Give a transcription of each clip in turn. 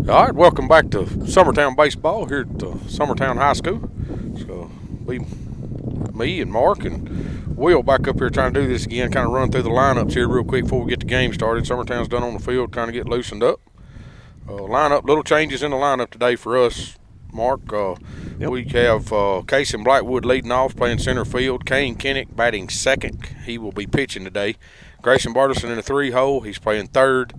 All right, welcome back to Summertown Baseball here at Summertown High School. So, be me and Mark and Will back up here trying to do this again, kind of run through the lineups here real quick before we get the game started. Summertown's done on the field, trying to get loosened up. Lineup, little changes in the lineup today for us, Mark. We have Case and Blackwood leading off, playing center field. Kane Kinnick batting second. He will be pitching today. Grayson Bartleson in the 3-hole. He's playing third.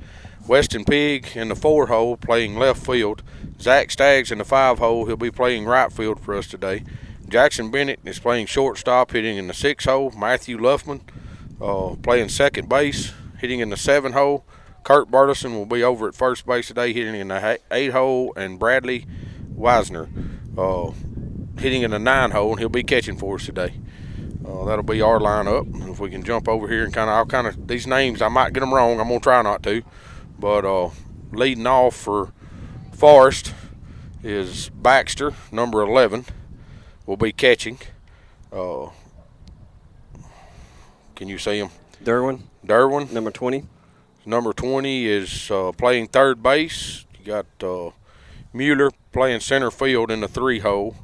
Weston Pigg in the 4-hole, playing left field. Zach Staggs in the 5-hole. He'll be playing right field for us today. Jackson Bennett is playing shortstop, hitting in the 6-hole. Matthew Luffman playing second base, hitting in the 7-hole. Kurt Bartleson will be over at first base today, hitting in the 8-hole. And Bradley Wisner hitting in the 9-hole, and he'll be catching for us today. That'll be our lineup. If we can jump over here and these names, I might get them wrong. I'm going to try not to. But leading off for Forrest is Baxter, number 11, will be catching. Can you see him? Derwin, number 20. Number 20 is playing third base. You got Mueller playing center field in the 3-hole.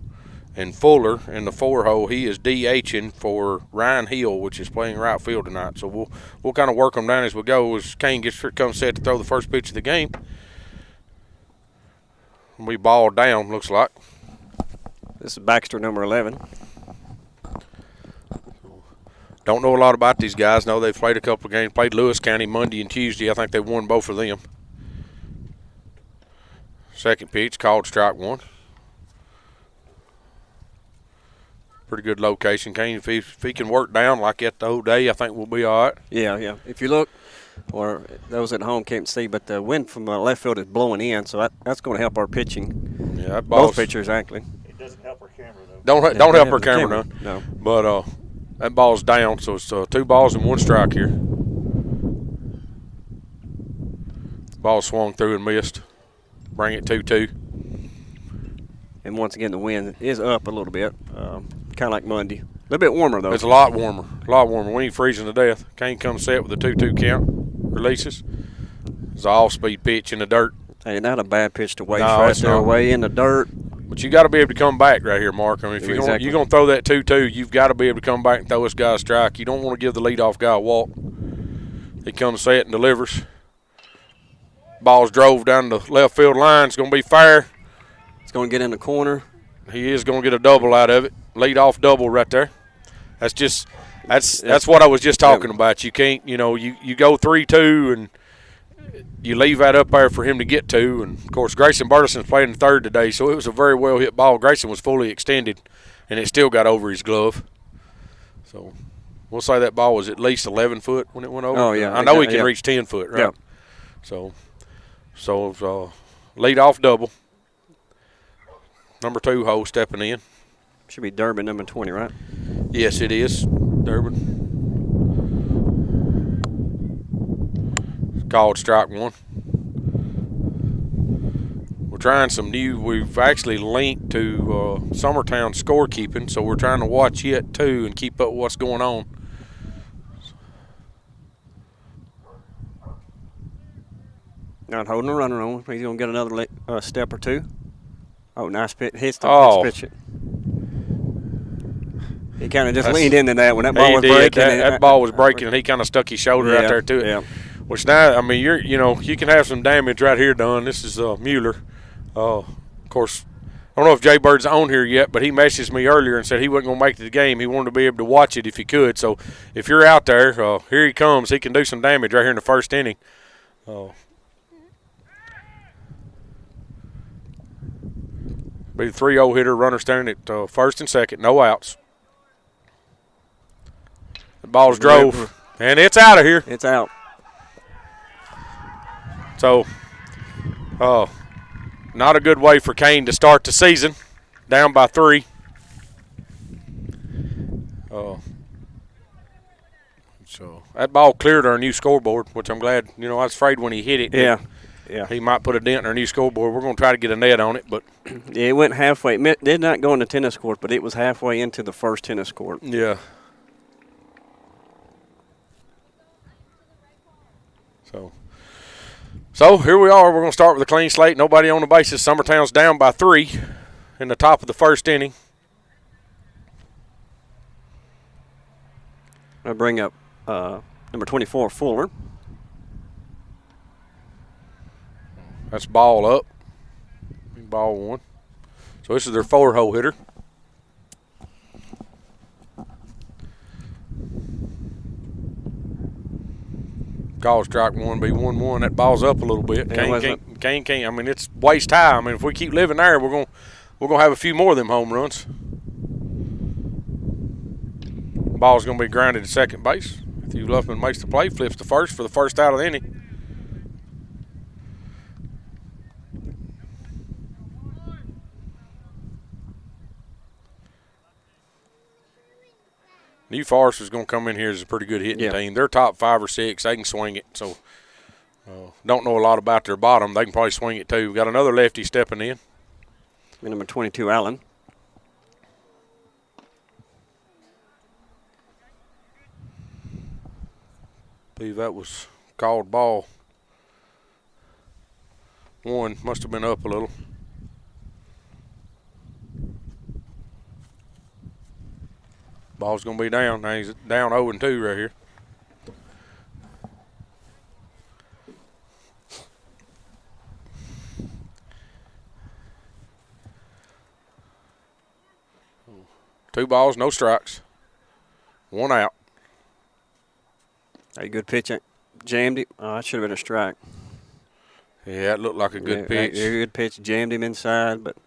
And Fuller in the 4-hole, he is DHing for Ryan Hill, which is playing right field tonight. So we'll kind of work them down as we go as Kane comes set to throw the first pitch of the game. We ball down, looks like. This is Baxter, number 11. Don't know a lot about these guys. Know they've played a couple of games. Played Lewis County Monday and Tuesday. I think they won both of them. Second pitch, called strike one. Pretty good location, Kane. If he can work down like that the whole day, I think we'll be all right. Yeah. If you look, or those at home can't see, but the wind from left field is blowing in, so that's going to help our pitching. Yeah, both pitchers actually. It doesn't help our camera though. Don't help our camera none. No. But that ball's down, so it's 2 balls and 1 strike here. Ball swung through and missed. Bring it 2-2. And once again, the wind is up a little bit. Kind of like Monday. A little bit warmer, though. It's a lot warmer. We ain't freezing to death. Kane comes set with a 2-2 count. Releases. It's an off-speed pitch in the dirt. Hey, not a bad pitch to waste right there, away in the dirt. But you got to be able to come back right here, Mark. I mean, if you're going to throw that 2-2, you've got to be able to come back and throw this guy a strike. You don't want to give the leadoff guy a walk. He comes set and delivers. Ball's drove down the left field line. It's going to be fair. It's going to get in the corner. He is going to get a double out of it. Lead off double right there. That's what I was just talking about. You can't, you go 3-2 and you leave that up there for him to get to. And, of course, Grayson Bartleson's playing third today, so it was a very well-hit ball. Grayson was fully extended, and it still got over his glove. So we'll say that ball was at least 11 foot when it went over. Oh, yeah. I know he can reach 10 foot, right? Yeah. So lead off double. Number 2 hole stepping in. Should be Durbin, number 20, right? Yes, it is. Durbin. Called strike one. We're trying some new. We've actually linked to Summertown scorekeeping, so we're trying to watch it too and keep up with what's going on. Not holding a runner on. He's going to get another step or two. Oh, nice pitch. Hits the pitch it. He kind of just leaned into that when that ball was breaking. That ball was breaking, and he kind of stuck his shoulder out there to it. Yeah. Which now, I mean, you can have some damage right here done. This is Mueller. Of course, I don't know if Jay Bird's on here yet, but he messaged me earlier and said he wasn't going to make it to the game. He wanted to be able to watch it if he could. So if you're out there, here he comes. He can do some damage right here in the first inning. Be the 3-0 hitter, runner standing at first and second, no outs. The ball's drove, and it's out of here. It's out. So, not a good way for Kane to start the season, down by 3. So that ball cleared our new scoreboard, which I'm glad. I was afraid when he hit it. Yeah. He might put a dent in our new scoreboard. We're going to try to get a net on it, but it went halfway. It did not go in the tennis court, but it was halfway into the first tennis court. Yeah. So here we are. We're going to start with a clean slate. Nobody on the bases. Summertown's down by 3 in the top of the first inning. I'll bring up number 24, Fuller. That's ball up. Ball 1. So this is their 4-hole hitter. Call strike 1, be 1-1. That ball's up a little bit. Can't. I mean, it's waste time. I mean, if we keep living there, we're gonna have a few more of them home runs. Ball's gonna be grounded to second base. Hugh Luffman makes the play, flips to first for the first out of the inning. New Forrest is going to come in here as a pretty good hitting team. They're top 5 or 6. They can swing it. So, don't know a lot about their bottom. They can probably swing it too. We've got another lefty stepping in. Number 22, Allen. I believe that was called ball 1. Must have been up a little. Ball's going to be down. Now he's down 0-2 right here. Two balls, no strikes. 1 out. A good pitch. Jammed him. Oh, that should have been a strike. Yeah, it looked like a good pitch. A good pitch. Jammed him inside, but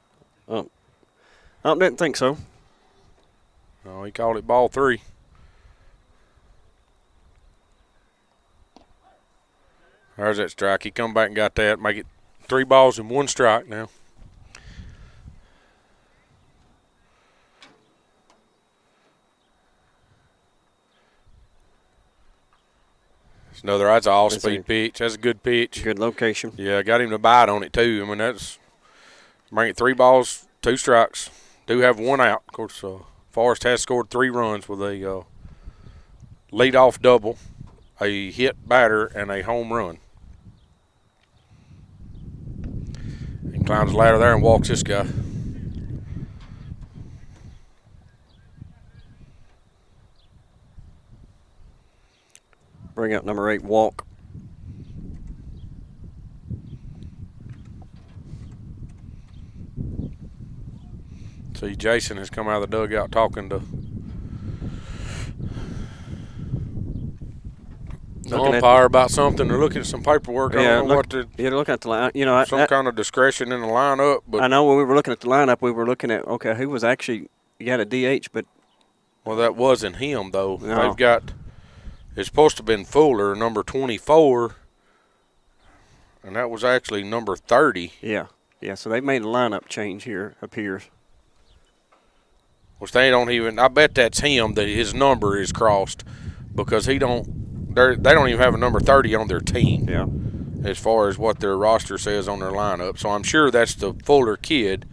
I didn't think so. No, he called it ball 3. There's that strike. He come back and got that. Make it 3 balls and 1 strike now. It's that's an all-speed pitch. That's a good pitch. Good location. Yeah, got him to bite on it too. I mean, that's bring it 3 balls, 2 strikes. Do have 1 out. Of course, Forrest has scored 3 runs with a leadoff double, a hit batter, and a home run. He climbs the ladder there and walks this guy. Bring up number 8, Walk. See, Jason has come out of the dugout talking to the umpire about something. They're looking at some paperwork. I don't know what they're looking at the line. You know, some kind of discretion in the lineup. But I know when we were looking at the lineup, we were looking at who was actually got a DH, but that wasn't him though. No. They've got. It's supposed to have been Fuller, number 24, and that was actually number 30. Yeah. So they made a lineup change here. Appears. Which they don't even. I bet that's him that his number is crossed because they don't even have a number 30 on their team. Yeah. As far as what their roster says on their lineup, so I'm sure that's the Fuller kid,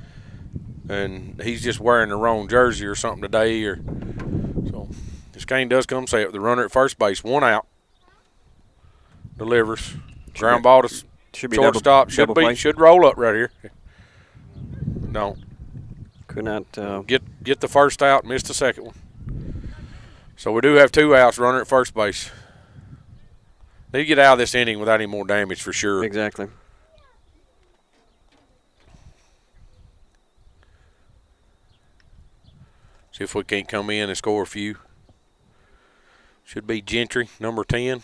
and he's just wearing the wrong jersey or something today. So this game does come safe. The runner at first base, 1 out. Delivers. Ground ball to shortstop. Should roll up right here. Don't. Could not get the first out, missed the second one. So we do have 2 outs, runner at first base. Need to get out of this inning without any more damage for sure. Exactly. See if we can't come in and score a few. Should be Gentry, number 10.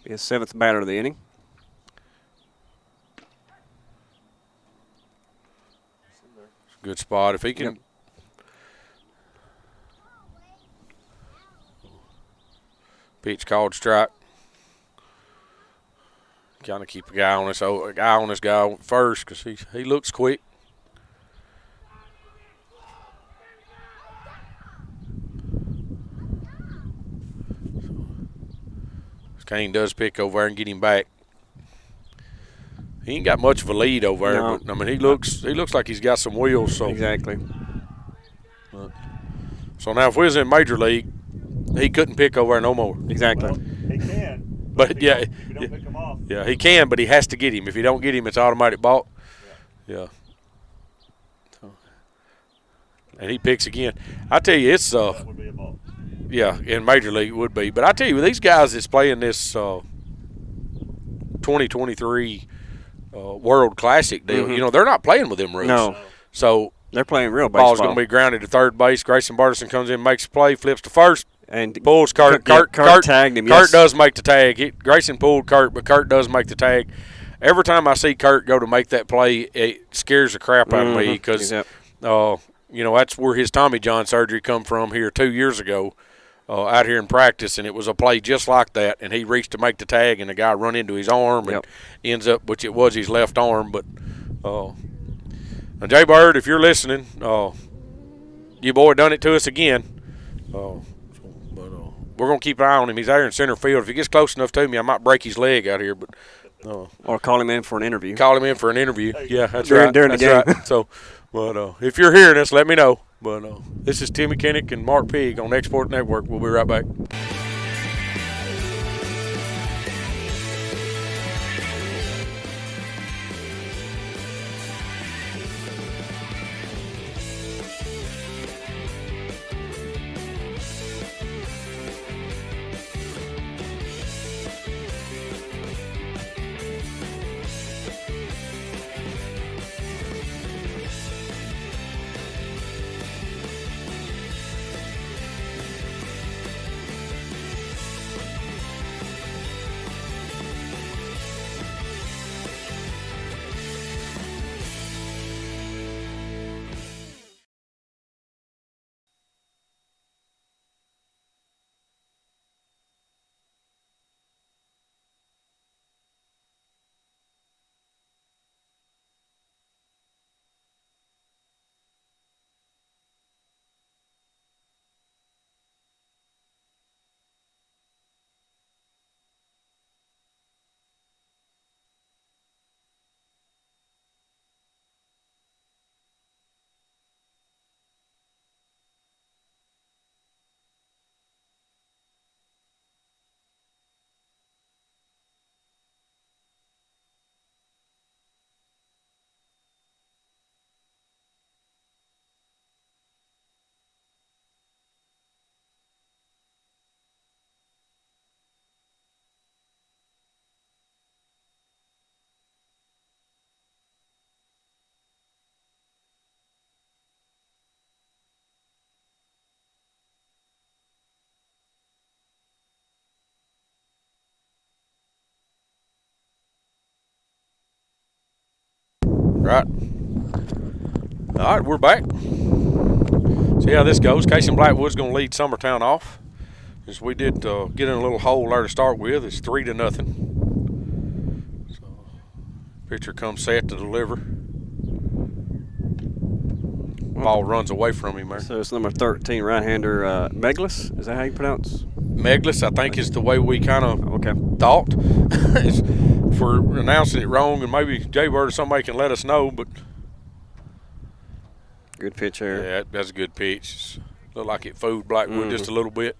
Be his 7th batter of the inning. Good spot. If he can. Yep. Pitch called strike. Kind of keep a guy on this guy first because he looks quick. Kane does pick over there and get him back. He ain't got much of a lead over there, no. But I mean he looks like he's got some wheels. So exactly. So now if we was in Major League, he couldn't pick over there no more. Exactly. Well, he can. But yeah, if you don't pick him off, yeah, he can, but he has to get him. If you don't get him, it's automatic balk. Yeah. And he picks again. I tell you, it's that would be a balk. yeah, in Major League it would be. But I tell you, these guys that's playing this 2023 World Classic deal, you know, they're not playing with them rules. No. So They're playing real baseball. ball's going to be grounded to third base. Grayson Barterson comes in, makes a play, flips to first, and pulls Kurt. Kurt tagged him. Kurt does make the tag. Grayson pulled Kurt, but Kurt does make the tag. Every time I see Kurt go to make that play, it scares the crap out of me because, you know, that's where his Tommy John surgery come from here 2 years ago out here in practice, and it was a play just like that, and he reached to make the tag, and the guy run into his arm and ends up, which it was his left arm. But now, Jay Bird, if you're listening, your boy done it to us again. But we're going to keep an eye on him. He's out here in center field. If he gets close enough to me, I might break his leg out here. But or call him in for an interview. Call him in for an interview. Yeah, that's during, right. During that's the game. Right. So, but if you're hearing us, let me know. But this is Timmy Kinnick and Mark Pigg on Export Network. We'll be right back. Right. All right, we're back. See how this goes. Casey Blackwood's going to lead Summertown off. As we did get in a little hole there to start with. It's 3-0. So, pitcher comes set to deliver. Ball runs away from him there. So it's number 13, right-hander Meglis. Is that how you pronounce? Meglis, I think, is the way we kind of thought. If we're announcing it wrong, and maybe Jay Bird or somebody can let us know. But good pitch there. Yeah, that's a good pitch. Looked like it fooled Blackwood just a little bit.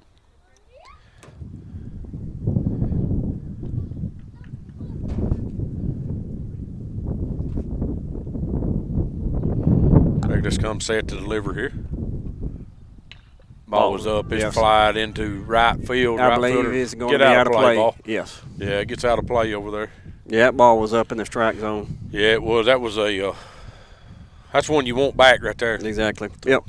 Meglis comes set to deliver here. Ball was up. It's flied into right field. I believe it's going to be out of play. Ball. Yes. Yeah, it gets out of play over there. Yeah, that ball was up in the strike zone. Yeah, it was. That was a that's one you want back right there. Exactly. Yep.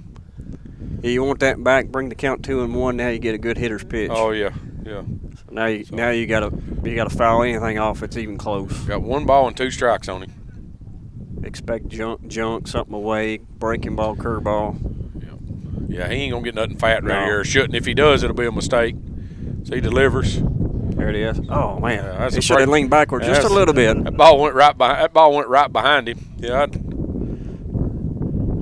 Yeah, you want that back. Bring the count 2-1. Now you get a good hitter's pitch. Oh yeah, yeah. So now you gotta foul anything off. It's even close. Got 1 ball and 2 strikes on him. Expect junk, something away, breaking ball, curveball. Yeah, he ain't gonna get nothing fat right here. Shouldn't. If he does, it'll be a mistake. So he delivers. There it is. Oh man, he should have leaned backward just a little bit. That ball went right behind him. Yeah.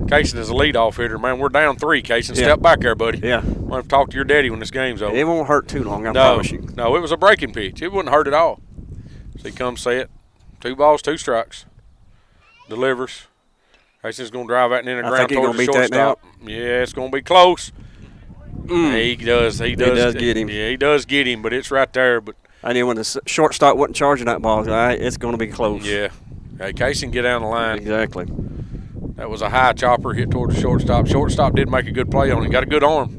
Casey is a leadoff hitter, man. We're down 3. Casey, step back there, buddy. Yeah. I'm gonna have to talk to your daddy when this game's over. It won't hurt too long. I promise you. No, it was a breaking pitch. It wouldn't hurt at all. So he comes set. 2 balls, 2 strikes. Delivers. Casey's going to drive that in the ground towards the shortstop. Yeah, it's going to be close. He does get him. Yeah, he does get him, but it's right there. But I knew when the shortstop wasn't charging that ball, it's going to be close. Yeah. Hey, Casey can get down the line. Exactly. That was a high chopper hit towards the shortstop. Shortstop did make a good play on it. Got a good arm.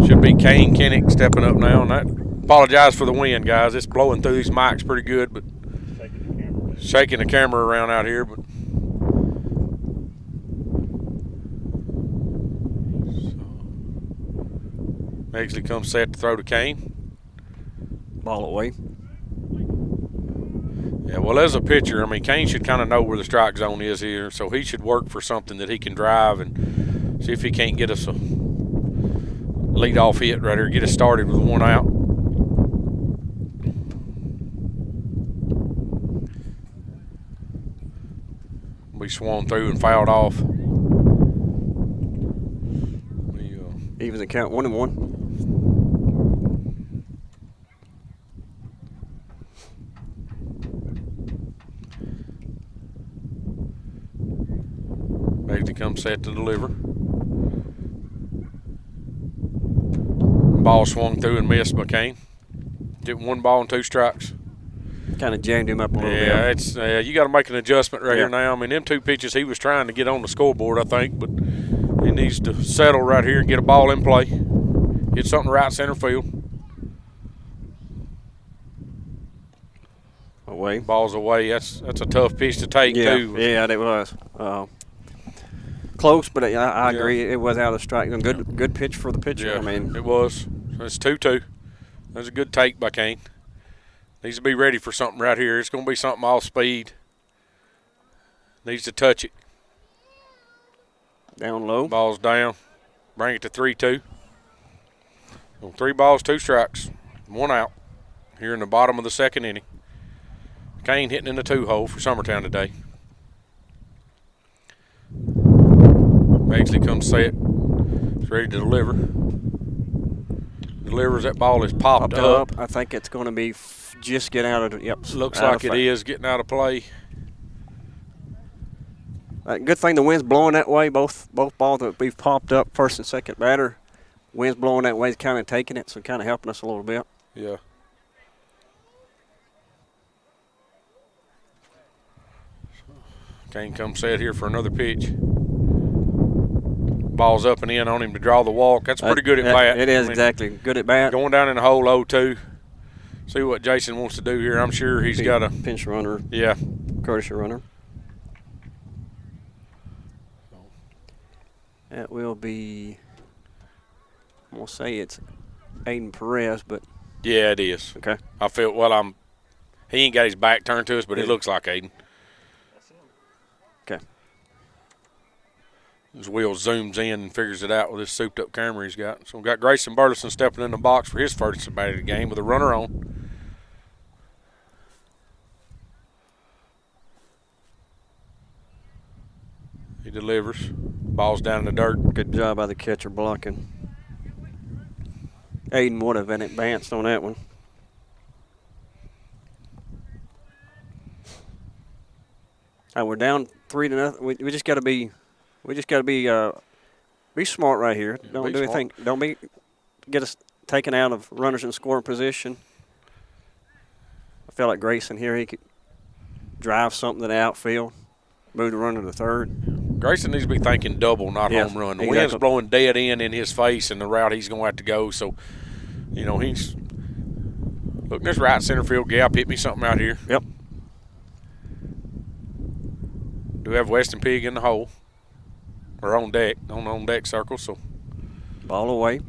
Should be Kane Kennick stepping up now. And that. Apologize for the wind, guys. It's blowing through these mics pretty good, but shaking the camera around out here. But Megsley comes set to throw to Kane. Ball away. Yeah, well, as a pitcher, I mean, Kane should kind of know where the strike zone is here, so he should work for something that he can drive and see if he can't get us a leadoff hit right here, get us started with one out. We swung through and fouled off. Evens the count 1-1. Megsley comes set to deliver. Ball swung through and missed McCain. Get 1 ball and 2 strikes. Kind of jammed him up a little bit. Yeah, it's you got to make an adjustment right here now. I mean, them 2 pitches he was trying to get on the scoreboard, I think, but he needs to settle right here and get a ball in play. Hit something right center field. Away. Ball's away. That's a tough pitch to take too. Yeah, it was. Close, but I agree. It was out of strike. Good pitch for the pitcher. Yeah, I mean, it was. It's 2-2. That's a good take by Kane. Needs to be ready for something right here. It's going to be something off speed. Needs to touch it. Down low. Ball's down. Bring it to 3-2. So 3 balls, 2 strikes, 1 out here in the bottom of the 2nd inning. Kane hitting in the 2-hole for Summertown today. Megsley comes set. He's ready to deliver. Delivers. That ball is popped up. I think it's going to be just get out of it. Looks like it is getting out of play. Good thing the wind's blowing that way. Both balls that we've popped up, first and second batter. Wind's blowing that way, is kind of taking it, so kind of helping us a little bit. Yeah. Kane comes set here for another pitch. Ball's up and in on him to draw the walk. That's pretty good at bat. It is, exactly. Good at bat. Going down in the hole 0-2. See what Jason wants to do here. I'm sure he's got a pinch runner. Yeah. Courtesy runner. That will be, I'm going to say it's Aiden Perez, but. Yeah, it is. Okay. I feel, he ain't got his back turned to us, but it looks like Aiden. Okay. His wheel zooms in and figures it out with this souped up camera he's got. So we've got Grayson Burleson stepping in the box for his first at bat of the game with a runner on. He delivers. Ball's down in the dirt. Good job by the catcher blocking. Aiden would have been advanced on that one. We're down 3-0. We just got to be. We just got to be smart right here. Don't do anything. Don't get us taken out of runners in scoring position. I feel like Grayson here, he could drive something to the outfield, move the runner to third. Grayson needs to be thinking double, not home run. The wind's blowing dead in his face and the route he's going to have to go. So, he's looking this right center field gap. Hit me something out here. Yep. Do we have Weston Pig in the hole? Or on deck, on deck circle. So ball away.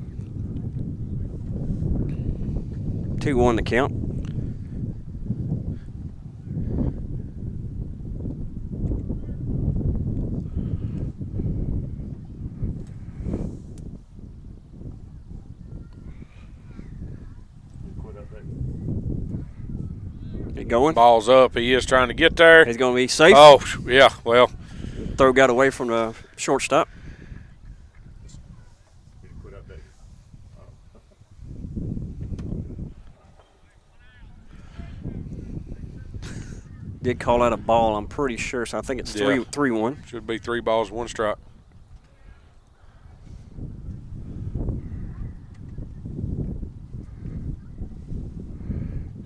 2-1 the count. Get going. Ball's up. He is trying to get there. He's going to be safe. Oh, yeah. Well. Throw got away from the shortstop. Did call out a ball, I'm pretty sure. So I think it's 3-1. Should be 3 balls, 1 strike.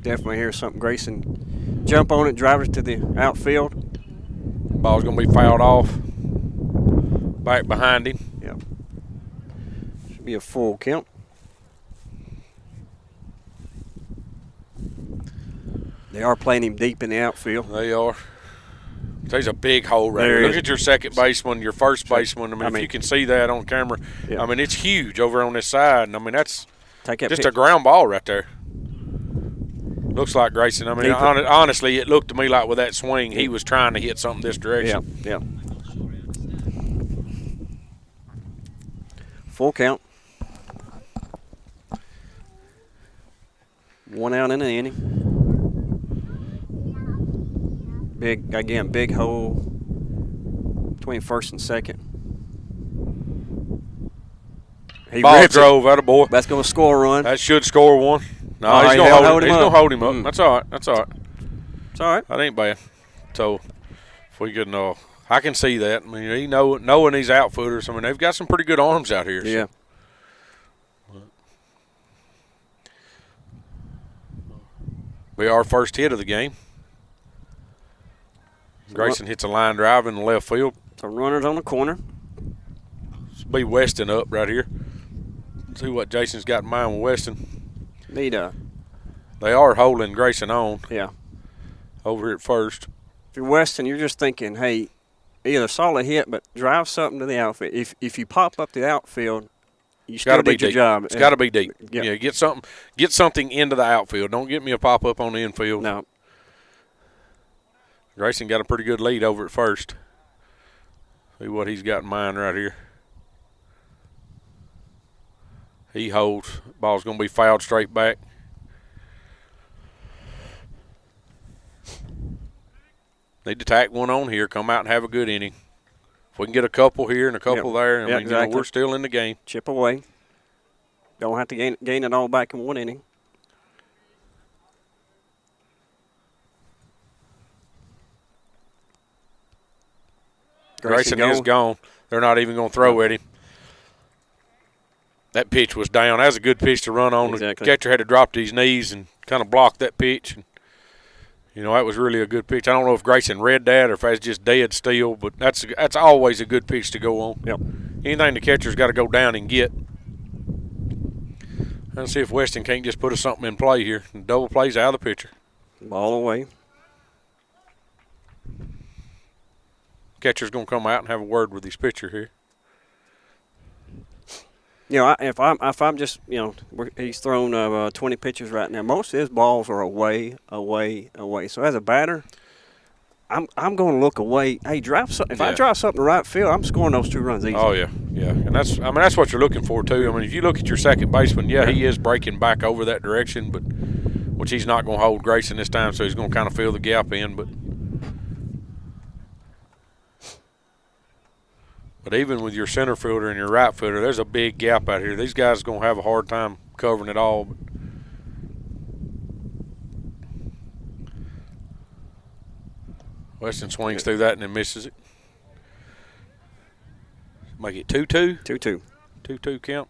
definitely hear something. Grayson jump on it, drive it to the outfield. Ball's going to be fouled off. Back behind him. Yep. Should be a full count. They are playing him deep in the outfield. They are. There's a big hole right here. Look at your second baseman, your first baseman. I mean, if you can see that on camera, I mean, it's huge over on this side. And I mean, that's just a ground ball right there. Looks like Grayson. I mean, honestly, it looked to me like with that swing, he was trying to hit something this direction. Yeah. Full count. 1 out in the inning. Big hole between first and second. Ball drove out of boy. That's going to score a run. That should score one. No, he's going to hold him up. That's all right. It's all right. That ain't bad. So if we could, I can see that. I mean, knowing these outfielders, I mean, they've got some pretty good arms out here. Yeah. So. Be our first hit of the game. Grayson hits a line drive in the left field. So runners on the corner. This will be Weston up right here. See what Jason's got in mind with Weston. They are holding Grayson on. Yeah. Over here at first. If you're Weston, you're just thinking, hey, either solid hit, but drive something to the outfield. If you pop up the outfield, you still did your job. It's got to be deep. Yep. Yeah, get something into the outfield. Don't get me a pop up on the infield. No. Grayson got a pretty good lead over at first. See what he's got in mind right here. He holds. Ball's going to be fouled straight back. Need to tack one on here, come out and have a good inning. If we can get a couple here and a couple there, I mean, exactly. We're still in the game. Chip away. Don't have to gain it all back in one inning. Grayson is gone. They're not even going to throw at him. That pitch was down. That was a good pitch to run on. Exactly. The catcher had to drop to his knees and kind of block that pitch. And, that was really a good pitch. I don't know if Grayson read that or if that's just dead still, but that's always a good pitch to go on. Yep. Anything the catcher's got to go down and get. Let's see if Weston can't just put something in play here. And double plays out of the pitcher. Ball away. Catcher's going to come out and have a word with his pitcher here. If I'm just, he's thrown 20 pitches right now. Most of his balls are away. So as a batter, I'm going to look away. Hey, drive something. If I drive something to right field, I'm scoring those 2 runs easy. Oh yeah, and that's what you're looking for too. I mean, if you look at your second baseman, he is breaking back over that direction, but which he's not going to hold Grayson this time, so he's going to kind of fill the gap in, But even with your center fielder and your right fielder, there's a big gap out here. These guys are going to have a hard time covering it all. But Weston swings through that and then misses it. Make it 2-2. 2-2. 2-2 count.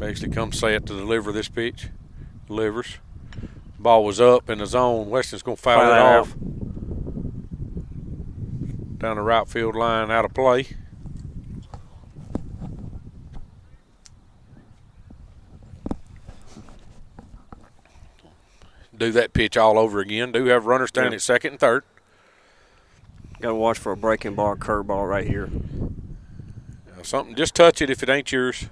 Actually comes set to deliver this pitch. Delivers. Ball was up in the zone. Weston's going to foul it off. Down the right field line, out of play. Do that pitch all over again. Do have runners standing at second and third. Got to watch for a breaking ball, curveball right here. Something, just touch it if it ain't yours.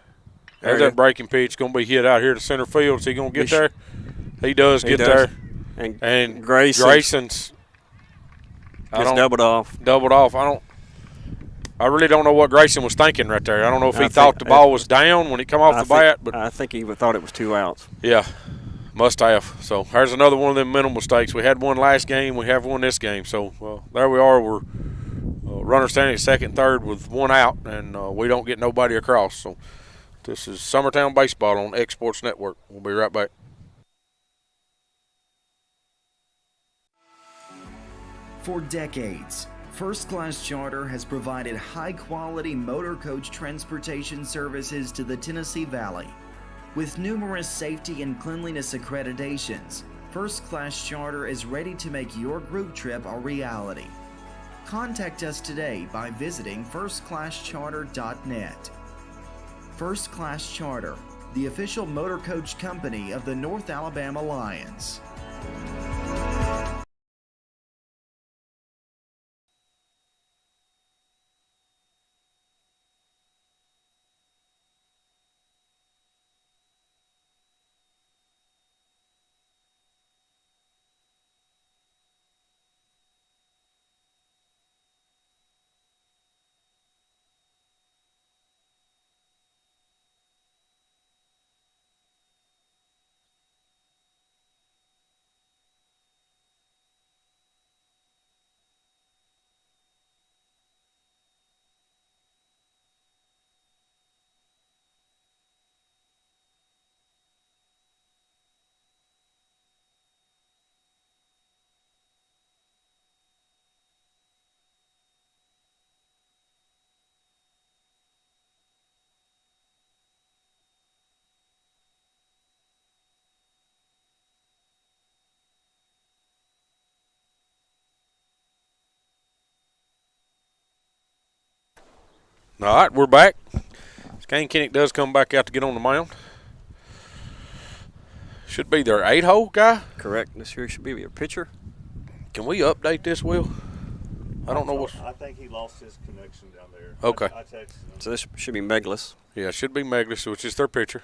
There's that breaking pitch going to be hit out here to center field. Is he going to get there? He does get there. And Grayson's doubled off. I really don't know what Grayson was thinking right there. I don't know if he thought the ball was down when he come off the bat. But I think he thought it was 2 outs. Yeah, must have. So there's another one of them mental mistakes. We had one last game. We have one this game. So there we are. We're runner standing at second and third with 1 out, and we don't get nobody across. So this is Summertown Baseball on X Sports Network. We'll be right back. For decades, First Class Charter has provided high-quality motor coach transportation services to the Tennessee Valley. With numerous safety and cleanliness accreditations, First Class Charter is ready to make your group trip a reality. Contact us today by visiting firstclasscharter.net. First Class Charter, the official motor coach company of the North Alabama Lions. All right, we're back. Kane Kinnick does come back out to get on the mound. Should be their 8-hole guy. Correct. This here should be your pitcher. Can we update this, Will? I don't know what. I think he lost his connection down there. Okay. I texted him. So this should be Meglis. Yeah, it should be Meglis, which is their pitcher.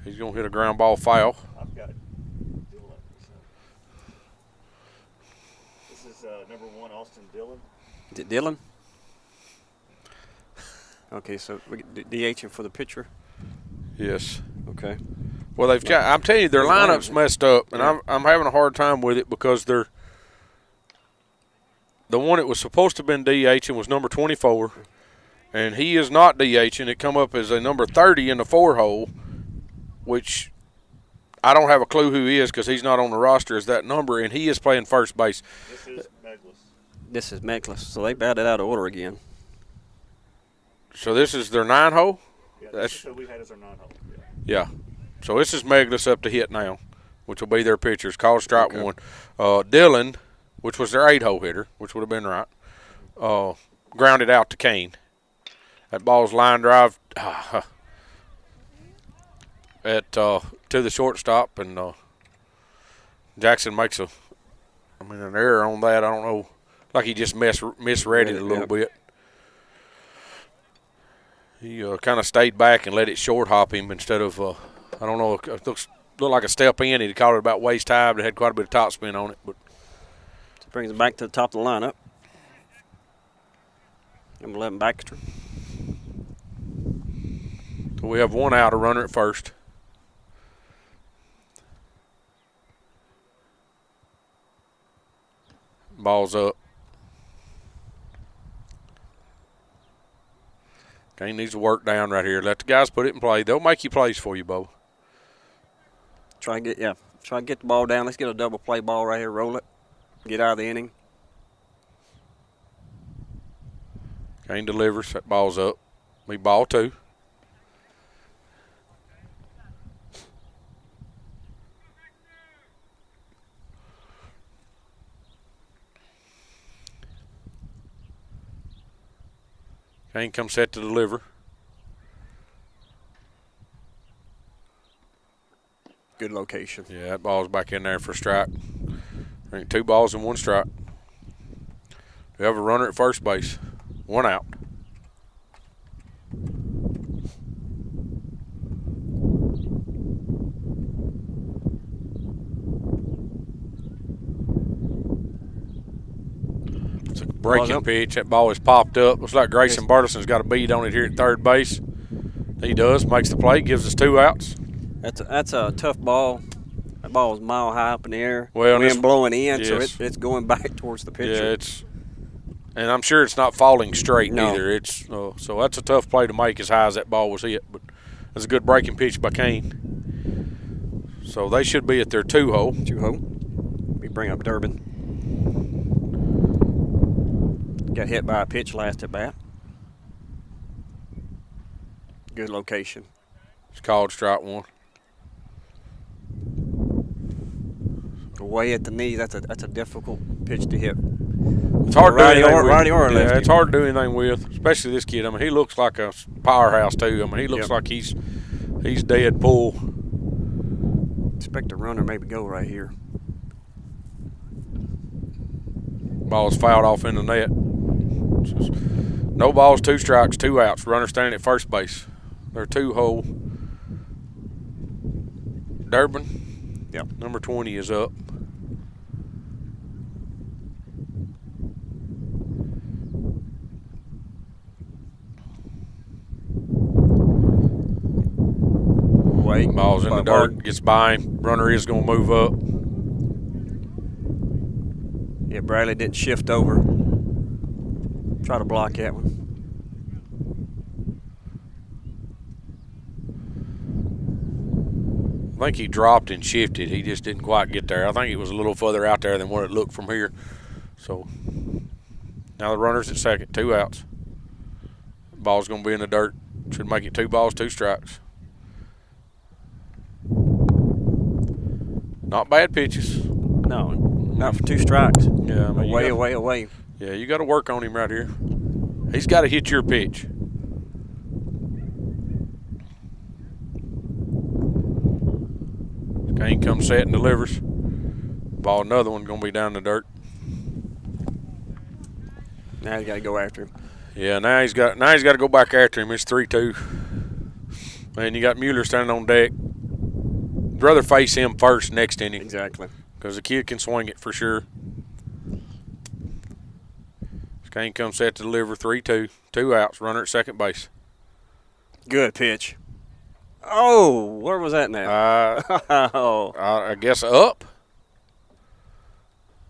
He's going to hit a ground ball foul. I've got Dillon. This is number 1, Austin Dillon. Is it Dillon? Okay, so we DHing for the pitcher. Yes. Okay. Well, they've got. I'm telling you, their lineup's messed up, and I'm having a hard time with it because they're. The one that was supposed to have been DHing was number 24, and he is not DHing. It come up as a number 30 in the 4-hole, which I don't have a clue who he is because he's not on the roster as that number, and he is playing first base. This is Meglis. This is Meglis. So they batted out of order again. So this is their 9-hole? Yeah, this is what we had as our 9-hole. Yeah. So this is Meglis up to hit now, which will be their pitchers. Called strike one. Dillon, which was their 8-hole hitter, which would have been right, grounded out to Kane. That ball's line drive at to the shortstop, and Jackson makes an error on that. I don't know, like he just misread it a little bit. He kind of stayed back and let it short hop him instead of, I don't know, it looked like a step in. He caught it about waist high, but it had quite a bit of top spin on it. But so brings it back to the top of the lineup. Number 11, Baxter. So we have one out, a runner at first. Ball's up. Kane needs to work down right here. Let the guys put it in play. They'll make you plays for you, Bo. Try and get the ball down. Let's get a double play ball right here. Roll it. Get out of the inning. Kane delivers. That ball's up. Me ball 2. Kane comes set to deliver. Good location. Yeah, that ball's back in there for a strike. I think 2 balls and 1 strike. We have a runner at first base. 1 out. It's a breaking pitch. That ball is popped up. Looks like Grayson Bartleson's got a bead on it here at third base. He does. Makes the play. Gives us 2 outs. That's a tough ball. That ball is mile high up in the air. Well, wind blowing in, yes. So it's going back towards the pitcher. Yeah, and I'm sure it's not falling straight No. either. It's so that's a tough play to make as high as that ball was hit. But that's a good breaking pitch by Kane. So they should be at their 2-hole. 2-hole. We bring up Durbin. Got hit by a pitch last at bat. Good location. It's called strike one. Way at the knee. That's a difficult pitch to hit. It's hard to do anything with. Righty or lefty. Yeah, it's hard to do anything with, especially this kid. I mean, he looks like a powerhouse too. I mean, he looks like he's dead pull. Expect a runner maybe go right here. Ball's fouled off in the net. Just no balls, 2 strikes, 2 outs. Runner standing at first base. They're 2-hole. Durbin. Yep. Number 20 is up. Wait. Ball's in the dirt. Gets by him. Runner is going to move up. Yeah, Bradley didn't shift over. Try to block that one. I think he dropped and shifted. He just didn't quite get there. I think it was a little further out there than what it looked from here. So now the runner's at second, 2 outs. Ball's going to be in the dirt. Should make it 2 balls, 2 strikes. Not bad pitches. No, not for 2 strikes. Yeah, I mean, away. Yeah, you got to work on him right here. He's got to hit your pitch. Kane comes set and delivers. Ball, another one going to be down in the dirt. Now you got to go after him. Yeah, now he's got to go back after him. It's 3-2. Man, you got Mueller standing on deck. I'd rather face him first next inning. Exactly. Because the kid can swing it for sure. Kane comes set to deliver, 3-2. 2 outs, runner at second base. Good pitch. Oh, where was that now? I guess up.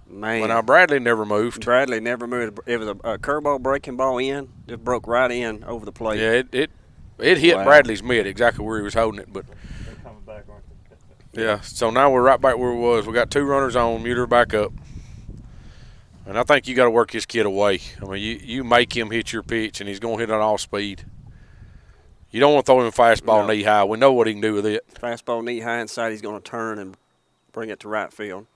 Man. Well, now Bradley never moved. Bradley never moved. It was a curveball breaking ball in. Just broke right in over the plate. Yeah, it hit Bradley's mid exactly where he was holding it. But They're coming back, aren't they? yeah, so now we're right back where it was. We got 2 runners on, Mueller back up. And I think you got to work this kid away. I mean, you make him hit your pitch, and he's going to hit on all speed. You don't want to throw him a fastball knee high. We know what he can do with it. Fastball knee high inside, he's going to turn and bring it to right field.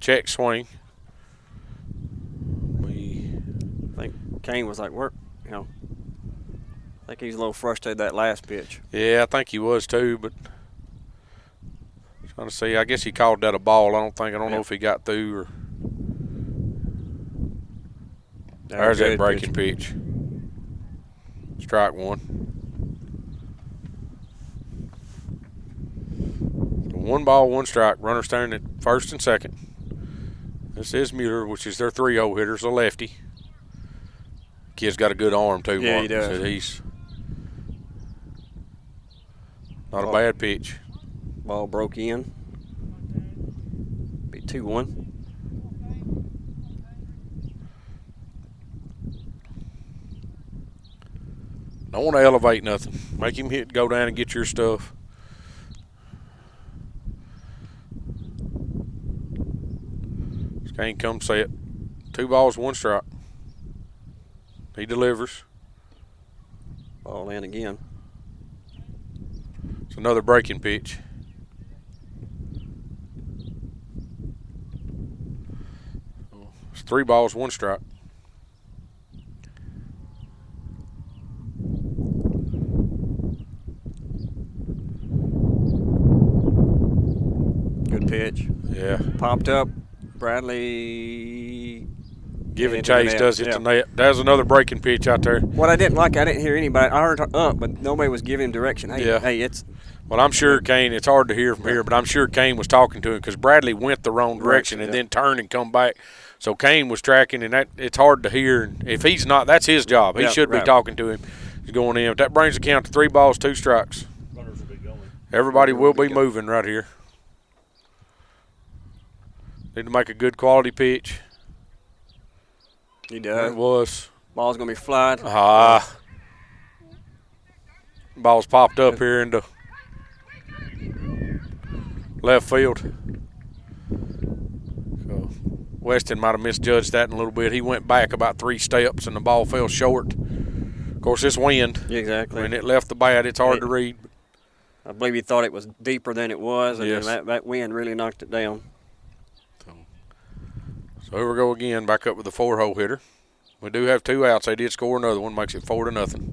Check swing. I think Kane was like, I think he's a little frustrated that last pitch. Yeah, I think he was too, but trying to see. I guess he called that a ball. I don't know if he got through or. There's that breaking pitch. Strike 1. 1 ball, 1 strike. Runner standing at first and second. This is Mueller, which is their 3-0 hitter, a lefty. Kid's got a good arm too. Yeah, Mark. he does. So he's not a bad pitch. Ball broke in. Be 2-1. Don't want to elevate nothing. Make him go down and get your stuff. Kane comes set. 2 balls, 1 strike. He delivers. Ball in again. It's another breaking pitch. It's 3 balls, 1 strike. Good pitch. Yeah. Popped up. Bradley Giving chase does hit the net. There's another breaking pitch out there. What I didn't like, I didn't hear anybody. I heard up, but nobody was giving direction. Hey, it's. Well, I'm sure Kane, it's hard to hear from here, but I'm sure Kane was talking to him because Bradley went the wrong direction and then turned and come back. So Kane was tracking, and it's hard to hear. If he's not, that's his job. He should be talking to him. He's going in. If that brings the count to 3 balls, 2 strikes. Runners will be going. Everybody will be moving right here. Need to make a good quality pitch. He does. It was. Ball's going to be flying. Ball's popped up here into left field. So Weston might have misjudged that a little bit. He went back about 3 steps and the ball fell short. Of course, this wind. Exactly. When it left the bat, it's hard to read. I believe he thought it was deeper than it was, and Yes. then that wind really knocked it down. So here we go again, back up with the 4-hole hitter. We do have 2 outs. They did score another one, makes it 4-0.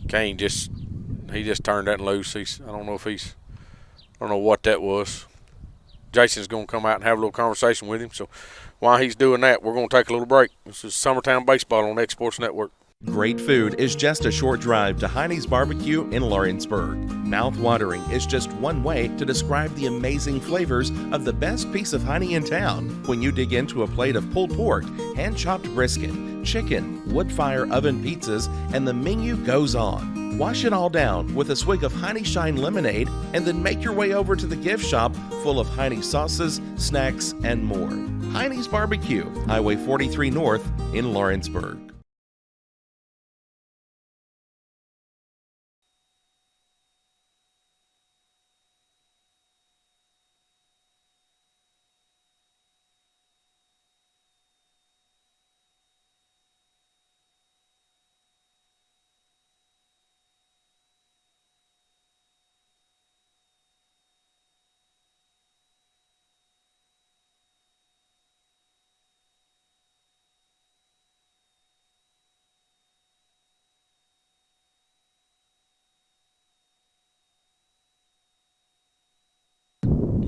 Kane just turned that loose. I don't know what that was. Jason's going to come out and have a little conversation with him. So while he's doing that, we're going to take a little break. This is Summertown Baseball on X Sports Network. Great food is just a short drive to Heine's Barbecue in Lawrenceburg. Mouth-watering is just one way to describe the amazing flavors of the best piece of Heine in town. When you dig into a plate of pulled pork, hand-chopped brisket, chicken, wood-fire oven pizzas, and the menu goes on. Wash it all down with a swig of Heine Shine lemonade and then make your way over to the gift shop full of Heine sauces, snacks, and more. Heine's Barbecue, Highway 43 North in Lawrenceburg.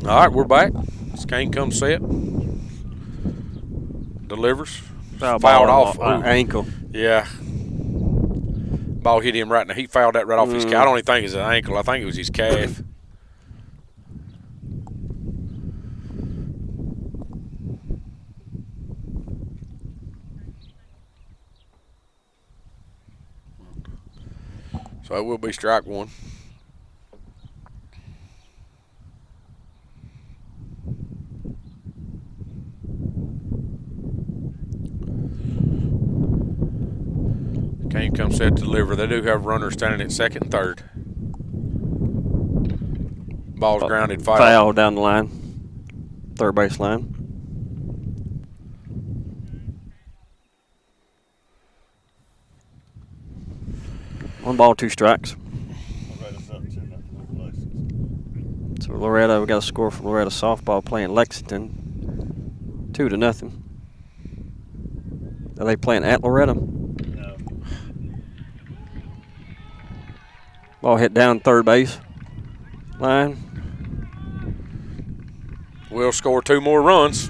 All right, we're back. This Kane comes set. Delivers. Fouled off. Ankle. Yeah. Ball hit him right now. He fouled that right off his calf. I don't even think it's an ankle. I think it was his calf. So it will be strike one. Kane comes set to deliver. They do have runners standing at second and third. Ball's grounded, foul down the line, third base line. One ball, 2 strikes. So Loretta, we got a score for Loretta softball playing Lexington, 2-0. Are they playing at Loretta? No. Ball hit down third base line. We'll score 2 more runs.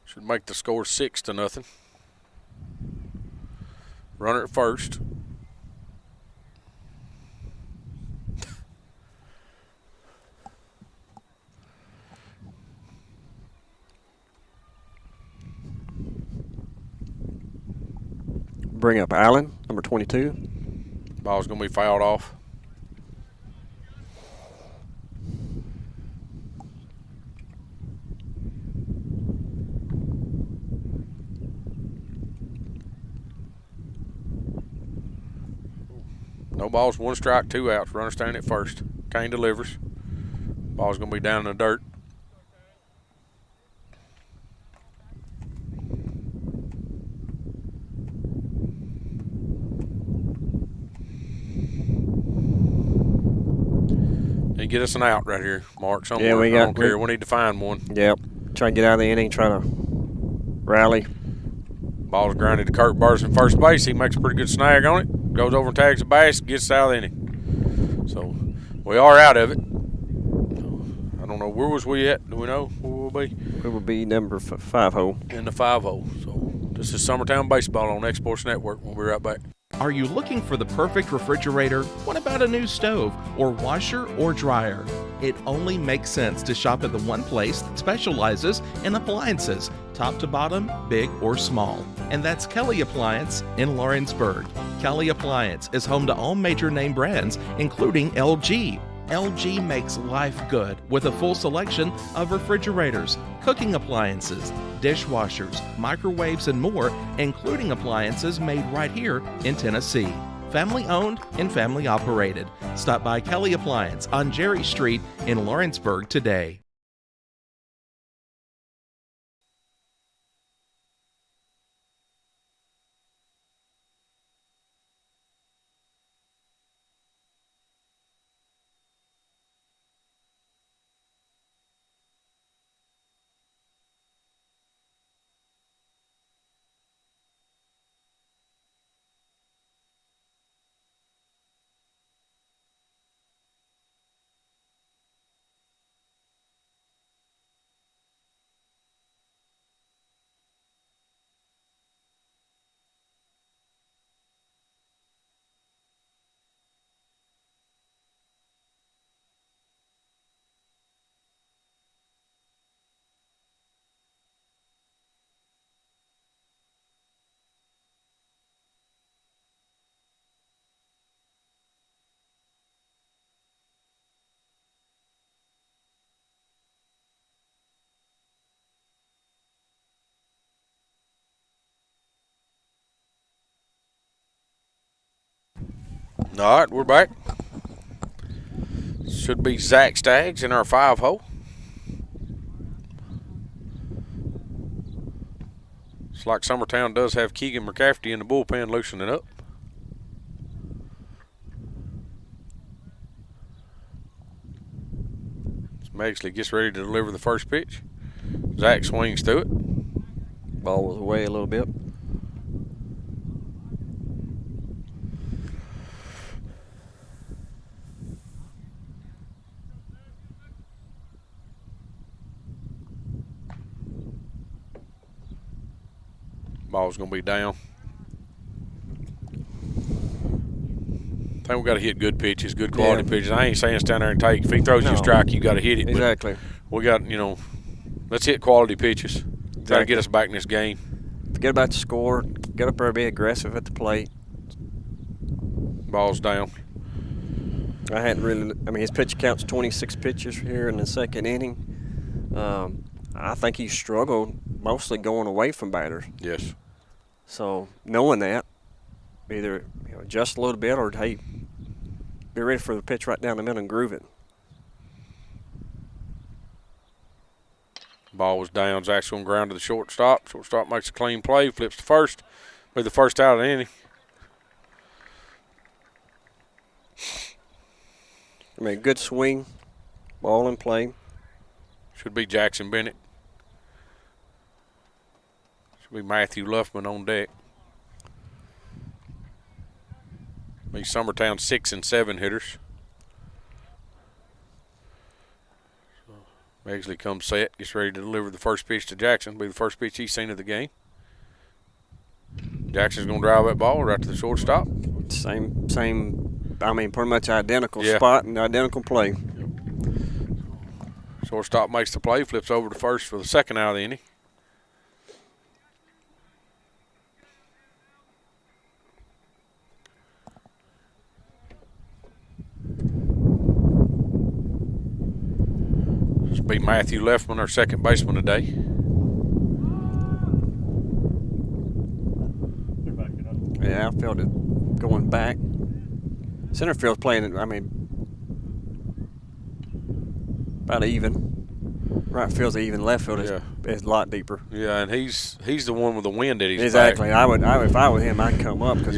Should make the score 6-0. Runner at first. Bring up Allen, number 22. Ball's going to be fouled off. No balls, 1 strike, 2 outs. Runner standing at first. Kane delivers. Ball's going to be down in the dirt. And get us an out right here, Mark. Somewhere. Yeah, I don't care. We need to find one. Yep. Try to get out of the inning, try to rally. Ball's grounded to Kurt Burson, first base. He makes a pretty good snag on it. Goes over and tags the base, gets out of the inning. So we are out of it. I don't know. Where was we at? Do we know where we'll be? We will be number 5 hole. In the 5 hole. So this is Summertown Baseball on X Sports Network. We'll be right back. Are you looking for the perfect refrigerator? What about a new stove or washer or dryer? It only makes sense to shop at the one place that specializes in appliances, top to bottom, big or small. And that's Kelly Appliance in Lawrenceburg. Kelly Appliance is home to all major name brands, including LG, LG makes life good with a full selection of refrigerators, cooking appliances, dishwashers, microwaves, and more, including appliances made right here in Tennessee. Family owned and family operated. Stop by Kelly Appliance on Jerry Street in Lawrenceburg today. All right, we're back. Should be Zach Staggs in our 5-hole. It's like Summertown does have Keegan McCafferty in the bullpen loosening up. Megsley gets ready to deliver the first pitch. Zach swings to it. Ball was away a little bit. Ball's going to be down. I think we got to hit good pitches, good quality pitches. I ain't saying stand there and take. If he throws you a strike, you got to hit it. Exactly. But we got, let's hit quality pitches. Try to get us back in this game. Forget about the score. Get up there and be aggressive at the plate. Ball's down. His pitch count's 26 pitches here in the second inning. I think he struggled mostly going away from batters. Yes. So knowing that, either adjust a little bit or, hey, be ready for the pitch right down the middle and groove it. Ball was down. Zach's going to ground to the shortstop. Shortstop makes a clean play, flips to first. Be the first out of the inning. Good swing, ball in play. Should be Jackson Bennett. Should be Matthew Luffman on deck. Be Summertown 6 and 7 hitters. Megsley comes set, gets ready to deliver the first pitch to Jackson. Be the first pitch he's seen of the game. Jackson's going to drive that ball right to the shortstop. Same. Pretty much identical spot and identical play. Shortstop makes the play, flips over to first for the second out of the inning. This will be Matthew Leffman, our second baseman today. They're backing up. Yeah, outfield is going back. Center field's playing, about even. Right field's even. Left field is a lot deeper. Yeah, and he's the one with the wind at his exactly. back. If I were him, I'd come up because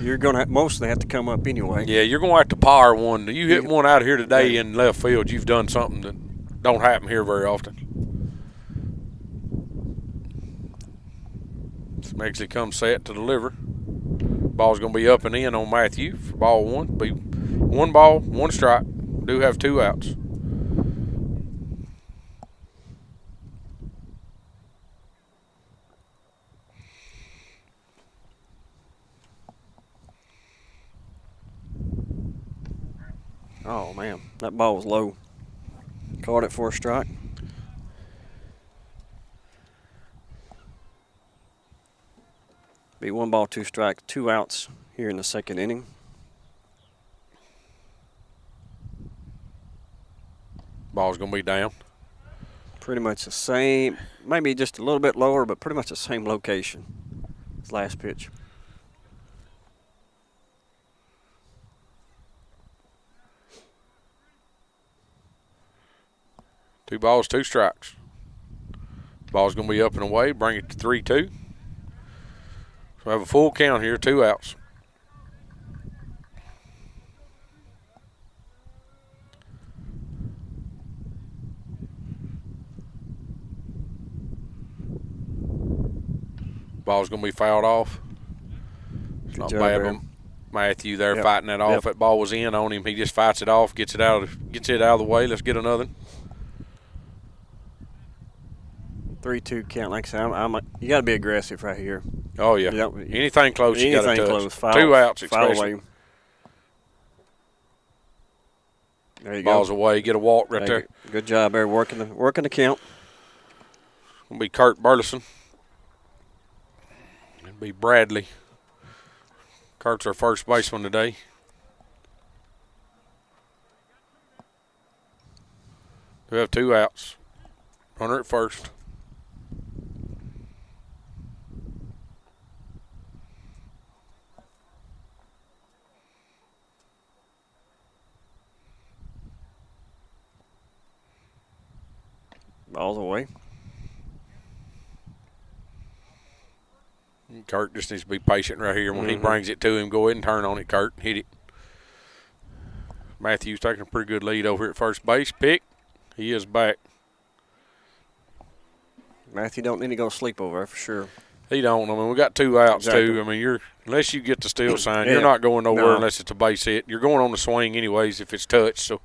you're going to mostly have to come up anyway. Yeah, you're going to have to power one. You hit one out of here today in left field, you've done something that don't happen here very often. Megsley comes set to deliver. Ball's going to be up and in on Matthew for ball one. Be 1 ball, 1 strike. Do have 2 outs. Oh, man, that ball was low. Caught it for a strike. Be 1 ball, 2 strikes, 2 outs here in the second inning. Ball's going to be down. Pretty much the same, maybe just a little bit lower, but pretty much the same location as last pitch. Two balls, two strikes. Ball's going to be up and away. Bring it to 3-2. So we have a full count here, 2 outs. Ball's going to be fouled off. It's not bad of Matthew there fighting that off. That ball was in on him. He just fights it off, gets it out of the way. Let's get another. 3-2 count. Like I said, you got to be aggressive right here. Oh, yeah. Anything close, you got to touch. Close. Foul, 2 outs, foul especially. away. There you Ball's go. away. Get a walk right there. Good job there, working the count. Going to be Kurt Burleson. It'll be Bradley. Kurt's our first baseman today. We have 2 outs. Runner at first. Ball's away. Kurt just needs to be patient right here. When he brings it to him, go ahead and turn on it, Kurt. Hit it. Matthew's taking a pretty good lead over here at first base. Pick. He is back. Matthew don't need to go sleep over there for sure. He don't. I mean, we got 2 outs, Exactly. too. I mean, unless you get the steal sign, you're not going nowhere unless it's a base hit. You're going on the swing anyways if it's touched. So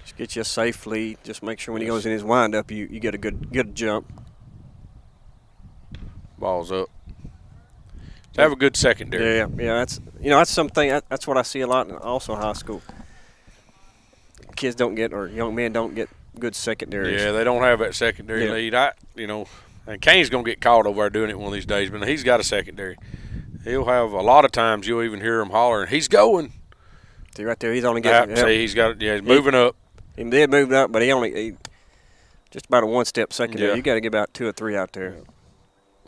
just get you a safe lead. Just make sure when he goes in his windup, you get a good jump. Ball's up. To have a good secondary. Yeah. That's something. That's what I see a lot in also high school. Kids don't get, or young men don't get good secondaries. Yeah, they don't have that secondary lead. And Kane's going to get caught over there doing it one of these days, but he's got a secondary. He'll have a lot of times you'll even hear him hollering, he's going. See right there, he's only getting. See, he's moving up. He did move up, but he just about a one-step secondary. Yeah. You got to get about 2 or 3 out there.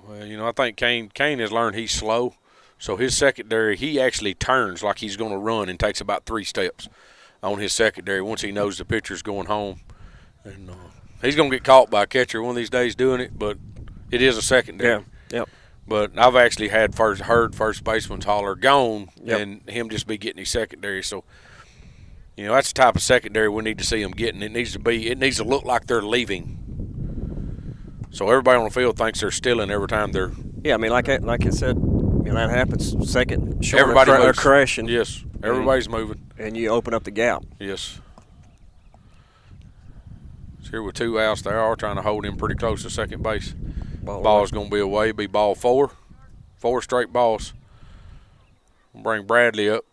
Well, I think Kane has learned he's slow, so his secondary, he actually turns like he's going to run and takes about 3 steps on his secondary once he knows the pitcher's going home. And he's going to get caught by a catcher one of these days doing it, but it is a secondary. Yeah, yep. But I've actually heard first baseman's holler gone and him just be getting his secondary. So, that's the type of secondary we need to see them getting. It needs to look like they're leaving. So everybody on the field thinks they're stealing every time they're. Yeah, I mean, like I said, that happens. Second, short everybody or moves. crashing. Yes, everybody's moving. And you open up the gap. Yes. So here with 2 outs, they are trying to hold him pretty close to second base. Ball's going to be away. Be ball 4. 4 straight balls. We'll bring Bradley up.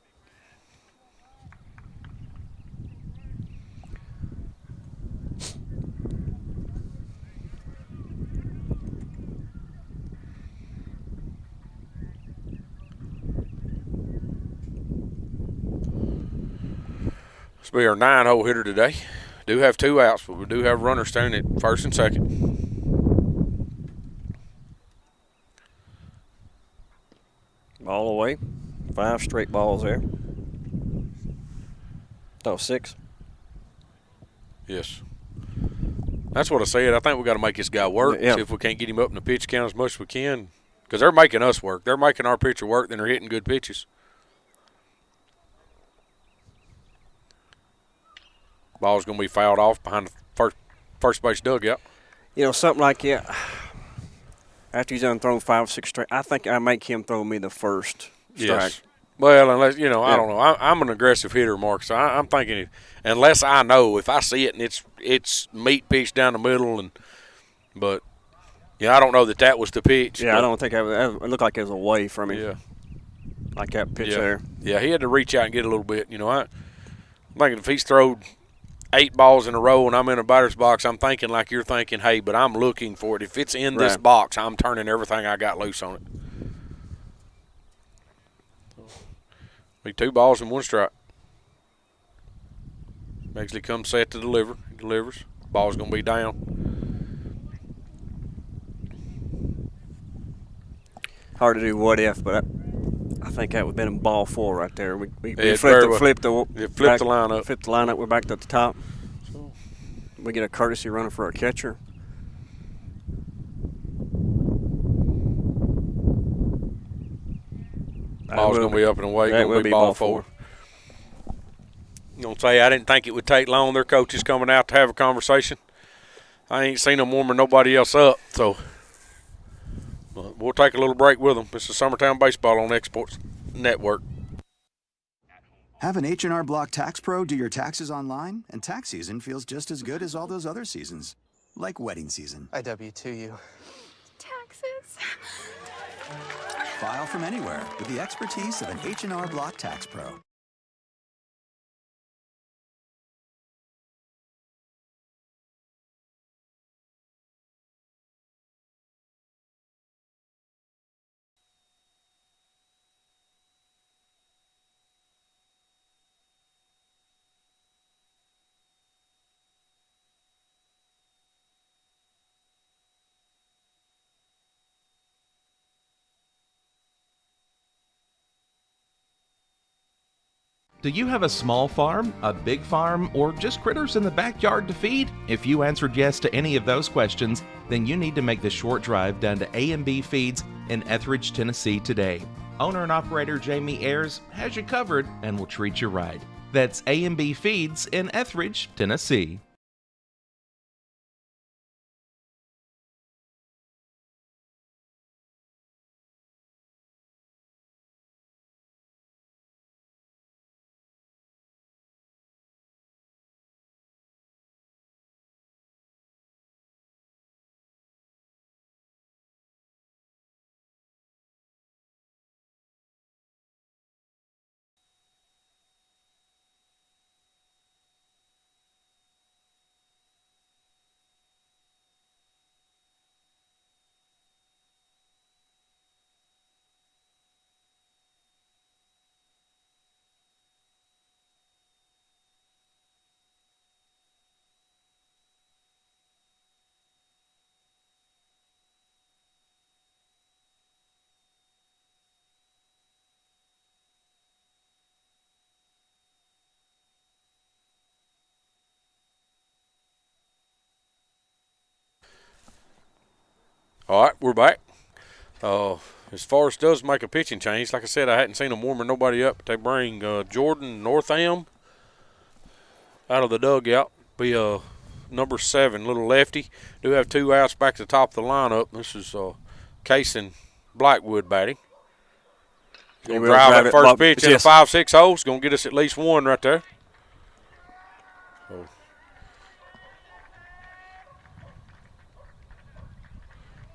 This will be our 9-hole hitter today. Do have 2 outs, but we do have runners standing at first and second. Ball away. 5 straight balls there. Oh, 6. Yes. That's what I said. I think we got to make this guy work. Yeah. See if we can't get him up in the pitch count as much as we can. Because they're making us work. They're making our pitcher work, then they're hitting good pitches. Ball's going to be fouled off behind the first base dugout. Something like that. After he's done thrown 5 or 6 straight, I think I make him throw me the first strike. Yes. Well, unless, I don't know. I'm an aggressive hitter, Mark, so I'm thinking unless I know, if I see it and it's meat pitch down the middle, but I don't know that was the pitch. Yeah, I don't think it looked like it was away from him. Yeah. Like that pitch there. Yeah, he had to reach out and get a little bit. I'm thinking if he's thrown 8 balls in a row and I'm in a batter's box, I'm thinking like you're thinking, hey, but I'm looking for it. If it's in this box, I'm turning everything I got loose on it. Be 2 balls and 1 strike. Megsley comes set to deliver. delivers. Ball's going to be down. Hard to do what if, but I think that would have been a ball 4 right there. We Yeah, flipped the lineup. Flipped the lineup. We're back to the top. We get a courtesy runner for our catcher. Ball's going to be up and away. That Going to be ball 4. I'm going to say I didn't think it would take long. Their coach is coming out to have a conversation. I ain't seen them warming nobody else up, so we'll take a little break with them. This is Summertown Baseball on Exports Network. Have an H&R Block Tax Pro do your taxes online, and tax season feels just as good as all those other seasons, like wedding season. I W-2 you. Taxes. File from anywhere with the expertise of an H&R Block Tax Pro. Do you have a small farm, a big farm, or just critters in the backyard to feed? If you answered yes to any of those questions, then you need to make the short drive down to A&B Feeds in Etheridge, Tennessee today. Owner and operator Jamie Ayers has you covered and will treat you right. That's A&B Feeds in Etheridge, Tennessee. All right, we're back. As Forrest does make a pitching change, like I said, I hadn't seen them warming nobody up. They bring Jordan Northam out of the dugout. Be number 7, little lefty. Do have 2 outs back to the top of the lineup. This is Casey Blackwood batting. Going to drive that first pitch in a 5-6 hole. It's going to get us at least 1 right there.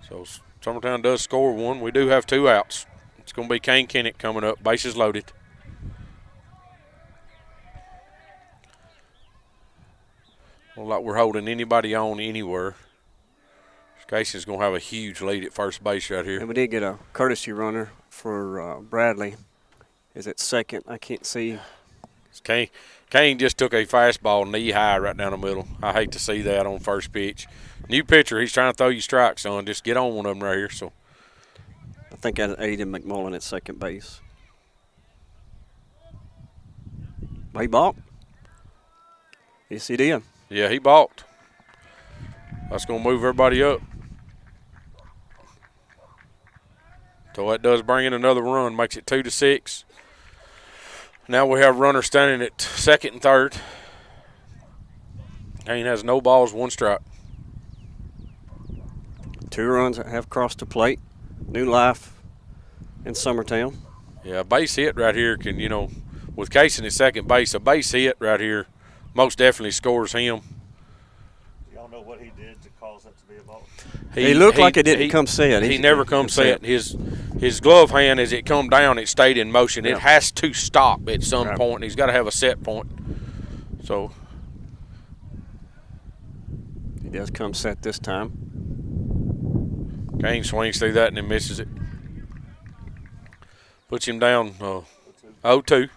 So Summertown does score 1. We do have 2 outs. It's going to be Kane Kennett coming up. Bases loaded. Well, like we're holding anybody on anywhere. Casey's going to have a huge lead at first base right here. And we did get a courtesy runner for Bradley. Is at second. I can't see. Kane just took a fastball knee high right down the middle. I hate to see that on first pitch. New pitcher, he's trying to throw you strikes, son. Just get on one of them right here. So I think I Aiden McMullen at second base. He balked. Yes, he did. Yeah, he balked. That's going to move everybody up. So that does bring in another run, makes it 2-6. Now we have runners standing at second and third. Kane has no balls, 1 strike. 2 runs that have crossed the plate. New life in Summertown. Yeah, a base hit right here can, with Casey at second base, a base hit right here most definitely scores him. Y'all know what he did to cause that to be a ball? He looked like it didn't come set. He never come set. His glove hand, as it come down, it stayed in motion. Yeah. It has to stop at some point. He's got to have a set point. So he does come set this time. Kane swings through that and then misses it. Puts him down 0-2.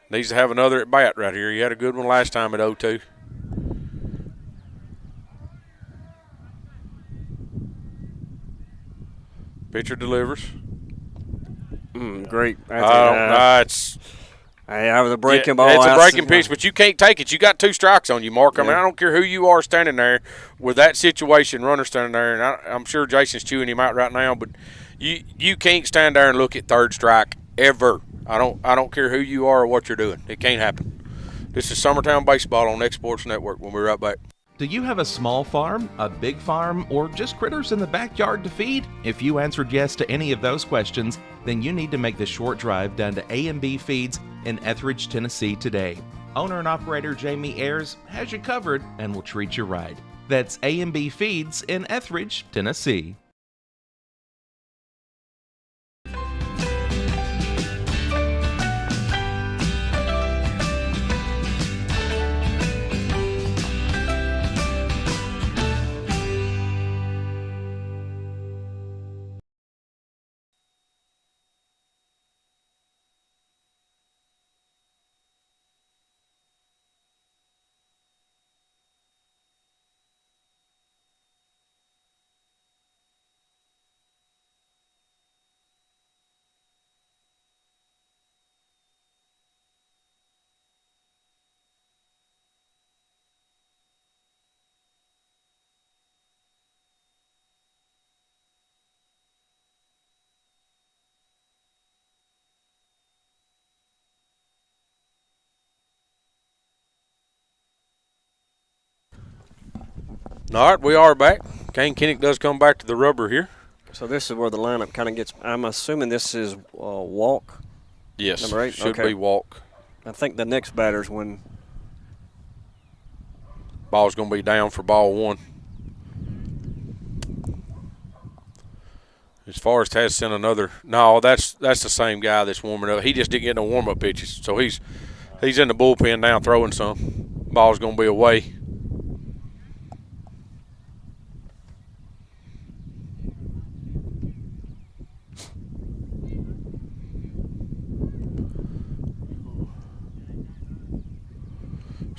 Needs to have another at bat right here. He had a good one last time at 0-2. Pitcher delivers. Great. It's I was a breaking ball. It's a breaking pitch, but you can't take it. You got 2 strikes on you, Mark. I mean, I don't care who you are standing there with that situation, runner standing there, and I'm sure Jason's chewing him out right now, but you can't stand there and look at 3rd strike ever. I don't care who you are or what you're doing. It can't happen. This is Summertown Baseball on X Sports Network. We'll be right back. Do you have a small farm, a big farm, or just critters in the backyard to feed? If you answered yes to any of those questions, then you need to make the short drive down to A&B Feeds in Etheridge, Tennessee today. Owner and operator Jamie Ayers has you covered and will treat you right. That's A&B Feeds in Etheridge, Tennessee. All right, we are back. Kane Kinnick does come back to the rubber here. So this is where the lineup kind of gets. I'm assuming this is walk. Yes, number 8. Should be walk. I think the next batter's when. Ball's going to be down for ball 1. As Forrest has sent another. No, that's the same guy that's warming up. He just didn't get no warm-up pitches. So he's in the bullpen now throwing some. Ball's going to be away.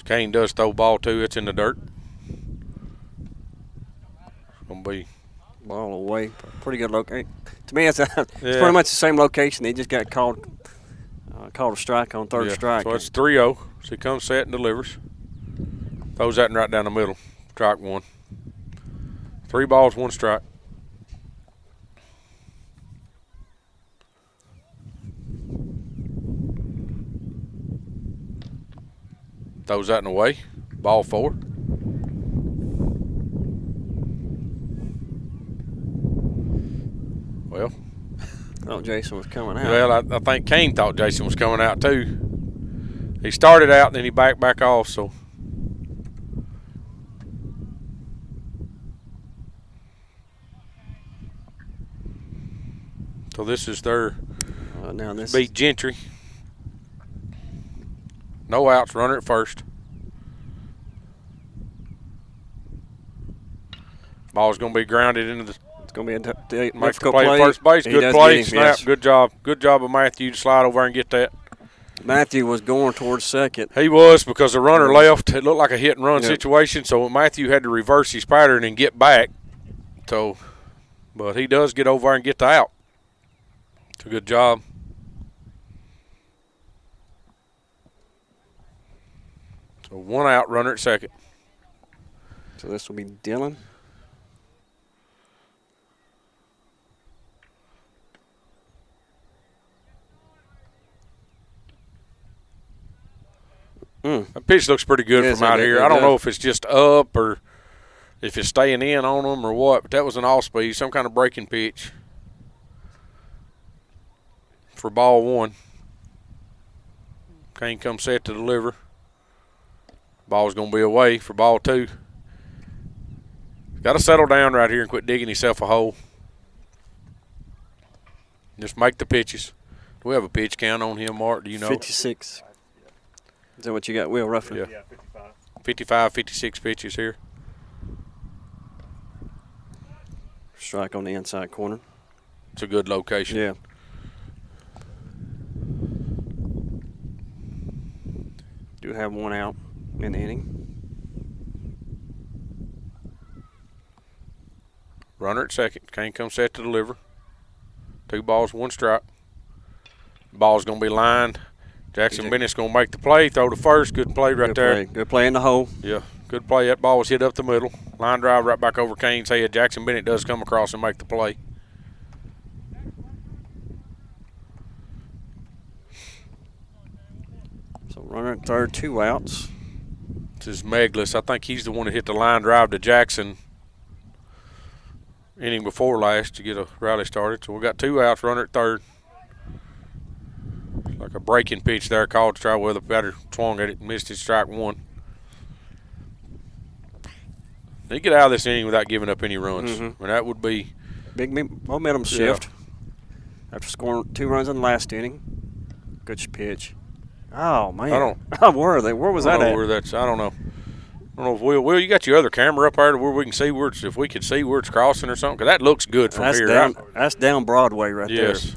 Kane does throw ball 2. It's in the dirt. It's going to be ball away. Pretty good location. To me, it's pretty much the same location. He just got called a strike on 3rd strike. So it's 3-0. So he comes set and delivers. Throws that right down the middle. Strike 1. 3 balls, 1 strike. Throws that in the way. Ball 4. Well, I thought Jason was coming out. Well, I think Kane thought Jason was coming out too. He started out, then he backed off. So this is their now this beat Gentry. No outs, runner at first. Ball's going to be grounded into the. It's going to be a makes the play at first base. Good play, snap. Yes. Good job of Matthew to slide over and get that. Matthew was going towards second. He was, because the runner left. It looked like a hit and run situation, so Matthew had to reverse his pattern and get back. So, but he does get over and get the out. It's a good job. So 1 out, runner at second. So this will be Dylan. That pitch looks pretty good from out here. I don't know if it's just up or if it's staying in on them or what, but that was an off-speed, some kind of breaking pitch for ball 1. Kane comes set to deliver. Ball's going to be away for ball 2. Got to settle down right here and quit digging himself a hole. Just make the pitches. Do we have a pitch count on him, Mark? Do you know? 56. Is that what you got, Will, roughly? Yeah, 55, 56 pitches here. Strike on the inside corner. It's a good location. Yeah. Do have 1 out in the inning. Runner at second. Kane comes set to deliver. 2 balls, 1 strike. Ball's going to be lined. Jackson Bennett's going to make the play, throw to first. Good play right there. Good play in the hole. Yeah, good play. That ball was hit up the middle. Line drive right back over Kane's head. Jackson Bennett does come across and make the play. So runner at third, 2 outs. This is Meglis. I think he's the one that hit the line drive to Jackson inning before last to get a rally started. So we got 2 outs, runner at third. Like a breaking pitch there called to try where the batter swung at it and missed his strike 1. They get out of this inning without giving up any runs. And that would be big momentum shift after scoring 2 runs in the last inning. Good pitch. Oh man! Where was that at? I don't know. I don't know if Will, you got your other camera up there to where we can see where it's, if we could see where it's crossing or something? Because that looks good from here. That's down Broadway right there. Yes.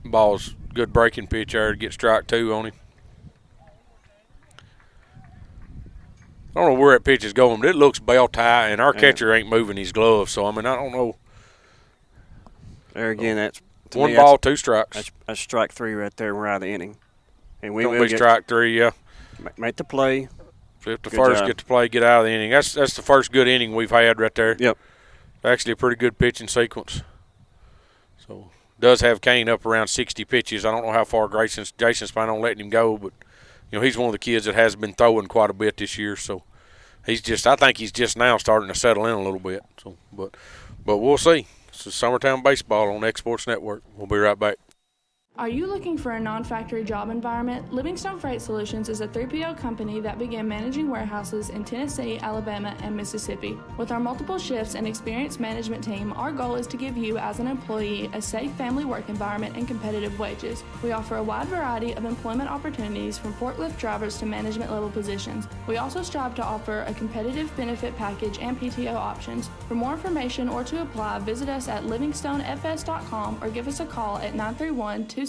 Ball's good breaking pitch there to get strike 2 on him. I don't know where that pitch is going, but it looks bell tie, and our catcher ain't moving his gloves. So, I mean, I don't know. There again, that's 1 ball, 2 strikes. That's strike 3 right there. We're out of the inning. And we will be strike 3, yeah. Make the play. Flip the first, get the play, get out of the inning. That's the first good inning we've had right there. Yep. Actually a pretty good pitching sequence. So, does have Kane up around 60 pitches. I don't know how far Jason's planning on letting him go, but, you know, he's one of the kids that has been throwing quite a bit this year. So, I think he's just now starting to settle in a little bit. So, but we'll see. This is Summertown Baseball on X Sports Network. We'll be right back. Are you looking for a non-factory job environment? Livingstone Freight Solutions is a 3PL company that began managing warehouses in Tennessee, Alabama, and Mississippi. With our multiple shifts and experienced management team, our goal is to give you, as an employee, a safe family work environment and competitive wages. We offer a wide variety of employment opportunities from forklift drivers to management level positions. We also strive to offer a competitive benefit package and PTO options. For more information or to apply, visit us at livingstonefs.com or give us a call at 931-269-3255.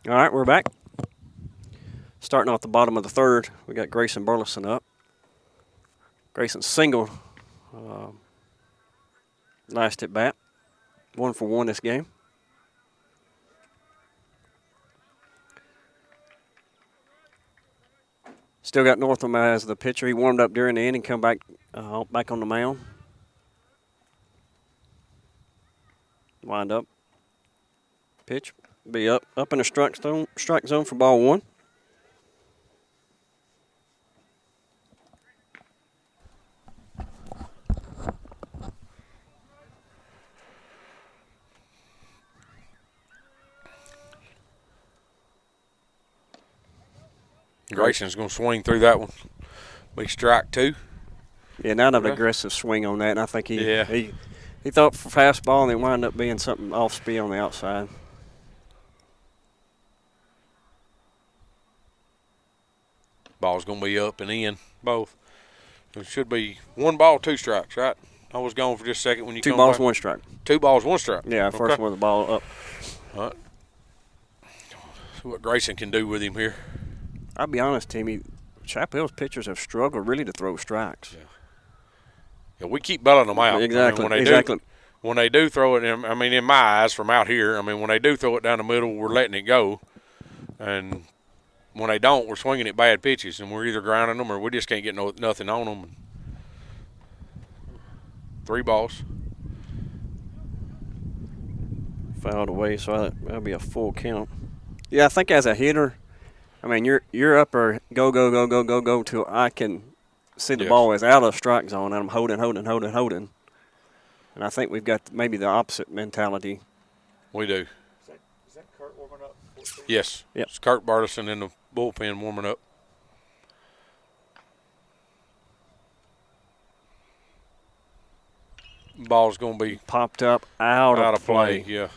All right, we're back. Starting off the bottom of the third, we got Grayson Burleson up. Grayson singled last at bat. 1 for 1 this game. Still got Northam as the pitcher. He warmed up during the inning, come back on the mound. Wind up. Pitch. Be up in the strike zone for ball 1. Grayson's going to swing through that one. Be strike 2. Yeah, not an aggressive swing on that. And I think he thought for fastball, and it wound up being something off speed on the outside. Ball's going to be up and in, both. It should be 1 ball, 2 strikes, right? I was gone for just a second when you 2 come balls, back. 1 strike. 2 balls, 1 strike. Yeah, first one with the ball up. All right. See what Grayson can do with him here. I'll be honest, Timmy. Chapel Hill's pitchers have struggled really to throw strikes. Yeah, we keep belling them out. Exactly. I mean, when they do throw it, in my eyes from out here, when they do throw it down the middle, we're letting it go. And when they don't, we're swinging at bad pitches, and we're either grounding them or we just can't get nothing on them. 3 balls. Fouled away, so that'll be a full count. Yeah, I think as a hitter, I mean, you're up or go till I can see the ball is out of strike zone, and I'm holding. And I think we've got maybe the opposite mentality. We do. Is that Kurt warming up? Yes. Yep. It's Kurt Bartison in the bullpen warming up. Ball's going to be popped up out of play. Yeah.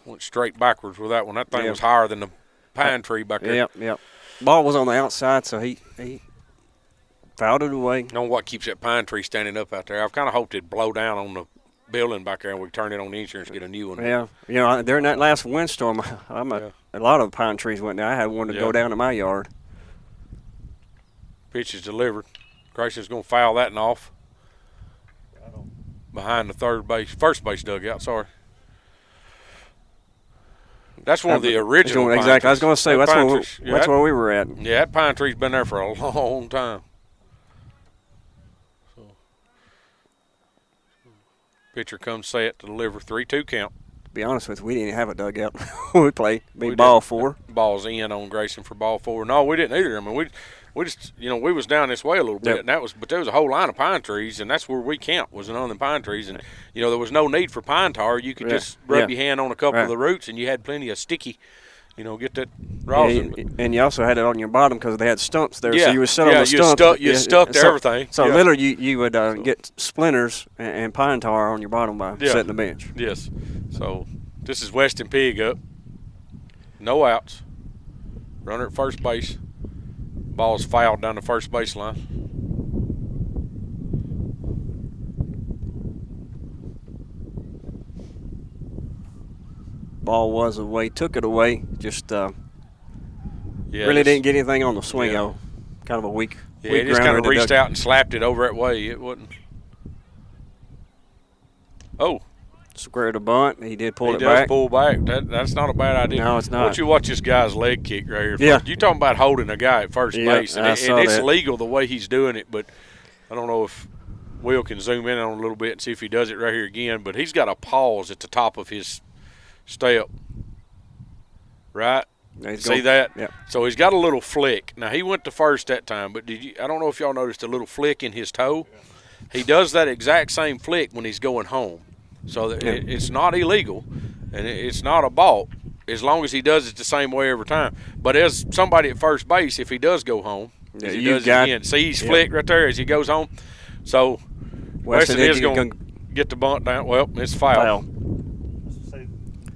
Went straight backwards with that one. That thing was higher than the pine tree back there. Yep. Ball was on the outside, so he fouled it away. I don't know what keeps that pine tree standing up out there. I've kind of hoped it'd blow down on the building back there and we turn it on the insurance and get a new one. Yeah. You know, during that last windstorm, a lot of pine trees went down. I had one to go down in my yard. Pitch is delivered. Grayson's going to foul that and off. Behind the first base dugout, sorry. That's one of the original pine exactly. trees. I was going to say, that's where we were at. Yeah, that pine tree's been there for a long time. So, pitcher comes set to deliver, 3-2 count. To be honest with you, we didn't have a dugout. We played ball 4. Ball's in on Grayson for ball 4. No, we didn't either. I mean, we just, we was down this way a little bit, and but there was a whole line of pine trees, and that's where we camped, was on the pine trees, and there was no need for pine tar. You could just rub your hand on a couple of the roots, and you had plenty of sticky, get that rosin. And you also had it on your bottom because they had stumps there, so you would sit on the stump. You stuck to everything. So literally, you would get splinters and pine tar on your bottom by setting the bench. Yes. So this is Weston Pig up. No outs. Runner at first base. Ball's fouled down the first baseline. Ball was away, took it away. Just really didn't get anything on the swing. Kind of a weak. Yeah, he just kind of reached out and slapped it over that way. It wasn't. Oh. Square to bunt. He did pull it back. He does pull back. That's not a bad idea. No, it's not. Why don't you watch this guy's leg kick right here? Yeah. You're talking about holding a guy at first base. And it's that. legal the way he's doing it, but I don't know if Will can zoom in on it a little bit and see if he does it right here again. But he's got a pause at the top of his step. Right? See that? Yeah. So he's got a little flick. Now, he went to first that time, but I don't know if y'all noticed a little flick in his toe. He does that exact same flick when he's going home. So it's not illegal, and it's not a balk as long as he does it the same way every time. But as somebody at first base, if he does go home, as he does it again, see he's flicked right there as he goes home. So Weston is going to get the bunt down. Well, it's foul. And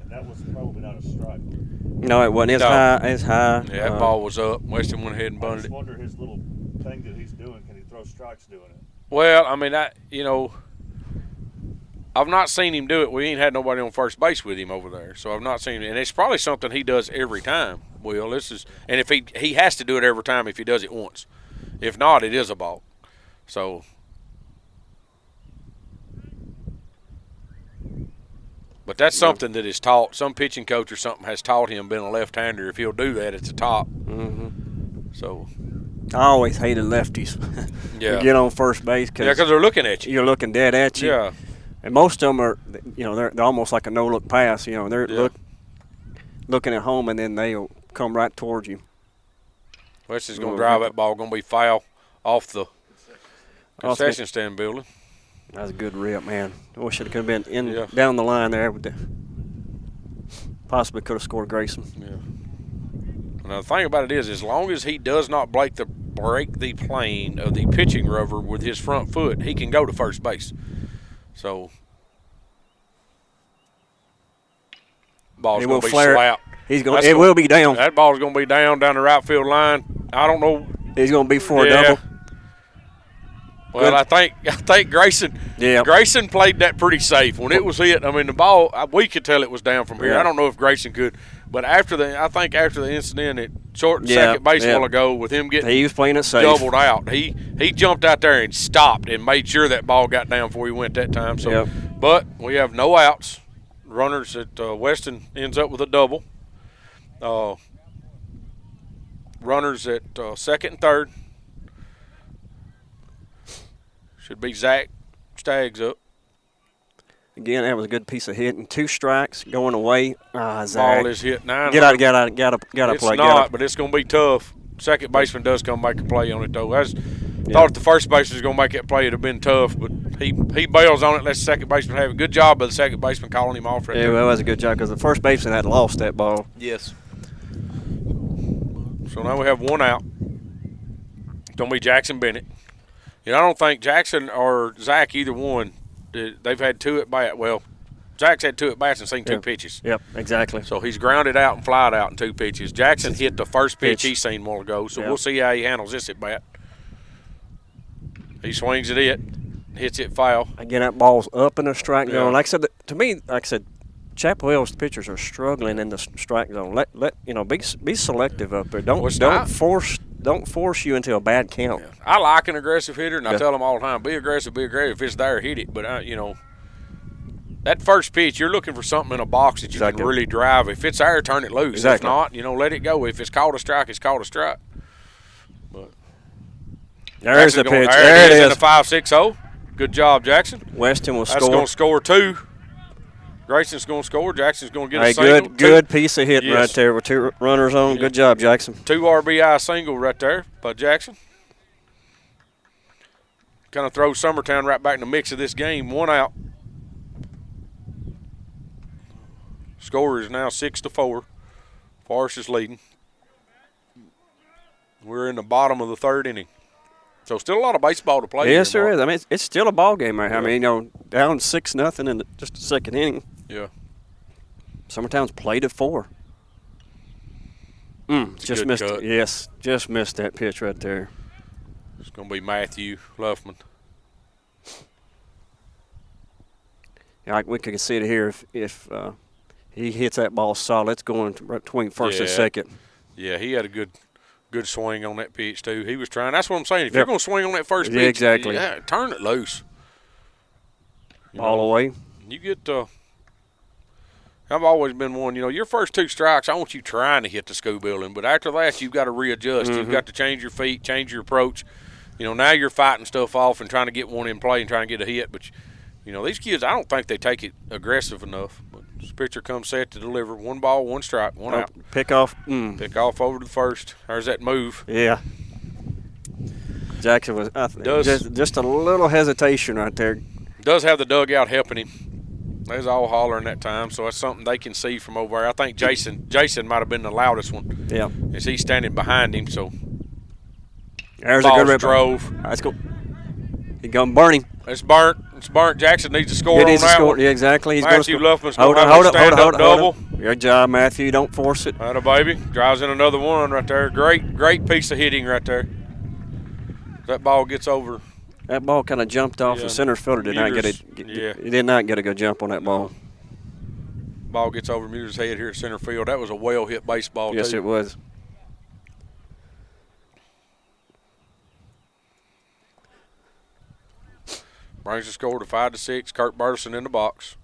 that was probably not a strike. No, it wasn't. It's high. Yeah, that ball was up. Weston went ahead and bunted it. I just wonder his little thing that he's doing. Can he throw strikes doing it? Well, I mean, I've not seen him do it. We ain't had nobody on first base with him over there, so I've not seen him. And it's probably something he does every time. Will, and if he has to do it every time if he does it once. If not, it is a balk. So, but that's something that is taught. Some pitching coach or something has taught him being a left-hander. If he'll do that at the top. Mm-hmm. So. I always hated lefties. Yeah. Get on first base because they're looking at you. You're looking dead at you. Yeah. And most of them are, they're almost like a no-look pass. They're looking at home, and then they'll come right towards you. Weston's going to drive that ball. Going to be foul off the concession stand building. That was a good rip, man. I wish it could have been down the line there. Possibly could have scored Grayson. Yeah. Now, the thing about it is, as long as he does not break the plane of the pitching rubber with his front foot, he can go to first base. So, ball's going to be slapped. It will be down. That ball's going to be down the right field line. I don't know. He's going to be for a double. Well, I think Grayson. Yeah. Grayson played that pretty safe when it was hit. I mean, the ball, we could tell it was down from here. Yeah. I don't know if Grayson could, but after the incident at short and second base a while ago, with him getting he was playing it safe, doubled out. He jumped out there and stopped and made sure that ball got down before he went that time. So, but we have no outs. runners at Weston ends up with a double. Runners at second and third should be Zach Staggs up. Again, that was a good piece of hitting. 2 strikes going away. Zach. Ball is hit 9. Get out, gotta it's play. It's not, but it's going to be tough. Second baseman does come make a play on it, though. Thought if the first baseman was going to make that play, it would have been tough, but he bails on it, lets the second baseman have it. Good job by the second baseman calling him off right there. Yeah, well, that was a good job because the first baseman had lost that ball. Yes. So now we have 1 out. It's going to be Jackson Bennett. I don't think Jackson or Zach, either one, they've had 2 at bat. Well, Zach's had 2 at bats and seen 2 pitches. Yep, exactly. So he's grounded out and flied out in 2 pitches. Jackson hit the first pitch he seen a while ago, so we'll see how he handles this at bat. He swings at it, hits it foul. Again, that ball's up in the strike zone. Like I said, to me, Chapel Hill's pitchers are struggling in the strike zone. Be selective up there. Don't force you into a bad count. Yeah. I like an aggressive hitter, and I tell them all the time, be aggressive. If it's there, hit it. But that first pitch, you're looking for something in a box that you can really drive. If it's there, turn it loose. Exactly. If not, let it go. If it's called a strike, it's called a strike. But there's the pitch. There it is. In the 5-6-0. Good job, Jackson. Weston will score. That's going to score 2. Grayson's going to score. Jackson's going to get a single. Good piece of hitting right there with 2 runners on. Good job, Jackson. 2 RBI single right there by Jackson. Kind of throws Summertown right back in the mix of this game. 1 out. Score is now 6-4. Forrest is leading. We're in the bottom of the 3rd inning. So still a lot of baseball to play. Yes, there is. I mean, it's still a ball game right here. Yeah. I mean, down 6-0 in just the 2nd inning. Yeah. Summertown's played at 4. Just missed it. Yes, just missed that pitch right there. It's going to be Matthew Luffman. Like we can see it here. If he hits that ball solid, it's going between first and second. Yeah, he had a good swing on that pitch too. He was trying. That's what I'm saying. If you're going to swing on that first pitch, exactly. Turn it loose. Ball away. You get. I've always been one. Your first 2 strikes, I want you trying to hit the school building, but after that, you've got to readjust. You've got to change your feet, change your approach. Now you're fighting stuff off and trying to get one in play and trying to get a hit, but. These kids, I don't think they take it aggressive enough. But this pitcher comes set to deliver. 1 ball, 1 strike, 1 out. Pick off. Pick off over to first. There's that move. Yeah. Jackson was just a little hesitation right there. Does have the dugout helping him. They was all hollering that time, so that's something they can see from over there. I think Jason might have been the loudest one. Yeah. As he's standing behind him, so. There's a good rip. Drove. Let's go. He's going to burn him. It's burnt. Jackson needs to score on that one. Yeah, exactly. He's Matthew Luffman's going to have a stand-up double. Good job, Matthew. Don't force it. Atta baby. Drives in another one right there. Great piece of hitting right there. That ball gets over. That ball kind of jumped off the center fielder. He did not get a good jump on that ball. Ball gets over Muir's head here at center field. That was a well-hit baseball, Yes, it was. Brings the score to 5-6. Kurt Burleson in the box.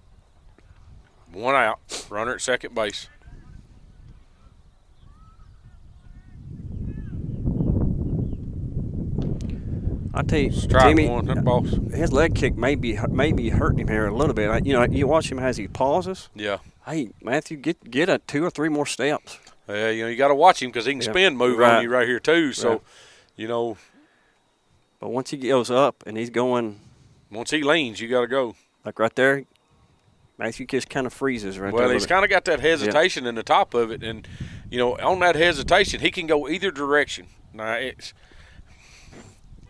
1 out. Runner at second base. I tell you, Strike Jimmy, 1. That ball. His leg kick may be hurting him here a little bit. You watch him as he pauses. Yeah. Hey, Matthew, get a 2 or 3 more steps. Yeah, you got to watch him because he can spin move on you right here too. So, But once he goes up and he's going. Once he leans, you got to go. Like right there, Matthew just kind of freezes right there. Well, he's kind of got that hesitation in the top of it. And, on that hesitation, he can go either direction. Now,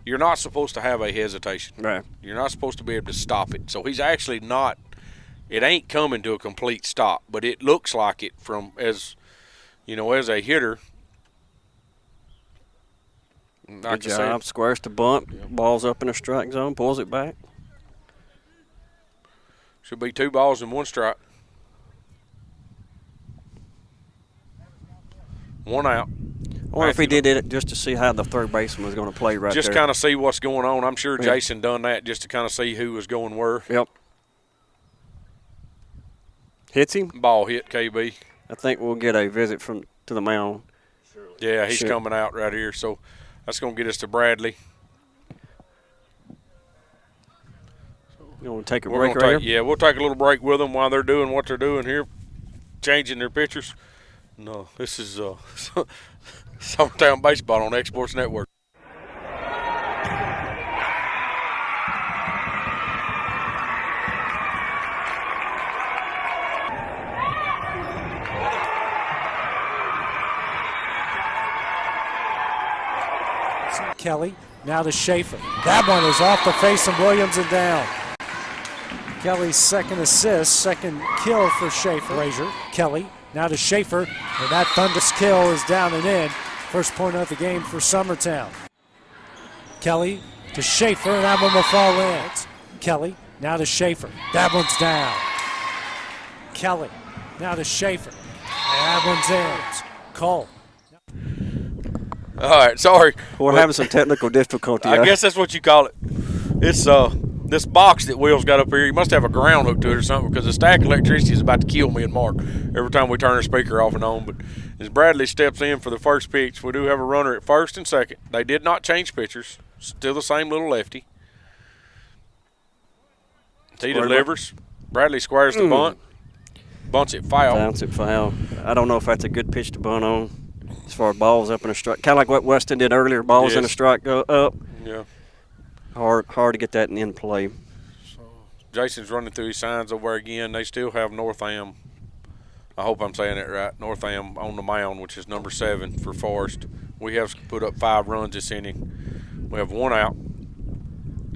you're not supposed to have a hesitation. Right. You're not supposed to be able to stop it. So he's actually not – it ain't coming to a complete stop. But it looks like it from as a hitter. Good job. Squares to bunt. Yeah. Ball's up in the strike zone. Pulls it back. Should be 2 balls and 1 strike. 1 out. I wonder if he did it just to see how the third baseman was going to play right there. Just kind of see what's going on. I'm sure Jason done that just to kind of see who was going where. Yep. Hits him. Ball hit KB. I think we'll get a visit to the mound. Yeah, he's coming out right here. So that's going to get us to Bradley. You want to take a break right here? Yeah, we'll take a little break with them while they're doing what they're doing here, changing their pitchers. No, this is Summertown Baseball on Exports Network. Kelly, now to Schaefer. That one is off the face of Williams and down. Kelly's second assist, second kill for Schaefer. Frazier, Kelly, now to Schaefer, and that thunderous kill is down and in. First point of the game for Summertown. Kelly to Schaefer, and that one will fall in. Kelly, now to Schaefer. That one's down. Kelly, now to Schaefer, and that one's in. Cole. All right, sorry. We're having some technical difficulty. I guess that's what you call it. It's this box that Will's got up here. He must have a ground hook to it or something because the stack of electricity is about to kill me and Mark every time we turn the speaker off and on. But as Bradley steps in for the first pitch, we do have a runner at first and second. They did not change pitchers. Still the same little lefty. He delivers. Bradley squares the bunt. Bunts it foul. Bounce it foul. I don't know if that's a good pitch to bunt on. As far as balls up in a strike, kind of like what Weston did earlier. Balls in a strike go up. Yeah. Hard to get that in play. So Jason's running through his signs over again. They still have Northam. I hope I'm saying it right. Northam on the mound, which is number 7 for Forrest. We have put up 5 runs this inning. We have 1 out.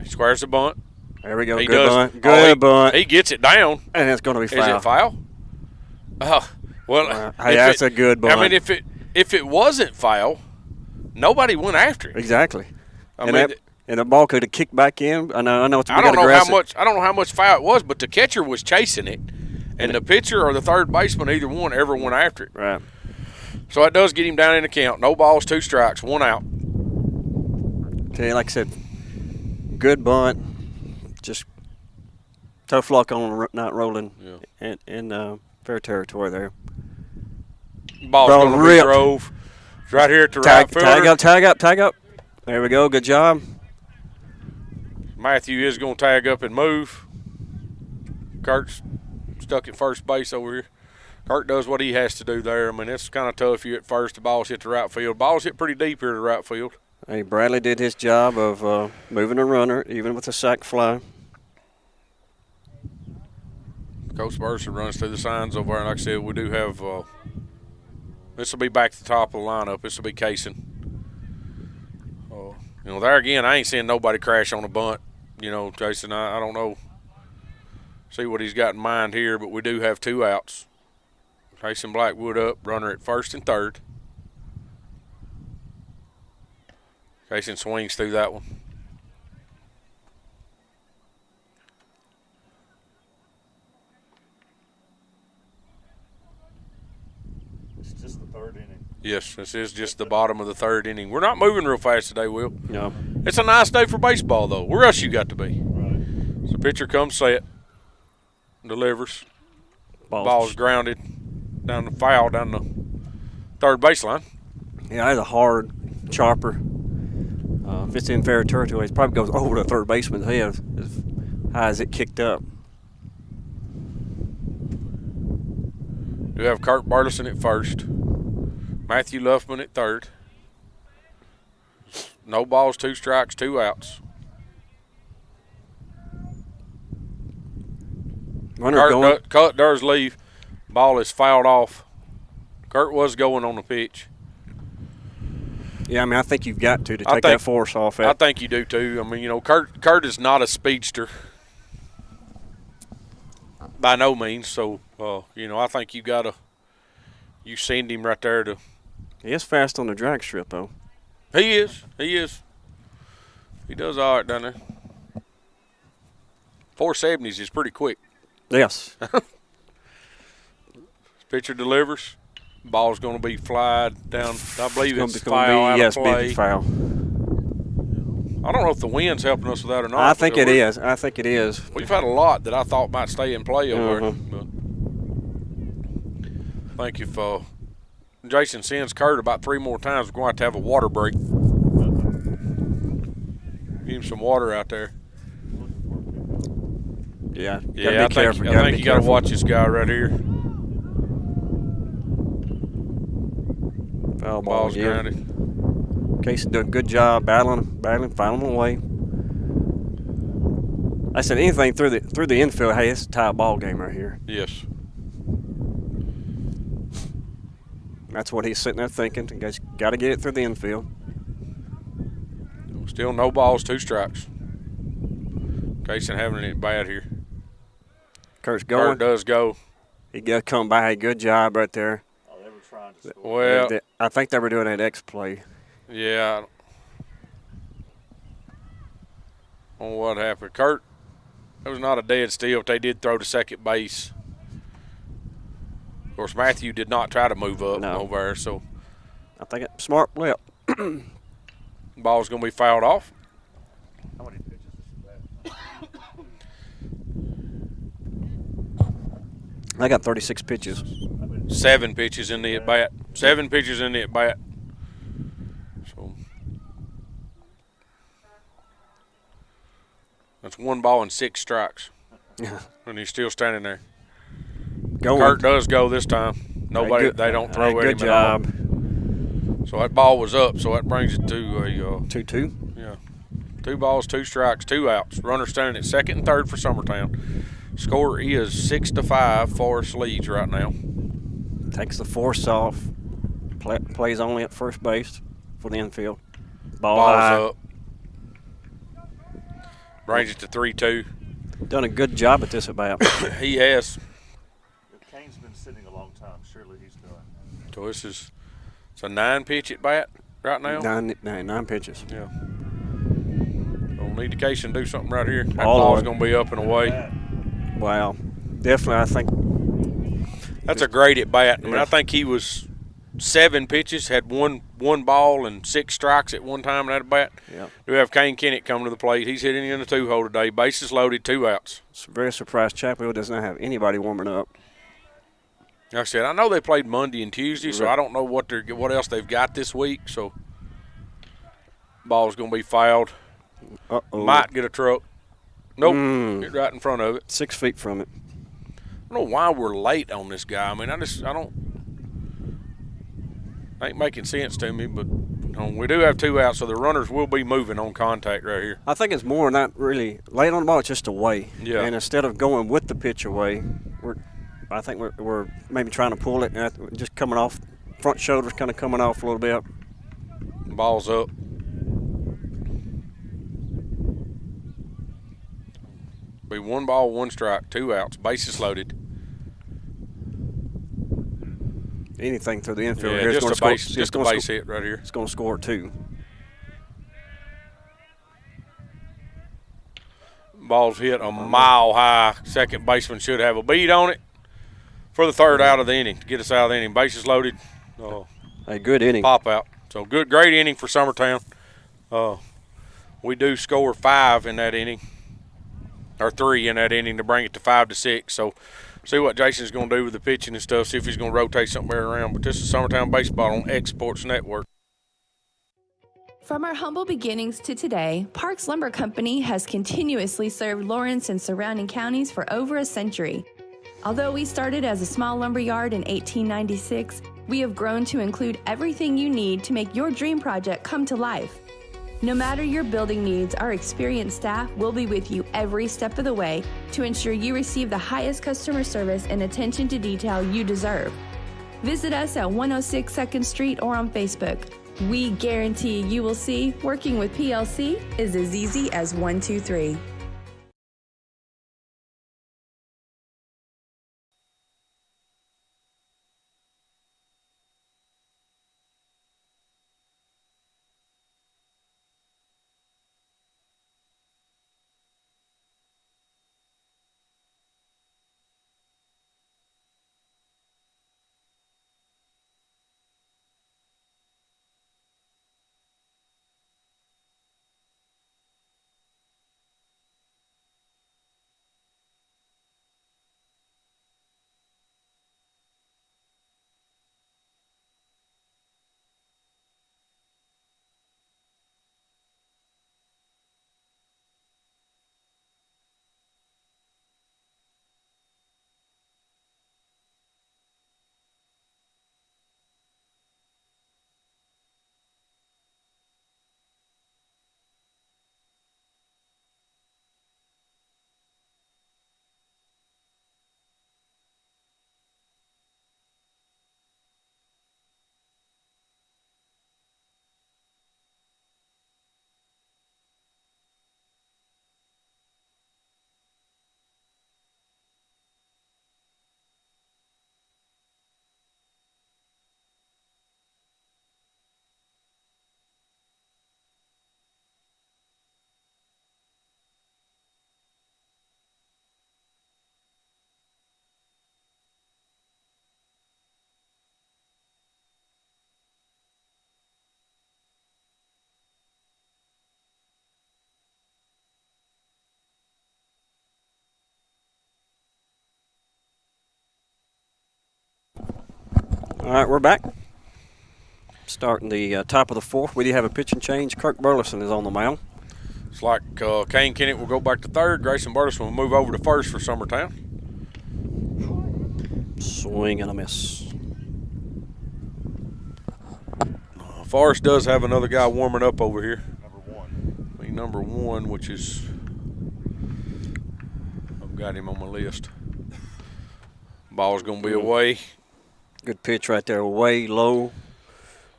He squares the bunt. There we go. He Good does. bunt. Good bunt. He gets it down. And it's going to be foul. Is it foul? Well, hey, that's a good bunt. I mean, if it wasn't foul, nobody went after it. Exactly. I mean, and the ball could have kicked back in. I know it's I don't know how much foul it was, but the catcher was chasing it, and the pitcher or the third baseman, either one, ever went after it. Right. So that does get him down in the count. No balls, 2 strikes, 1 out. Like I said, good bunt. Just tough luck on not rolling in fair territory there. Ball's going to be drove. It's right here at the right fielder. Tag up. There we go. Good job. Matthew is going to tag up and move. Kurt's stuck at first base over here. Kurt does what he has to do there. I mean, it's kind of tough. You at first, the ball's hit the right field. Ball's hit pretty deep here to right field. Hey, Bradley did his job of moving a runner, even with a sac fly. Coach Burson runs through the signs over there. And like I said, we do have this will be back to the top of the lineup. This will be Kaysen. There again, I ain't seeing nobody crash on a bunt. Jason, I don't know. See what he's got in mind here, but we do have 2 outs. Kaysen Blackwood up, runner at first and third. Kaysen swings through that one. It's just the 3rd inning. Yes, this is just the bottom of the 3rd inning. We're not moving real fast today, Will. No. It's a nice day for baseball, though. Where else you got to be? Right. So pitcher comes set, delivers. Ball's grounded down the foul down the third baseline. Yeah, that's a hard chopper. If it's in fair territory, it probably goes over the third baseman's head as high as it kicked up. We have Kurt Burleson at first. Matthew Luffman at third. No balls, 2 strikes, 2 outs. Kurt does leave. Ball is fouled off. Kurt was going on the pitch. Yeah, I mean, I think you've got to take that force off it. I think you do too. I mean, Kurt is not a speedster by no means. So, I think you send him right there to. He is fast on the drag strip, though. He is. He does all right down there. 470s is pretty quick. Yes. Pitcher delivers. Ball's going to be flied down. I believe it's foul out of play. Big foul. I don't know if the wind's helping us with that or not. I think it is. We've had a lot that I thought might stay in play over there. I think if Jason sends Kurt about 3 more times, we're going to have a water break. Give him some water out there. Yeah, I think you got to watch this guy right here. Foul ball, Ball's grounded. Casey did a good job battling, finding him away. I said anything through the infield. Hey, it's a tie ball game right here. Yes. That's what he's sitting there thinking. You guys got to get it through the infield. Still no balls, 2 strikes. Casey having it bad here. Kurt's going. Kurt does go. He got to come by. Good job right there. Oh, they were trying to score. Well, I think they were doing an X play. Yeah. On what happened. Kurt, it was not a dead steal, but they did throw to second base. Of course, Matthew did not try to move up over there, so. I think it's smart flip. Ball's going to be fouled off. How many pitches is that? I got 36 pitches. 7 pitches in the at bat. 7 pitches in the at bat. So that's 1 ball and 6 strikes. And he's still standing there. Kurt does go this time. They don't throw at him at all. Good job. So that ball was up, so that brings it to a 2-2. Yeah. 2 balls, 2 strikes, 2 outs. Runner standing at second and third for Summertown. Score is 6-5. Forrest leads right now. Takes the force off. Plays only at first base for the infield. Ball's up. Brings it to 3-2. Done a good job at this at bat. He has. If Kane's been sitting a long time, surely he's done. So it's a 9-pitch at bat right now. 9 pitches. Yeah. We'll need the case and do something right here. That All ball's going to be up and away. Wow. Definitely, I think. That's a great at bat. I mean, I think he was 7 pitches, had one ball and 6 strikes at one time in that at bat. Yeah. We have Kane Kennett coming to the plate. He's hitting in the 2-hole today. Bases loaded, 2 outs. It's very surprised Chapel does not have anybody warming up. Like I said, I know they played Monday and Tuesday, so I don't know what else they've got this week. So ball's going to be fouled. Might get a truck. Nope, get right in front of it. 6 feet from it. I don't know why we're late on this guy. I mean, ain't making sense to me, but we do have 2 outs, so the runners will be moving on contact right here. I think it's more not really late on the ball, it's just away. Yeah. And instead of going with the pitch away, I think we're maybe trying to pull it and just coming off, front shoulders kind of coming off a little bit. Ball's up. Be 1 ball, 1 strike, 2 outs, bases loaded. Anything through the infield Yeah, here is just going a to base, score. just a base hit right here. It's going to score 2. Ball's hit a mile high. Second baseman should have a beat on it for the 3rd out of the inning to get us out of the inning. Bases loaded. A good inning. Pop out. So great inning for Summertown. We do score 5 in that inning, or 3 in that inning to bring it to 5-6. So see what Jason's going to do with the pitching and stuff. See if he's going to rotate something around. But this is Summertown Baseball on X Sports Network. From our humble beginnings to today, Parks Lumber Company has continuously served Lawrence and surrounding counties for over a century. Although we started as a small lumber yard in 1896, we have grown to include everything you need to make your dream project come to life. No matter your building needs, our experienced staff will be with you every step of the way to ensure you receive the highest customer service and attention to detail you deserve. Visit us at 106 2nd Street or on Facebook. We guarantee you will see working with PLC is as easy as 1, 2, 3. All right, we're back. Starting the top of the fourth. We do have a pitching change. Kirk Burleson is on the mound. It's like Kane Kennett will go back to third. Grayson Burleson will move over to first for Summertown. Swing and a miss. Forrest does have another guy warming up over here. Number 1. Number 1, which is, I've got him on my list. Ball's going to be away. Good pitch right there, way low,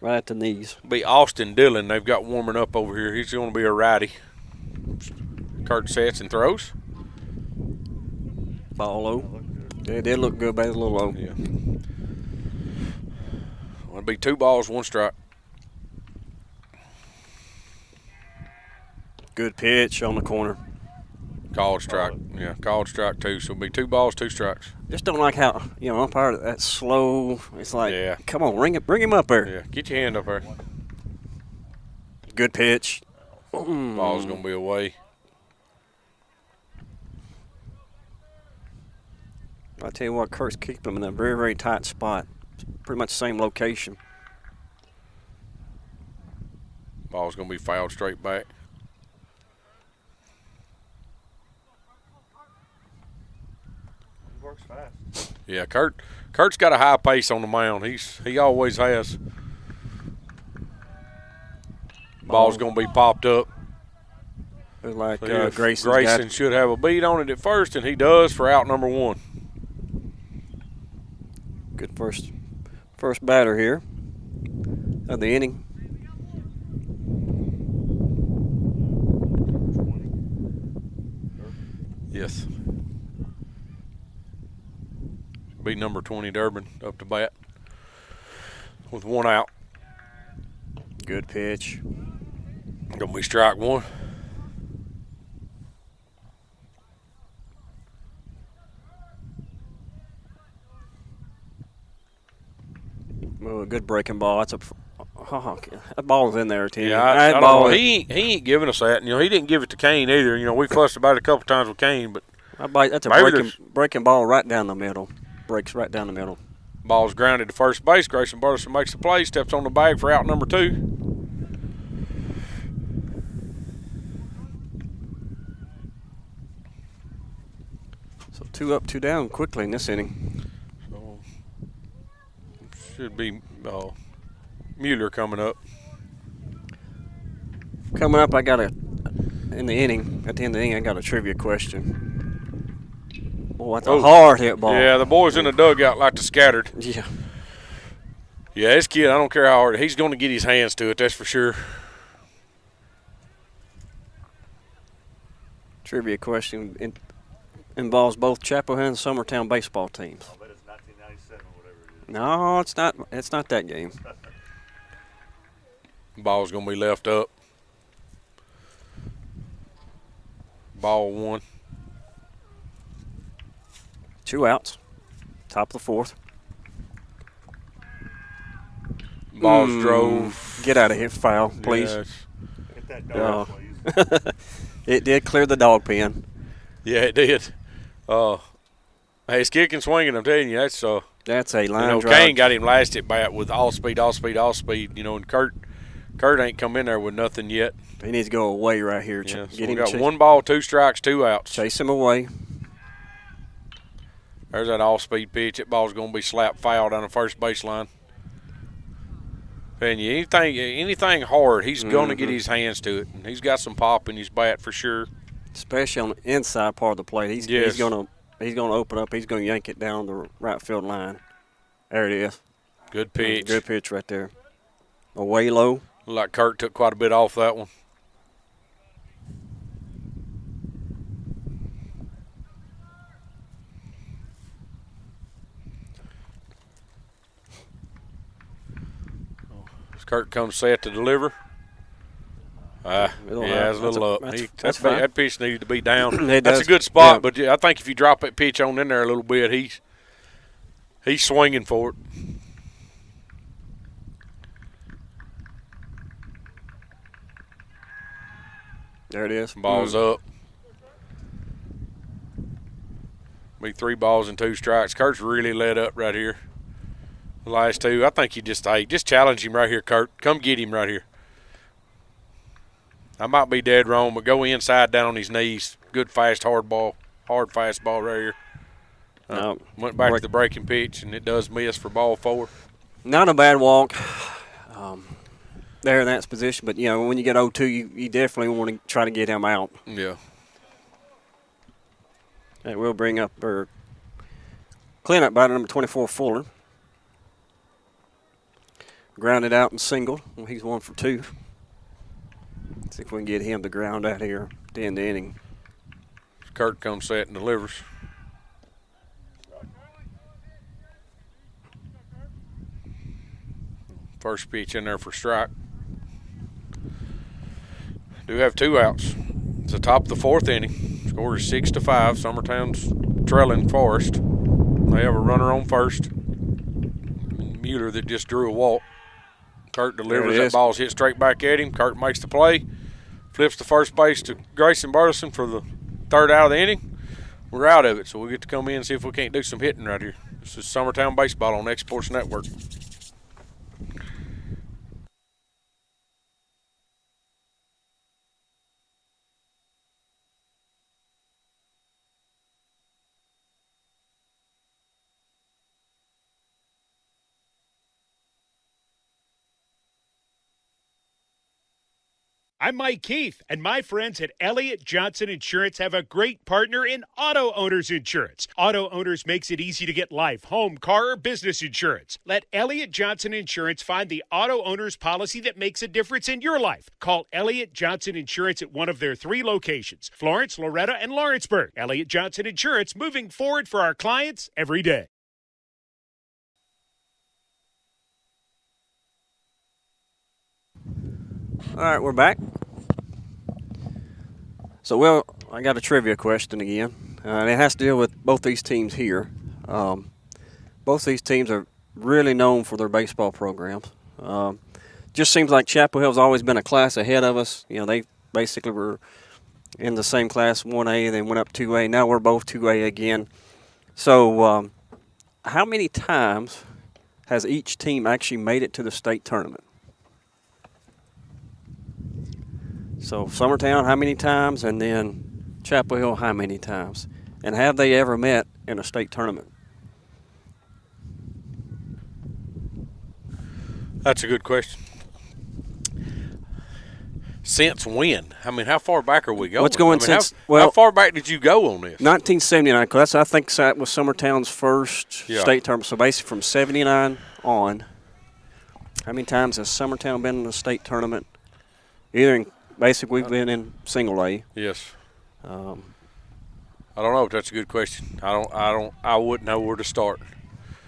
right at the knees. Be Austin Dillon. They've got warming up over here. He's going to be a righty. Kurt sets and throws. Ball low. It did look good, but it's a little low. Yeah. It'll be 2 balls, 1 strike. Good pitch on the corner. Called strike. Yeah, called strike 2. So it'll be 2 balls, 2 strikes. Just don't like how, umpire, that's slow. It's like, Yeah. Come on, bring him up there. Yeah, get your hand up there. Good pitch. Ball's going to be away. I tell you what, Kurt's keeping him in a very, very tight spot. Pretty much the same location. Ball's going to be fouled straight back. He works fast. Yeah, Kurt's got a high pace on the mound. He always has. Ball's going to be popped up. Looks like So Grayson should have a beat on it at first, and he does for out number 1. good first batter here of the inning. Yes. Be number 20 Durbin up to bat with 1 out. Good pitch. Gonna be strike 1. Oh, a good breaking ball. That's that ball was in there, Tim. Yeah, I don't know. He ain't giving us that. He didn't give it to Kane either. We fussed about it a couple times with Kane, but that's a breaking ball right down the middle. Breaks right down the middle. Ball's grounded to first base. Grayson Burleson makes the play, steps on the bag for out number 2. So 2 up, 2 down quickly in this inning. So should be Mueller coming up. Coming up, in the inning, at the end of the inning, I got a trivia question. Boy, that's a hard hit ball. Yeah, the boys in the dugout like to scattered. Yeah. Yeah, this kid, I don't care how hard, he's going to get his hands to it, that's for sure. Trivia question involves both Chapel Hill and Summertown baseball teams. I bet it's 1997 or whatever it is. No, it's not. It's not that game. Ball's going to be left up. Ball 1. 2 outs. Top of the 4th. Ball's drove. Get out of here, foul, please. Yeah, Hit that dog, please. It did clear the dog pen. yeah, it did. Hey, it's kicking, swinging. I'm telling you, that's a line drive. Kane got him last at bat with all speed. And Kurt ain't come in there with nothing yet. He needs to go away right here. Yeah, so we got 1 ball, 2 strikes, 2 outs. Chase him away. There's that all-speed pitch. That ball's going to be slapped foul down the first baseline. And anything hard, he's going to get his hands to it. And he's got some pop in his bat for sure. Especially on the inside part of the plate. He's going to open up. He's going to yank it down the right field line. There it is. Good pitch. Good pitch right there. Away low. Looked like Kurt took quite a bit off that one. Kurt comes set to deliver. Yeah, it's a little up. That pitch needed to be down. That's a good spot, but I think if you drop that pitch on in there a little bit, he's swinging for it. There it is. Ball's up. Be 3 balls and 2 strikes. Kurt's really let up right here. The last two, I think you just challenge him right here, Kurt. Come get him right here. I might be dead wrong, but go inside down on his knees. Good, fast, hard fastball right here. Went back to the breaking pitch, and it does miss for ball 4. Not a bad walk there in that position, but, when you get 0-2, you definitely want to try to get him out. Yeah. That will bring up our cleanup batter, number 24, Fuller. Grounded out and single. Well, he's 1 for 2. See if we can get him to ground out here at the end of the inning. Kurt comes set and delivers. First pitch in there for strike. Do have 2 outs. It's the top of the 4th inning. Score is 6-5. Summertown's trailing Forrest. They have a runner on first. Mueller that just drew a walk. Kurt delivers. That ball's hit straight back at him. Kurt makes the play. Flips to first base to Grayson Burleson for the 3rd out of the inning. We're out of it, so we get to come in and see if we can't do some hitting right here. This is Summertown Baseball on X Sports Network. I'm Mike Keith, and my friends at Elliott Johnson Insurance have a great partner in auto owners insurance. Auto owners makes it easy to get life, home, car, or business insurance. Let Elliott Johnson Insurance find the auto owner's policy that makes a difference in your life. Call Elliott Johnson Insurance at one of their 3 locations, Florence, Loretta, and Lawrenceburg. Elliott Johnson Insurance, moving forward for our clients every day. All right, we're back. So, I got a trivia question again. And it has to deal with both these teams here. Both these teams are really known for their baseball programs. Just seems like Chapel Hill's always been a class ahead of us. They basically were in the same class, 1A, then went up 2A. Now we're both 2A again. So, how many times has each team actually made it to the state tournament? So Summertown, how many times? And then Chapel Hill, how many times? And have they ever met in a state tournament? That's a good question. Since when? I mean, how far back are we going? What's going since? How far back did you go on this? 1979, because I think that was Summertown's first state tournament. So basically from 79 on, how many times has Summertown been in a state tournament? Basically, we've been in single A. Yes. I don't know, but that's a good question. I wouldn't know where to start.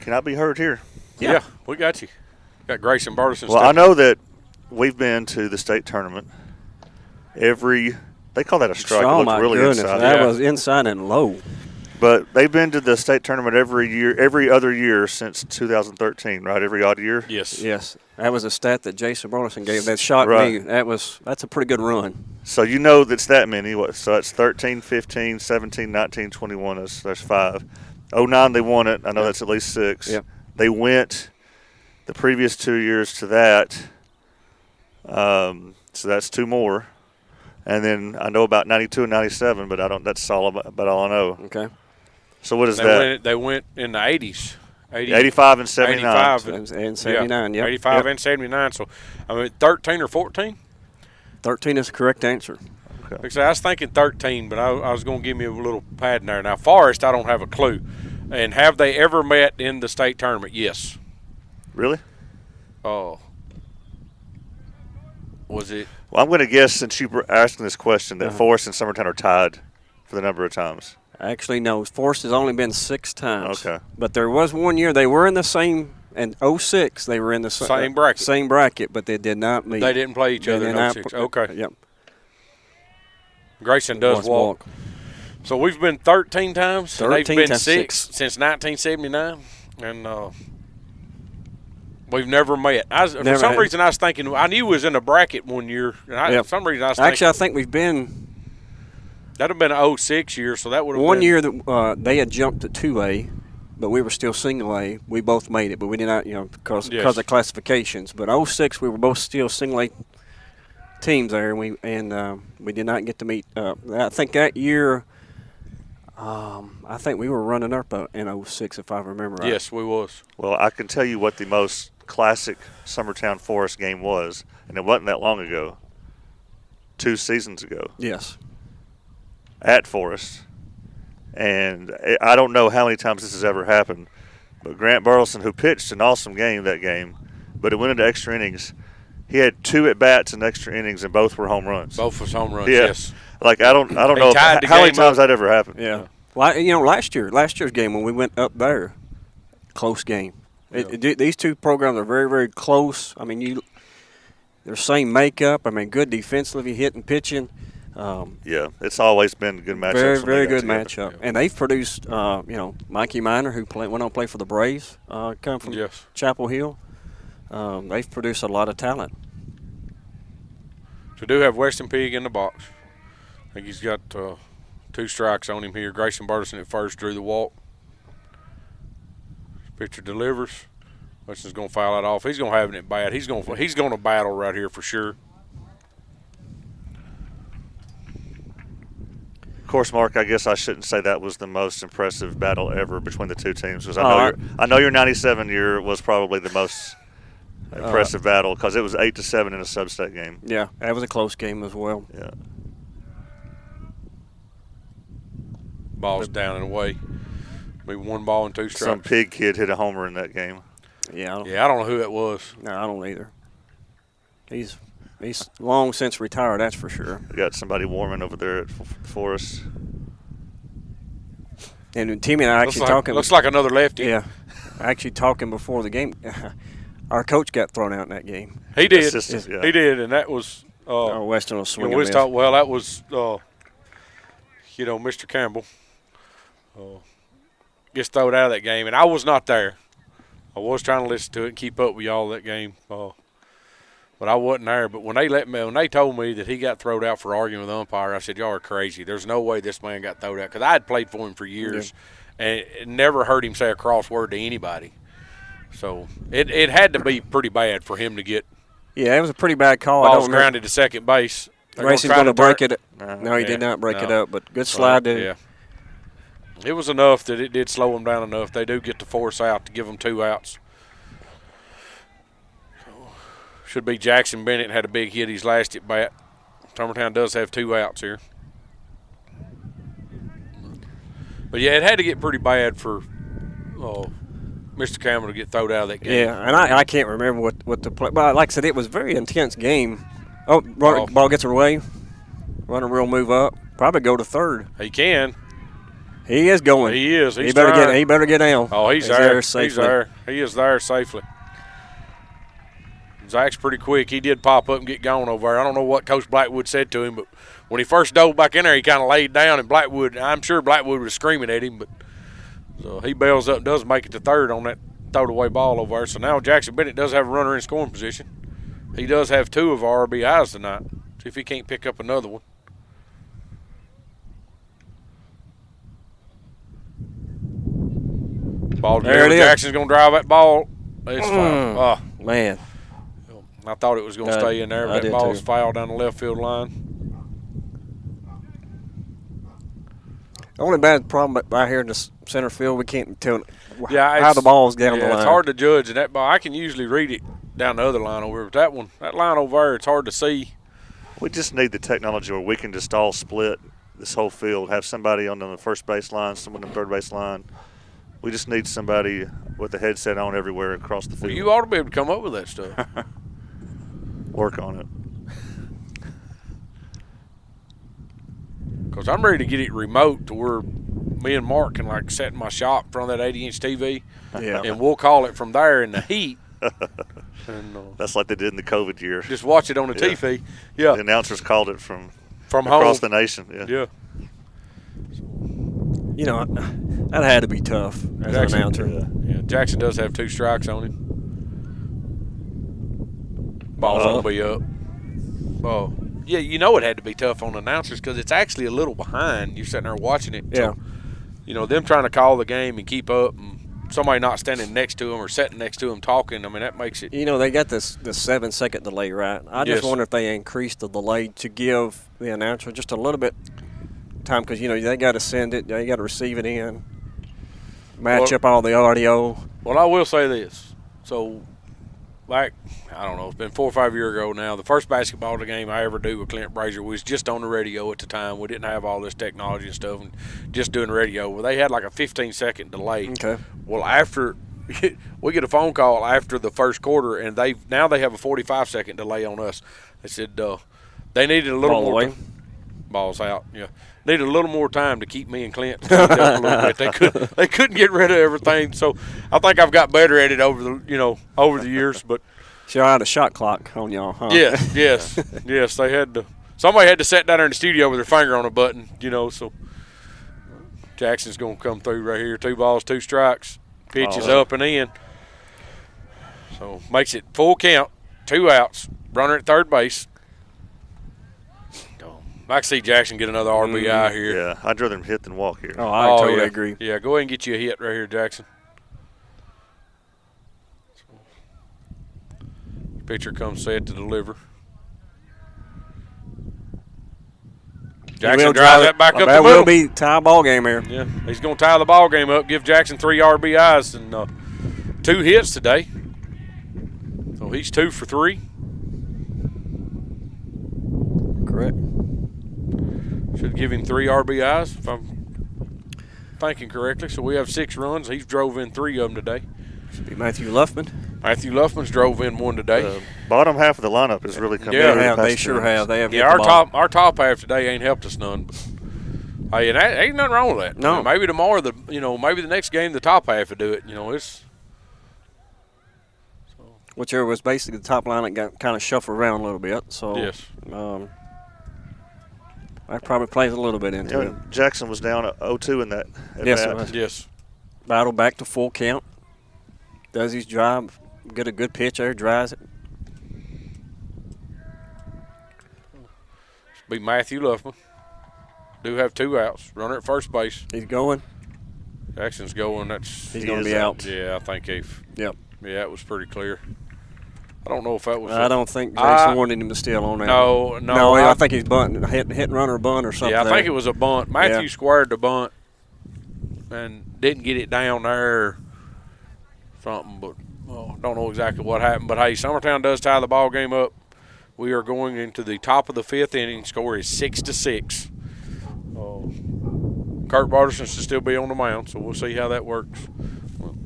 Can I be heard here? Yeah, we got you. Got Grayson Burleson. Well, I know that we've been to the state tournament they call that a strike. Oh, it looked really goodness. inside. That was inside and low. But they've been to the state tournament every other year since 2013, right? Every odd year? Yes. Yes. That was a stat that Jason Burleson gave. That shocked me. That's a pretty good run. So you know that's that many. So that's 13, 15, 17, 19, 21. That's 5. 09 they won it. I know that's at least 6. Yep. They went the previous 2 years to that. So that's 2 more. And then I know about 92 and 97, but that's all about all I know. Okay. So what is that? They went in the 80s. 85 and 79. 85 and 79, yeah. 85 and 79. So, 13 or 14? 13 is the correct answer. Okay. I was thinking 13, but I was going to give me a little pad in there. Now, Forrest, I don't have a clue. And have they ever met in the state tournament? Yes. Really? Oh. Was it? Well, I'm going to guess, since you were asking this question, that Forrest and Summertown are tied for the number of times. Actually, no. Forrest has only been 6 times. Okay. But there was one year they were in the same, in 06, they were in the same bracket. Same bracket, but they did not meet. They didn't play each other in 06. Okay. Yep. Grayson does walk. So we've been 13 times. 13 they've been times 6 since 1979. And we've never met. For some reason, I was thinking, I knew it was in a bracket one year. And for some reason, I was thinking. Actually, I think we've been. That would have been an 06 year, so that would have been. One year that they had jumped to 2A, but we were still single A. We both made it, but we did not, because of classifications. But 06, we were both still single A teams there, and we did not get to meet. I think that year, I think we were running up in 06, if I remember right. Yes, we was. Well, I can tell you what the most classic Summertown Forrest game was, and it wasn't that long ago. 2 seasons ago. Yes. At Forrest. And I don't know how many times this has ever happened, but Grant Burleson, who pitched an awesome game that game, but it went into extra innings. He had 2 at-bats in extra innings, and both were home runs. Both was home runs, yeah. Yes. Like, I don't know how many times that ever happened. Yeah. Well, last year's game when we went up there, close game. Yeah. These two programs are very, very close. I mean, they're same makeup. I mean, good defensively, hitting, pitching. Yeah, it's always been a good matchup. Very, very good matchup. Yeah. And they've produced, Mikey Miner, who went on to play for the Braves, come from Chapel Hill. They've produced a lot of talent. So we do have Weston Pig in the box. I think he's got 2 strikes on him here. Grayson Burleson at first drew the walk. Pitcher delivers. Weston's going to foul that off. He's going to have it bad. He's going to battle right here for sure. Of course, Mark, I guess I shouldn't say that was the most impressive battle ever between the two teams, because I know your 97 year was probably the most impressive battle, because it was 8-7 in a sub-state game. Yeah, that was a close game as well. Yeah. Ball's down and away. Be 1 ball and 2 strikes. Some pig kid hit a homer in that game. Yeah. I don't know who it was. No, I don't either. He's long since retired, that's for sure. We got somebody warming over there at Forrest. And Timmy and I looks like another lefty. Yeah. Actually talking before the game. Our coach got thrown out in that game. He did. Yeah. He did, and that was Weston was swinging. Well, that was Mr. Campbell gets thrown out of that game, and I was not there. I was trying to listen to it and keep up with y'all that game, but I wasn't there. But when they told me that he got thrown out for arguing with the umpire, I said, y'all are crazy. There's no way this man got thrown out, because I had played for him for years, and never heard him say a cross word to anybody. So it had to be pretty bad for him to get. Yeah, it was a pretty bad call. Ball's grounded to second base. Grayson going to break it. No, he did not break it up, but good slide. Yeah. It was enough that it did slow them down enough. They do get to force out to give them 2 outs. Should be Jackson Bennett had a big hit his last at bat. Summertown does have 2 outs here. But yeah, it had to get pretty bad for Mr. Campbell to get thrown out of that game. Yeah, and I can't remember what the play. But like I said, it was a very intense game. Oh, ball gets away. Runner will move up. Probably go to third. He can. He is going. He is. He better get down. Oh, he's there safely. He's there. He is there safely. Zach's pretty quick. He did pop up and get gone over there. I don't know what Coach Blackwood said to him, but when he first dove back in there, he kind of laid down, and I'm sure Blackwood was screaming at him, but so he bails up and does make it to third on that throwed-away ball over there. So now Jackson Bennett does have a runner in scoring position. He does have 2 of our RBIs tonight. See if he can't pick up another one. Ball there. Jackson's going to drive that ball. It's foul. Oh, man. I thought it was going to stay in there, but that ball's fouled down the left field line. The only bad problem out here in the center field, we can't tell how the ball's down the line. It's hard to judge. And that ball, I can usually read it down the other line over. But that line over there, it's hard to see. We just need the technology where we can just all split this whole field, have somebody on the first base line, someone on the third base line. We just need somebody with a headset on everywhere across the field. Well, you ought to be able to come up with that stuff. Work on it. Because I'm ready to get it remote to where me and Mark can set in my shop in front of that 80-inch TV, and we'll call it from there in the heat. And, that's like they did in the COVID year. Just watch it on the TV. Yeah. The announcers called it from home. Across the nation. Yeah. You know, that had to be tough as an announcer. Yeah, Jackson does have 2 strikes on him. Ball's going to be up. Oh, yeah, you know it had to be tough on the announcers because it's actually a little behind. You're sitting there watching it. Yeah. So, them trying to call the game and keep up. And somebody not standing next to him or sitting next to him talking, I mean, that makes it. You know, they got this 7-second delay, right? I just wonder if they increased the delay to give the announcer just a little bit time, because, you know, they got to send it, they got to receive it in, match up all the audio. Well, I will say this. So, like, I don't know, it's been 4 or 5 years ago now. The first basketball game I ever do with Clint Brazier was just on the radio at the time. We didn't have all this technology and stuff, and just doing radio. Well, they had like a 15-second delay. Okay. Well, after we get a phone call after the first quarter, and they have a 45-second delay on us. They said they needed a little more time. Ball's out. Yeah, needed a little more time to keep me and Clint up a little bit. They couldn't get rid of everything. So I think I've got better at it over the years. But so I had a shot clock on y'all, huh? Yes. They had to. Somebody had to sit down there in the studio with their finger on a button. So Jackson's gonna come through right here. 2 balls, 2 strikes. Pitch is up and in. So makes it full count. 2 outs. Runner at third base. I can see Jackson get another RBI here. Yeah, I'd rather him hit than walk here. Oh, I totally agree. Yeah, go ahead and get you a hit right here, Jackson. Pitcher comes set to deliver. Jackson drives that back up the middle. That will be tie ball game here. Yeah, he's going to tie the ball game up, give Jackson 3 RBIs and 2 hits today. So he's 2 for 3. Correct. Should give him 3 RBIs if I'm thinking correctly. So we have 6 runs. He's drove in 3 of them today. Should be Matthew Luffman. Matthew Luffman's drove in 1 today. Bottom half of the lineup has really come in. Yeah, they sure have. They have. Yeah, our top half today ain't helped us none. But, hey, and ain't nothing wrong with that. No. I mean, maybe tomorrow, maybe the next game, the top half will do it. It's. Whichever was basically the top line that got kind of shuffled around a little bit. So yes. That probably plays a little bit into it. Jackson was down 0-2 in that. Yes, it was. Yes. Battle back to full count. Does his drive, get a good pitch there, drives it. Be Matthew Luffman. Do have 2 outs. Runner at first base. He's going. Jackson's going. He's going to be out. Yeah, I think Yep. Yeah, it was pretty clear. I don't know if that was. I don't think Jason wanted him to steal on that. No. I think he's bunting, hit and run or bunt or something. Yeah, I think it was a bunt. Matthew squared the bunt and didn't get it down there or something, but don't know exactly what happened. But hey, Summertown does tie the ball game up. We are going into the top of the 5th inning. Score is 6-6. Kurt Barterson should still be on the mound, so we'll see how that works.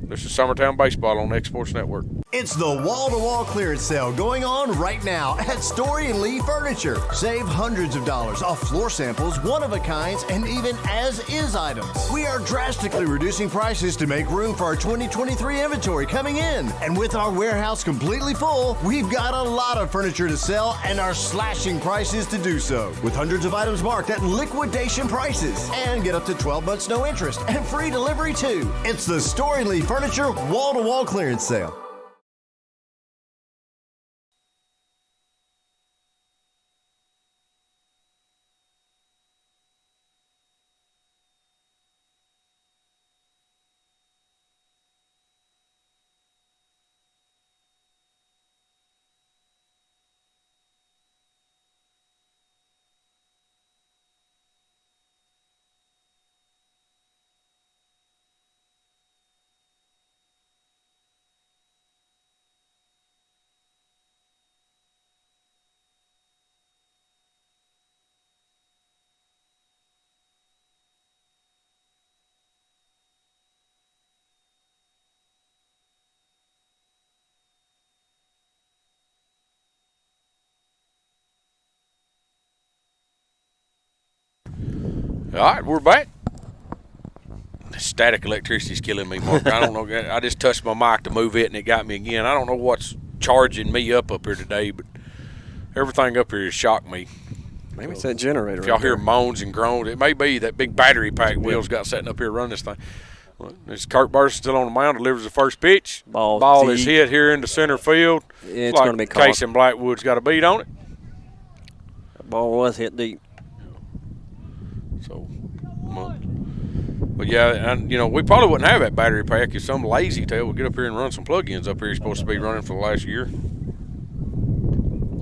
This is Summertown Baseball on X Sports Network. It's the wall-to-wall clearance sale going on right now at Story & Lee Furniture. Save hundreds of dollars off floor samples, one-of-a-kinds, and even as-is items. We are drastically reducing prices to make room for our 2023 inventory coming in. And with our warehouse completely full, we've got a lot of furniture to sell and are slashing prices to do so. With hundreds of items marked at liquidation prices. And get up to 12 months no interest and free delivery too. It's the Story & Lee Furniture wall-to-wall clearance sale. All right, we're back. Static electricity is killing me, Mark. I don't know. I just touched my mic to move it, and it got me again. I don't know what's charging me up here today, but everything up here has shocked me. Maybe it's that generator. If y'all hear moans and groans, it may be that big battery pack Will's got sitting up here running this thing. This Kirk Burson still on the mound, delivers the first pitch. Ball is hit here into center field. It's like going to be caught. Casey Blackwood's got a beat on it. That ball was hit deep. So But yeah, and we probably wouldn't have that battery pack if some lazy tail would get up here and run some plug-ins up here. He's supposed to be running for the last year.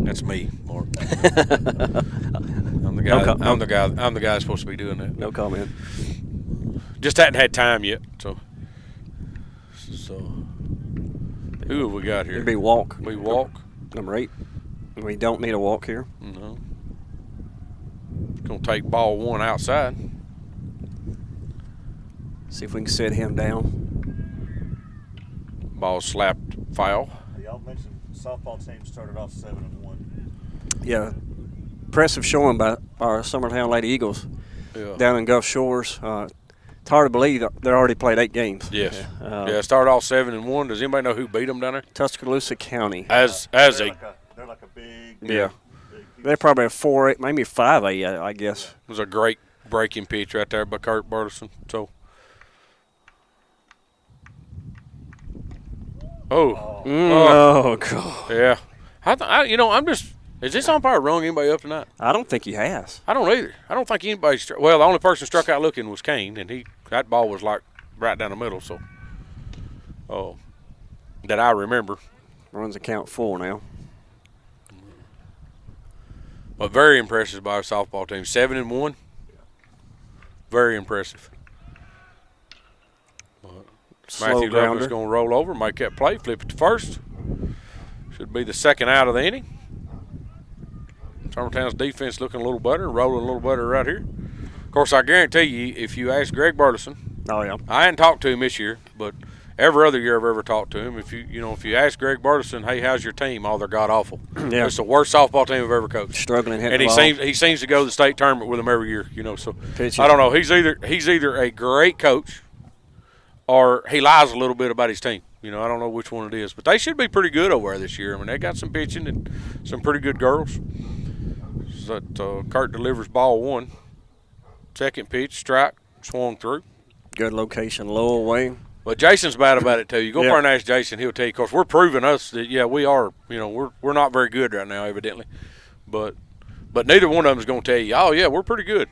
That's me, Mark. I'm the guy. I'm the guy that's supposed to be doing that. No comment. Just hadn't had time yet. So who have we got here? It'd be walk. We walk. Number 8. We don't need a walk here. No. Gonna take ball 1 outside. See if we can set him down. Ball slapped foul. Y'all mentioned softball team started off 7-1. Yeah, impressive showing by our Summertown Lady Eagles down in Gulf Shores. It's hard to believe they already played 8 games. Yes. Started off 7-1. Does anybody know who beat them down there? Tuscaloosa County. They're like a big. Yeah. They're probably a 4-8, maybe 5-8, I guess. It was a great breaking pitch right there by Kurt Burleson. So. Oh, God. Yeah. I'm just. Is this umpire rung anybody up tonight? I don't think he has. I don't either. I don't think anybody. Well, the only person struck out looking was Kane, and that ball was like right down the middle. So, that I remember. Runs the count 4 now. But very impressive by our softball team. 7-1. Very impressive. Matthew Loveland's going to roll over, make that play, flip it to first. Should be the second out of the inning. Summertown's defense looking a little better, rolling a little better right here. Of course, I guarantee you, if you ask Greg Burleson, I hadn't talked to him this year, but every other year I've ever talked to him, if you ask Greg Burleson, hey, how's your team? Oh, they're god awful. Yeah. It's the worst softball team I've ever coached. Struggling hitting and the ball. he seems to go to the state tournament with them every year. So Pitching. I don't know. He's either a great coach or he lies a little bit about his team. I don't know which one it is, but they should be pretty good over there this year. I mean, they got some pitching and some pretty good girls. Kurt delivers ball 1. Second pitch, strike, swung through. Good location, low away. But Jason's bad about it too. You go over and ask Jason, he'll tell you. Of course, we're proving us that we are. We're not very good right now, evidently. But neither one of them is going to tell you, oh yeah, we're pretty good.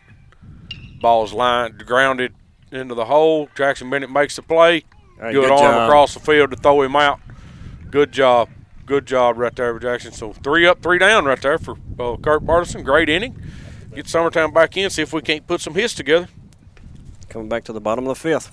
Ball's grounded into the hole. Jackson Bennett makes the play. Hey, good arm job across the field to throw him out. Good job. Good job right there with Jackson. So 3 up, 3 down right there for Kurt Burleson. Great inning. Get Summertown back in, see if we can't put some hits together. Coming back to the bottom of the 5th.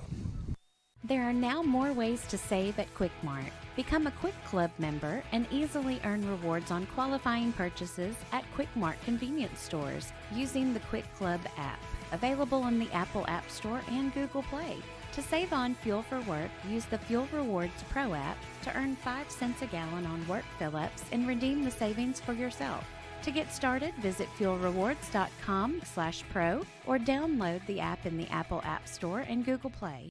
There are now more ways to save at Quick Mart. Become a Quick Club member and easily earn rewards on qualifying purchases at Quick Mart convenience stores using the Quick Club app, available in the Apple App Store and Google Play. To save on fuel for work, use the Fuel Rewards Pro app to earn 5 cents a gallon on work fill-ups and redeem the savings for yourself. To get started, visit fuelrewards.com/pro or download the app in the Apple App Store and Google Play.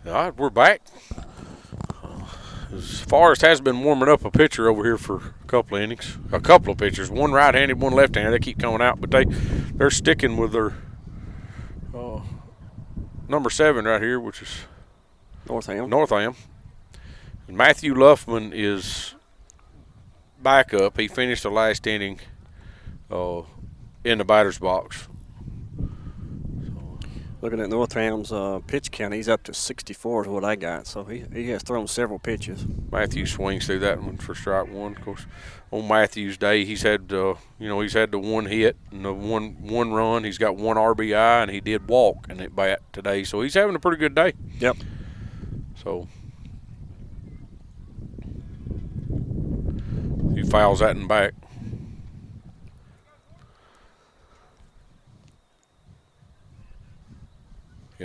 All right, we're back. Forrest has been warming up a pitcher over here for a couple of innings. A couple of pitchers, one right-handed, one left-handed. They keep coming out, but they're sticking with their number 7 right here, which is Northam. And Matthew Luffman is back up. He finished the last inning in the batter's box. Looking at Northam's pitch count, he's up to 64 is what I got. So he has thrown several pitches. Matthews swings through that one for strike one. Of course, on Matthews' day, he's had he's had the one hit and the one run. He's got one RBI and he did walk in at bat today. So he's having a pretty good day. Yep. So he fouls that in back.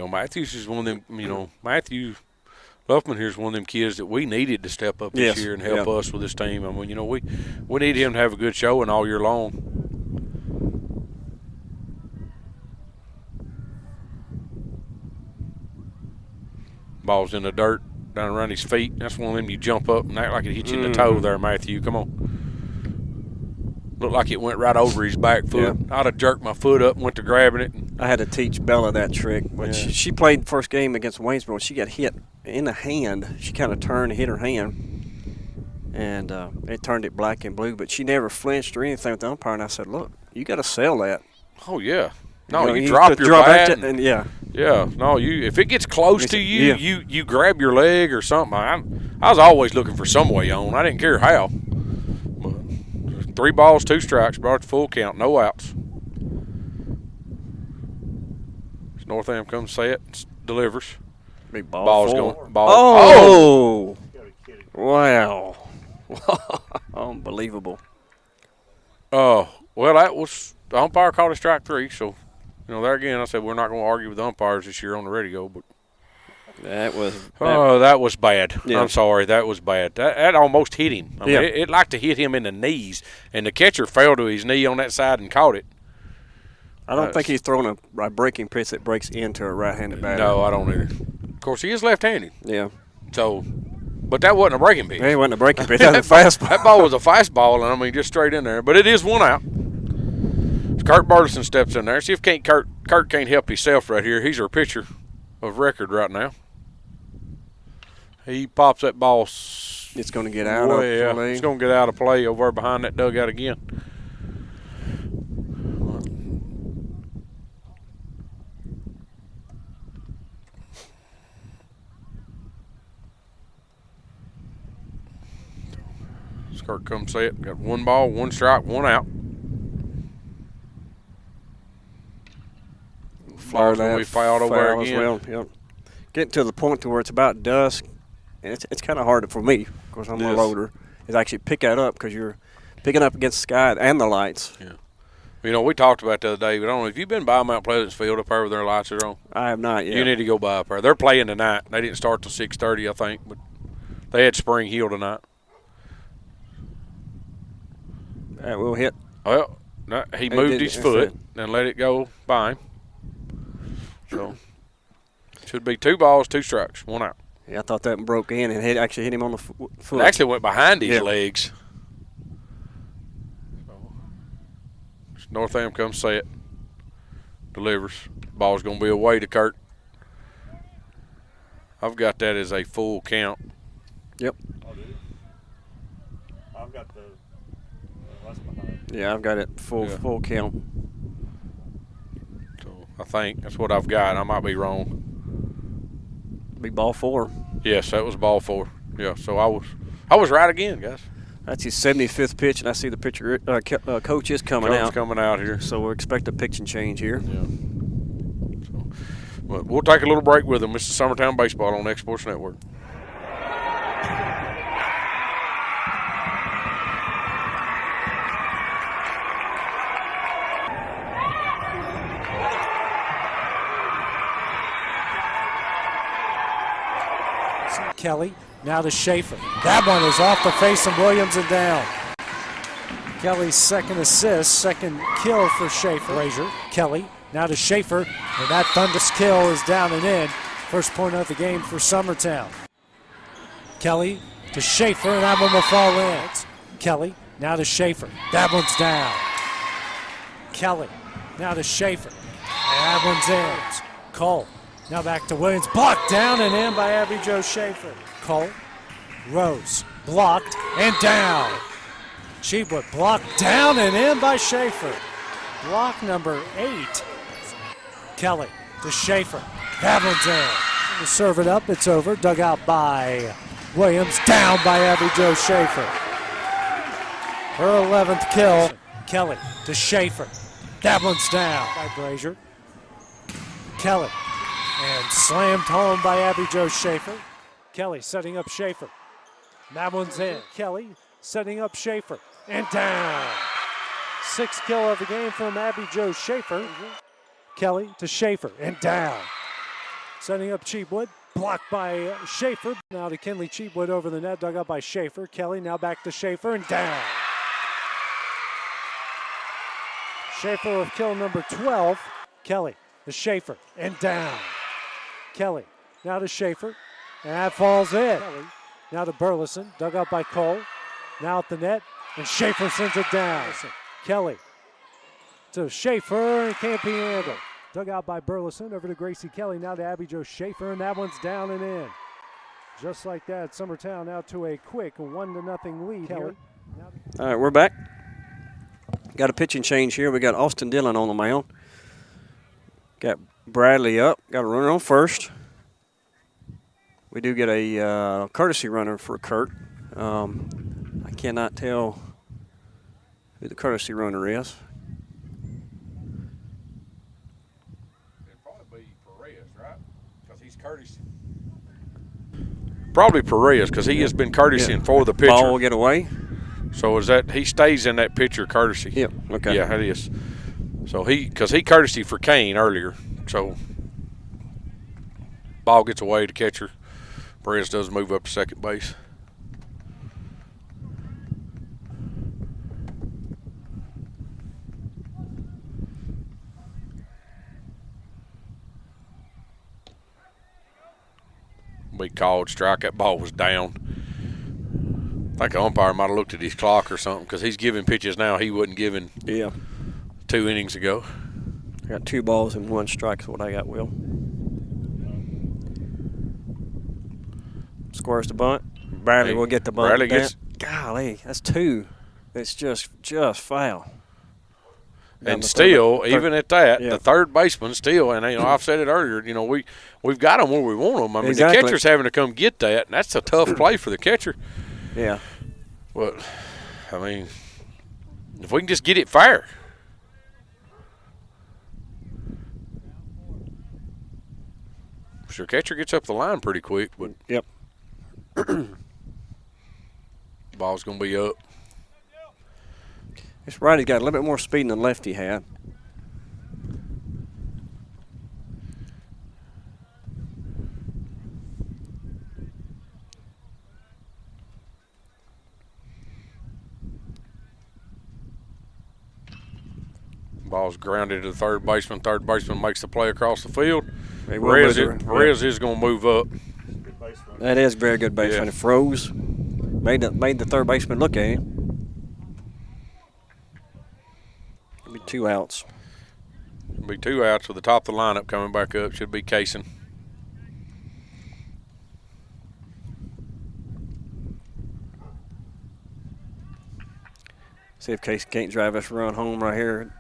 Matthews is one of them, Matthew Luffman here is one of them kids that we needed to step up this year and help us with this team. I mean, we need him to have a good showing all year long. Ball's in the dirt down around his feet. That's one of them you jump up and act like it hit you in the toe there, Matthew. Come on. Looked like it went right over his back foot. Yeah. I'd have jerked my foot up and went to grabbing it. I had to teach Bella that trick. But she played first game against Waynesboro. She got hit in the hand. She kind of turned and hit her hand. And it turned it black and blue. But she never flinched or anything with the umpire. And I said, look, you got to sell that. Oh, yeah. No, you drop your bat. Yeah. No, if it gets close to you, you grab your leg or something. I was always looking for some way on. I didn't care how. 3 balls, 2 strikes, brought it to full count, no outs. Northam comes set, delivers. Big ball. Ball's going. Oh! Wow. Unbelievable. Well, that was the umpire called a strike 3, so there again I said we're not going to argue with the umpires this year on the radio, but that was bad. Yeah. I'm sorry, that was bad. That almost hit him. I mean, it liked to hit him in the knees, and the catcher fell to his knee on that side and caught it. I don't think he's throwing a breaking pitch that breaks into a right-handed batter. No, I don't either. Of course, he is left-handed. Yeah. So, but that wasn't a breaking pitch. It wasn't a breaking pitch. That was a fastball. That ball was a fastball, and just straight in there. But it is 1 out. Kurt Burleson steps in there. See if Kurt can't help himself right here. He's our pitcher of record right now. He pops that ball. It's going to get out of play. Yeah, it's going to get out of play over behind that dugout again. Kurt comes set. Got 1 ball, 1 strike, 1 out. Ball's going to be fouled over again. Well. Yep. Getting to the point to where it's about dusk, and it's kind of hard for me, of course I'm a loader, is actually pick that up because you're picking up against the sky and the lights. Yeah. We talked about the other day, but I don't know if you've been by Mount Pleasant's field up there where their lights are on. I have not yet. You need to go by up there. They're playing tonight. They didn't start till 6:30, I think, but they had Spring Hill tonight. That will hit. Well, he moved his foot and let it go by him. So, should be 2 balls, 2 strikes, 1 out. Yeah, I thought that broke in and it actually hit him on the foot. It actually went behind his legs. So, Northam comes set, delivers. Ball's going to be away to Kurt. I've got that as a full count. Yep. I've got the. Yeah, I've got it full count. So I think that's what I've got. I might be wrong. Be ball 4. Yes, that was ball 4. Yeah, so I was right again, guys. That's his 75th pitch, and I see the pitcher coach is coming out. Coming out here. So we'll expect a pitching change here. Yeah. So, but we'll take a little break with them. This is Summertown Baseball on X Sports Network. Kelly, now to Schaefer. That one is off the face of Williams and down. Kelly's second assist, second kill for Schaefer. Frazier, Kelly, now to Schaefer, and that thunderous kill is down and in. First point of the game for Summertown. Kelly to Schaefer, and that one will fall in. Kelly, now to Schaefer. That one's down. Kelly, now to Schaefer, and that one's in. Cole. Now back to Williams, blocked down and in by Abby Jo Schaefer. Cole, Rose, blocked and down. Cheapwood blocked down and in by Schaefer. Block number 8. Kelly to Schaefer. That one's in. To serve it up, it's over. Dug out by Williams. Down by Abby Jo Schaefer. Her 11th kill. Kelly to Schaefer. That one's down by Brazier. Kelly. And slammed home by Abby Jo Schaefer. Kelly setting up Schaefer. That one's in. Kelly setting up Schaefer. And down. 6th kill of the game from Abby Jo Schaefer. Kelly to Schaefer. And down. Setting up Cheapwood. Blocked by Schaefer. Now to Kinley Cheapwood over the net. Dug out by Schaefer. Kelly now back to Schaefer. And down. Schaefer with kill number 12. Kelly to Schaefer. And down. Kelly now to Schaefer. And that falls in. Kelly now to Burleson. Dug out by Cole. Now at the net. And Schaefer sends it down. Kelly to Schaefer. And can't be handled. Dug out by Burleson. Over to Gracie Kelly. Now to Abby Jo Schaefer. And that one's down and in. Just like that, Summertown now to a quick 1-0 lead. Kelly. All right, we're back. Got a pitching change here. We got Austin Dillon on the mound. Got Bradley up. Got a runner on first. We do get a courtesy runner for Kurt. I cannot tell who the courtesy runner is. It'd probably be Perez, right? Because he's courtesy. Probably Perez, because he has been courtesying for the pitcher. Ball will get away. So is that he stays in that pitcher courtesy? Yep. Okay. Yeah, it is. So because he courtesy for Kane earlier, so ball gets away to catcher. Perez does move up to second base. We called strike. That ball was down. I think the umpire might have looked at his clock or something because he's giving pitches now he wasn't giving 2 innings ago. I got 2 balls and 1 strike is what I got, Will. Squares the bunt. Bradley will get the bunt. Bradley gets. Golly, that's 2. It's just foul. And still, even at that, the third baseman still, and I've said it earlier, we've got them where we want them. I mean, the catcher's having to come get that, and that's a tough play for the catcher. Yeah. But, I mean, if we can just get it fair. Sure, catcher gets up the line pretty quick, but yep. Ball's going to be up. This righty got a little bit more speed than lefty had. Ball's grounded to the third baseman. Third baseman makes the play across the field. Perez is going to move up. That is very good baseman. It froze. Made the third baseman look at him. It'll be 2 outs. It'll be 2 outs with the top of the lineup coming back up. Should be Kaysen. See if Kaysen can't drive us run home right here.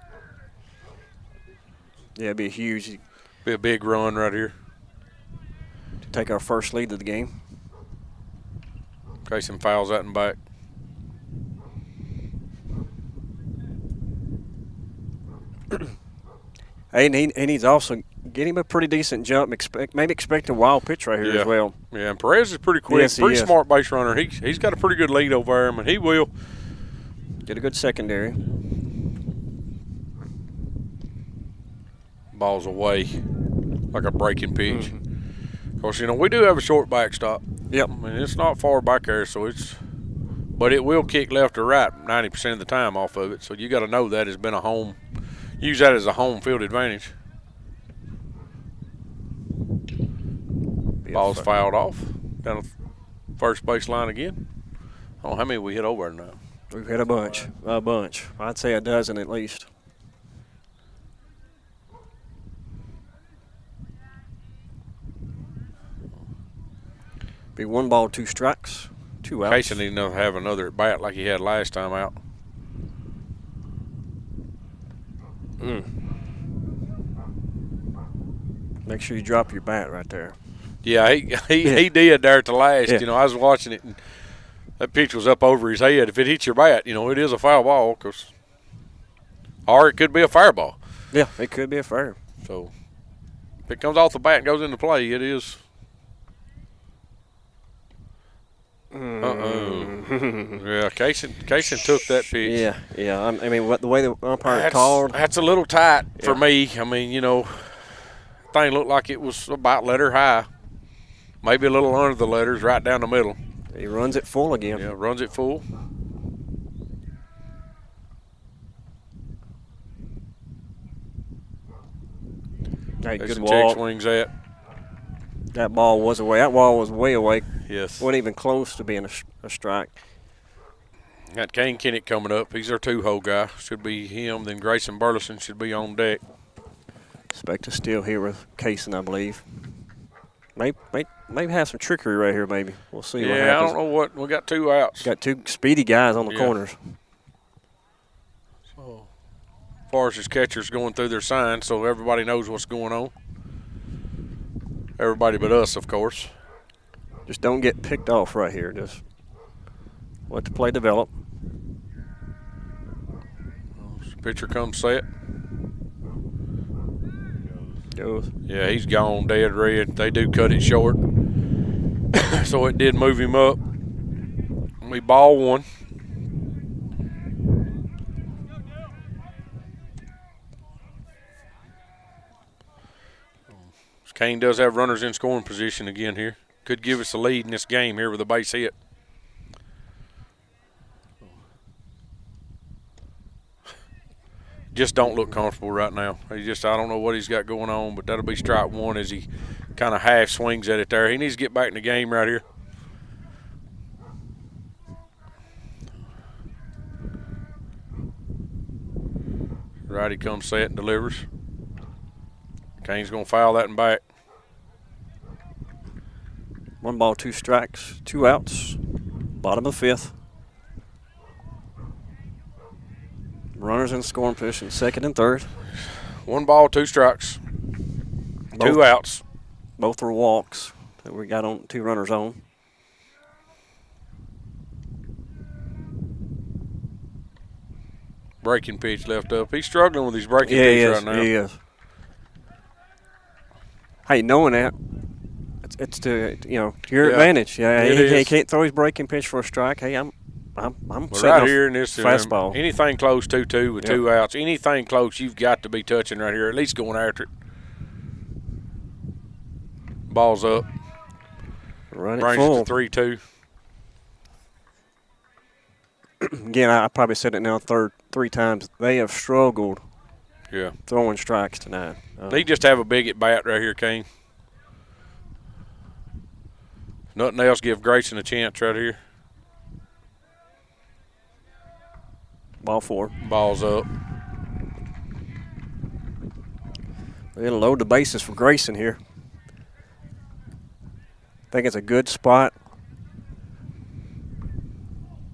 Yeah, it'd be huge. Be a big run right here. To take our first lead of the game. Kaysen fouls that and back. And he needs also get him a pretty decent jump. Maybe expect a wild pitch right here as well. Yeah, and Perez is pretty quick, pretty smart base runner. He's got a pretty good lead over him, and he will get a good secondary. Ball's away like a breaking pitch. Of course, we do have a short backstop. Yep. I mean, it's not far back there, but it will kick left or right 90% of the time off of it. So you got to know that has been a home. Use that as a home field advantage. Ball's fouled off down the first base line again. I don't know how many we hit over now. We've hit a bunch. I'd say a dozen at least. Be 1 ball, 2 strikes, 2 outs. Kaysen needs to have another at bat like he had last time out. Make sure you drop your bat right there. Yeah, he did there at the last. Yeah. You know, I was watching it, and that pitch was up over his head. If it hits your bat, you know, it is a foul ball, or it could be a fair ball. Yeah, it could be a fair. So if it comes off the bat and goes into play, it is. Yeah, Kaysen took that pitch. Yeah. I mean, the way the umpire called. That's a little tight for me. I mean, you know, thing looked like it was about letter high. Maybe a little under the letters, right down the middle. He runs it full again. Yeah, runs it full. Hey, There's good some walk. check swings at. That ball was away. That ball was way away. Yes. Wasn't even close to being a strike. Got Kane Kennett coming up. He's our 2-hole guy. Should be him. Then Grayson Burleson should be on deck. Expect a steal here with Kaysen, I believe. Maybe have some trickery right here, maybe. We'll see what happens. Yeah, I don't know what. We got 2 outs. Got 2 speedy guys on the corners. So, Forrest's catcher's going through their signs, so everybody knows what's going on. Everybody but us, of course. Just don't get picked off right here. Just let the play develop. Pitcher comes set. Goes. Yeah, he's gone dead red. They do cut it short. So it did move him up. We ball 1. Kane does have runners in scoring position again here. Could give us a lead in this game here with a base hit. Just don't look comfortable right now. I don't know what he's got going on, but that'll be strike 1 as he kind of half swings at it there. He needs to get back in the game right here. Righty comes set and delivers. Kane's going to foul that and back. 1 ball, 2 strikes, 2 outs. Bottom of 5th. Runners in scoring position, 2nd and 3rd. 1 ball, 2 strikes. 2 outs. Both were walks that we got on 2 runners on. Breaking pitch left up. He's struggling with his breaking pitch right now. He is. Hey, knowing that, it's to your advantage. Yeah, he can't throw his breaking pitch for a strike. Hey, I'm right here in this fastball. Anything close 2-2 with 2 outs. Anything close, you've got to be touching right here. At least going after it. Ball's up. Run it brings full. it to 3-2. Again, I probably said it now 3 times. They have struggled. Yeah. Throwing strikes tonight. They just have a big at bat right here, Kane. If nothing else, give Grayson a chance right here. Ball 4. Ball's up. We're going to load the bases for Grayson here. I think it's a good spot.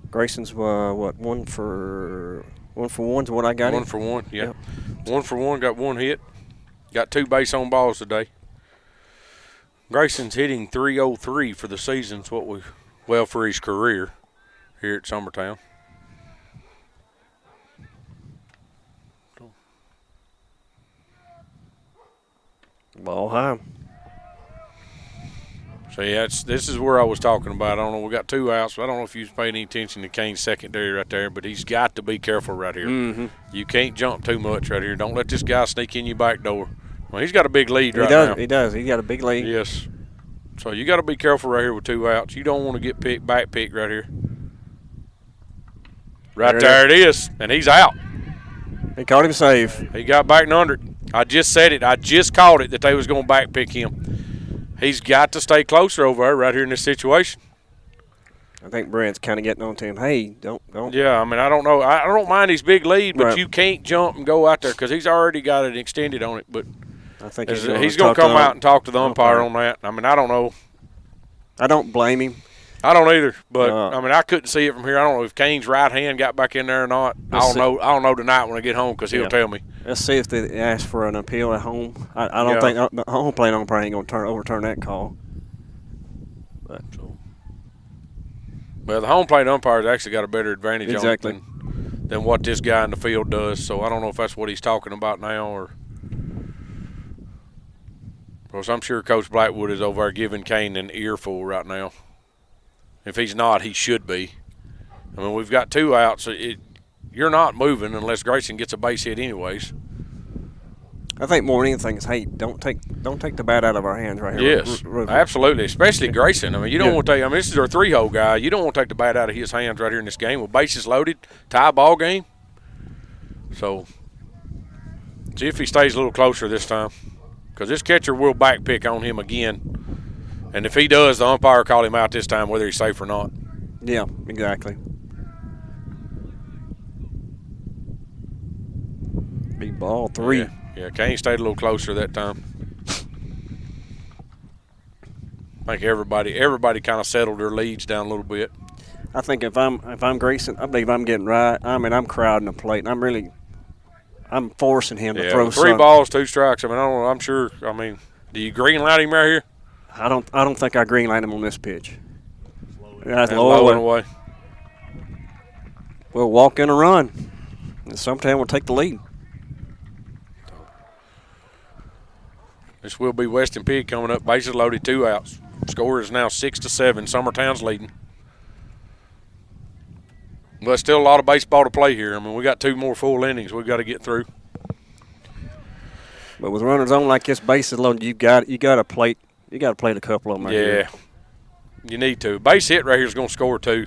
Grayson's what 1 for 1's what I got. 1 for 1, yeah. Yep. 1 for 1, got 1 hit. Got 2 base on balls today. Grayson's hitting .303 for the season. For his career here at Summertown. Ball high. See, this is where I was talking about. I don't know. We got 2 outs. But I don't know if you paid any attention to Kane's secondary right there, but he's got to be careful right here. Mm-hmm. You can't jump too much right here. Don't let this guy sneak in your back door. Well, he's got a big lead now. He does. He got a big lead. Yes. So you got to be careful right here with 2 outs. You don't want to get back picked right here. Right there it is, and he's out. He caught him safe. He got back and under it. I just said it. I just called it that they was going to back pick him. He's got to stay closer over there right here in this situation. I think Brent's kind of getting on to him. Hey, don't. Yeah, I mean, I don't know. I don't mind his big lead, but you can't jump and go out there because he's already got it extended on it. But I think he's going to come out and talk to the umpire on that. I mean, I don't know. I don't blame him. I don't either, but I mean, I couldn't see it from here. I don't know if Kane's right hand got back in there or not. I'll know tonight when I get home because he'll tell me. Let's see if they ask for an appeal at home. I don't think the home plate umpire ain't gonna overturn that call. But well, the home plate umpire's actually got a better advantage exactly. on it than what this guy in the field does. So I don't know if that's what he's talking about now or. Of course, I'm sure Coach Blackwood is over there giving Kane an earful right now. If he's not, he should be. I mean, we've got 2 outs. You're not moving unless Grayson gets a base hit anyways. I think more than anything is, hey, don't take the bat out of our hands right here. Yes, absolutely, especially Grayson. I mean, you don't want to take – I mean, this is our 3-hole guy. You don't want to take the bat out of his hands right here in this game with bases loaded, tie ball game. So, see if he stays a little closer this time. Because this catcher will back pick on him again. And if he does, the umpire will call him out this time, whether he's safe or not. Yeah, exactly. Big ball 3. Yeah, Kane stayed a little closer that time. I think everybody kind of settled their leads down a little bit. I think if I'm Grayson, I believe I'm getting right. I mean, I'm crowding the plate, and I'm forcing him to throw 3 balls, 2 strikes. I mean, I don't know. I'm sure. I mean, do you green light him right here? I don't think I green light him on this pitch. That's low and away. We'll walk in a run, and Summertown will take the lead. This will be Weston Pig coming up. Bases loaded, 2 outs. Score is now 6-7. Summertown's leading. But still a lot of baseball to play here. I mean, we got 2 more full innings we've got to get through. But with runners on like this, bases loaded, you got to play a couple of them. Right here. You need to. Base hit right here is going to score 2.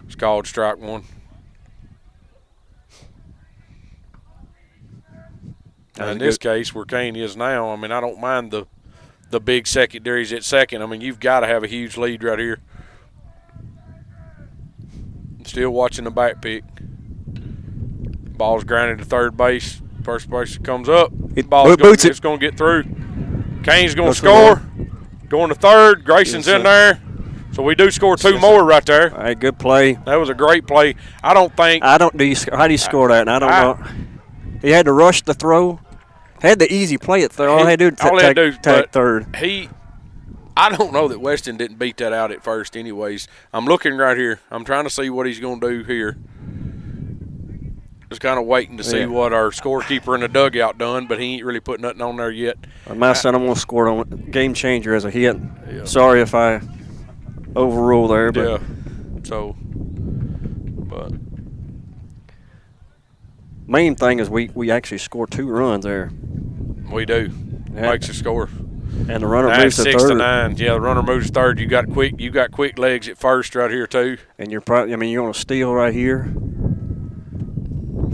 It's called strike 1. In this case, where Kane is now, I mean, I don't mind the big secondaries at second. I mean, you've got to have a huge lead right here. Still watching the back pick. Ball's grounded to third base. First base comes up. It's going to get through. Kane's going to score. Going to third. Grayson's in there. So we do score 2 more right there. All right, good play. That was a great play. How do you score that? And I don't know. He had to rush the throw. Had the easy play at third. All he had to do tag third. I don't know that Weston didn't beat that out at first anyways. I'm looking right here. I'm trying to see what he's going to do here. Just kind of waiting to see what our scorekeeper in the dugout done, but he ain't really put nothing on there yet. My son, I'm going to score on it. Game changer as a hit. Yeah. Sorry if I overrule there. But. Yeah. So, but. Main thing is we actually score 2 runs there. We do. Makes a score. And the runner moves to 6 third. to 9. Yeah, the runner moves to third. You got quick legs at first right here too. And you're probably, you're on a steal right here.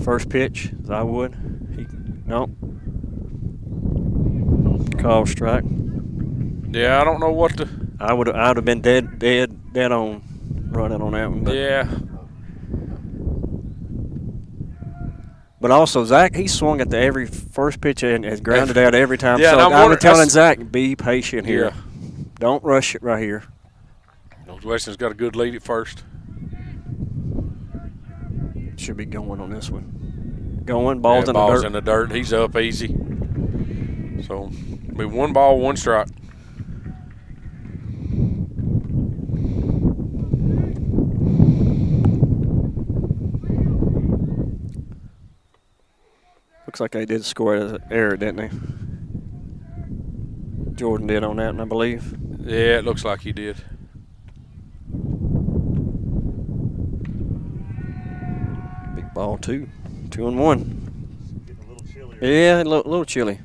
First pitch, I would. Call strike. Yeah, I don't know what to. I'd have been dead on running on that one. But. Yeah. But also, Zach, he swung at every first pitch and has grounded out every time. Yeah, so I'm telling Zach, be patient here. Yeah. Don't rush it right here. Weston's got a good lead at first. Should be going on this one. Ball's in the dirt. He's up easy. So, it'll be 1 ball, 1 strike. Looks like they did score as an error, didn't they? Jordan did on that one, I believe. Yeah, it looks like he did. Big ball 2. 2-1. Getting a little chilly. Yeah, a little chilly.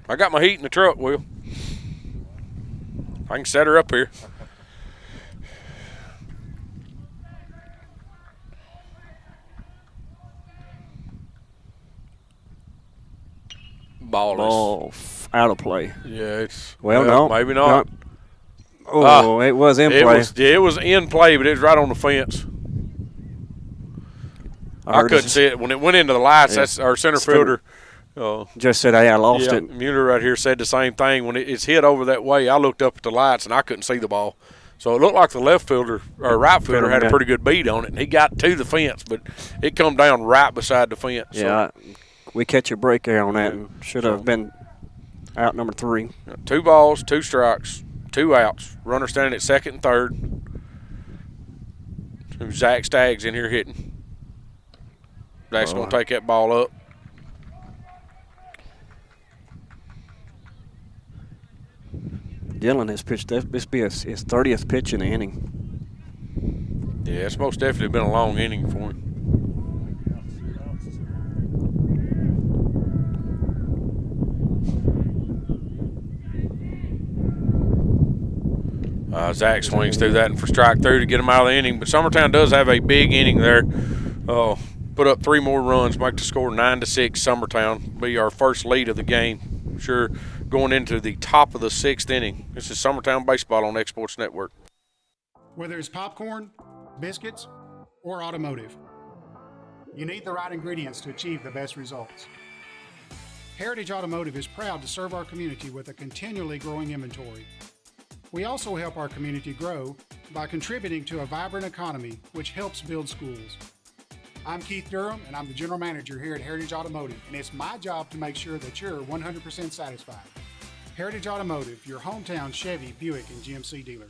I got my heat in the truck, Will. I can set her up here. Ball out of play. Yeah, it's no, maybe not. Oh, it was in play. It was in play, but it was right on the fence. I couldn't see it when it went into the lights. Yeah. That's our center fielder. just said, "Hey, I lost it." Mueller right here said the same thing. When it's hit over that way, I looked up at the lights and I couldn't see the ball. So it looked like the left fielder or right fielder had a pretty good beat on it, and he got to the fence, but it come down right beside the fence. Yeah, we catch a break there on that, and should have been out number 3. 2 balls, 2 strikes, 2 outs. Runner standing at second and third. Zach Staggs in here hitting. Zach's going to take that ball up. Dylan has pitched. This be his 30th pitch in the inning. Yeah, it's most definitely been a long inning for him. Zach swings through that and for strike 3 to get him out of the inning. But Summertown does have a big inning there. Put up 3 more runs, make the score 9-6. Summertown be our first lead of the game. Sure, going into the top of the 6th inning. This is Summertown Baseball on X Sports Network. Whether it's popcorn, biscuits, or automotive, you need the right ingredients to achieve the best results. Heritage Automotive is proud to serve our community with a continually growing inventory. We also help our community grow by contributing to a vibrant economy, which helps build schools. I'm Keith Durham, and I'm the General Manager here at Heritage Automotive, and it's my job to make sure that you're 100% satisfied. Heritage Automotive, your hometown Chevy, Buick, and GMC dealer.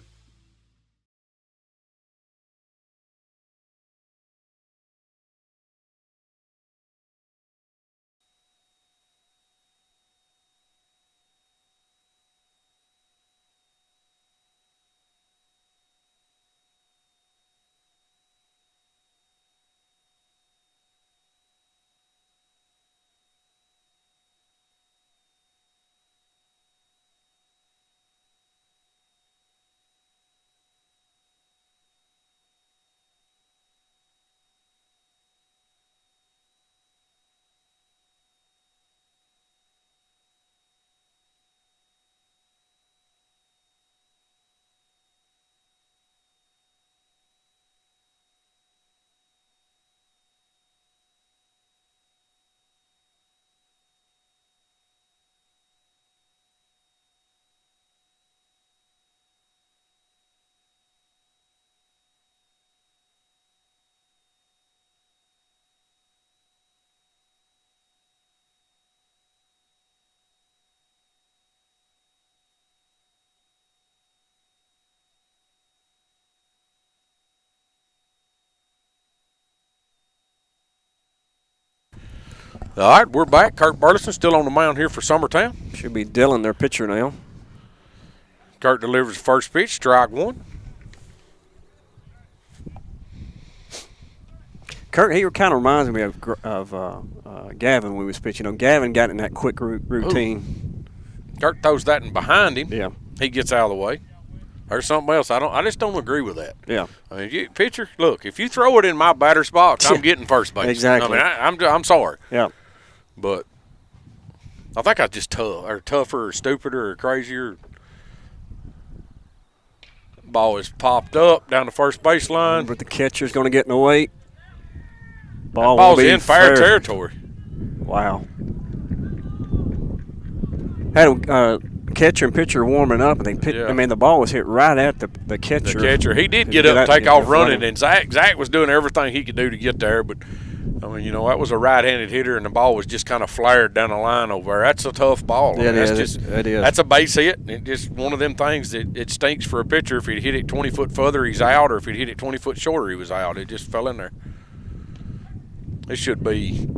All right, we're back. Kurt Burleson still on the mound here for Summertown. Should be Dylan, their pitcher now. Kurt delivers the first pitch, strike 1. Kurt, he kind of reminds me of Gavin when we was pitching. Gavin got in that quick routine. Ooh. Kurt throws that in behind him. Yeah. He gets out of the way. There's something else. I just don't agree with that. Yeah. I mean, pitcher, look, if you throw it in my batter's box, I'm getting first base. Exactly. I mean, I'm sorry. Yeah. But I think I was just tougher or stupider or crazier. Ball is popped up down the first baseline. But the catcher's going to get in the way. Ball's in fair territory. Wow. Had catcher and pitcher warming up, and I mean, the ball was hit right at the catcher. The catcher. He did get up and take off running, and Zach was doing everything he could do to get there. But, I mean, that was a right-handed hitter, and the ball was just kind of flared down the line over there. That's a tough ball. It is. That's a base hit. It's just one of them things that it stinks for a pitcher. If he'd hit it 20 foot further, he's out, or if he'd hit it 20 foot shorter, he was out. It just fell in there. It should be.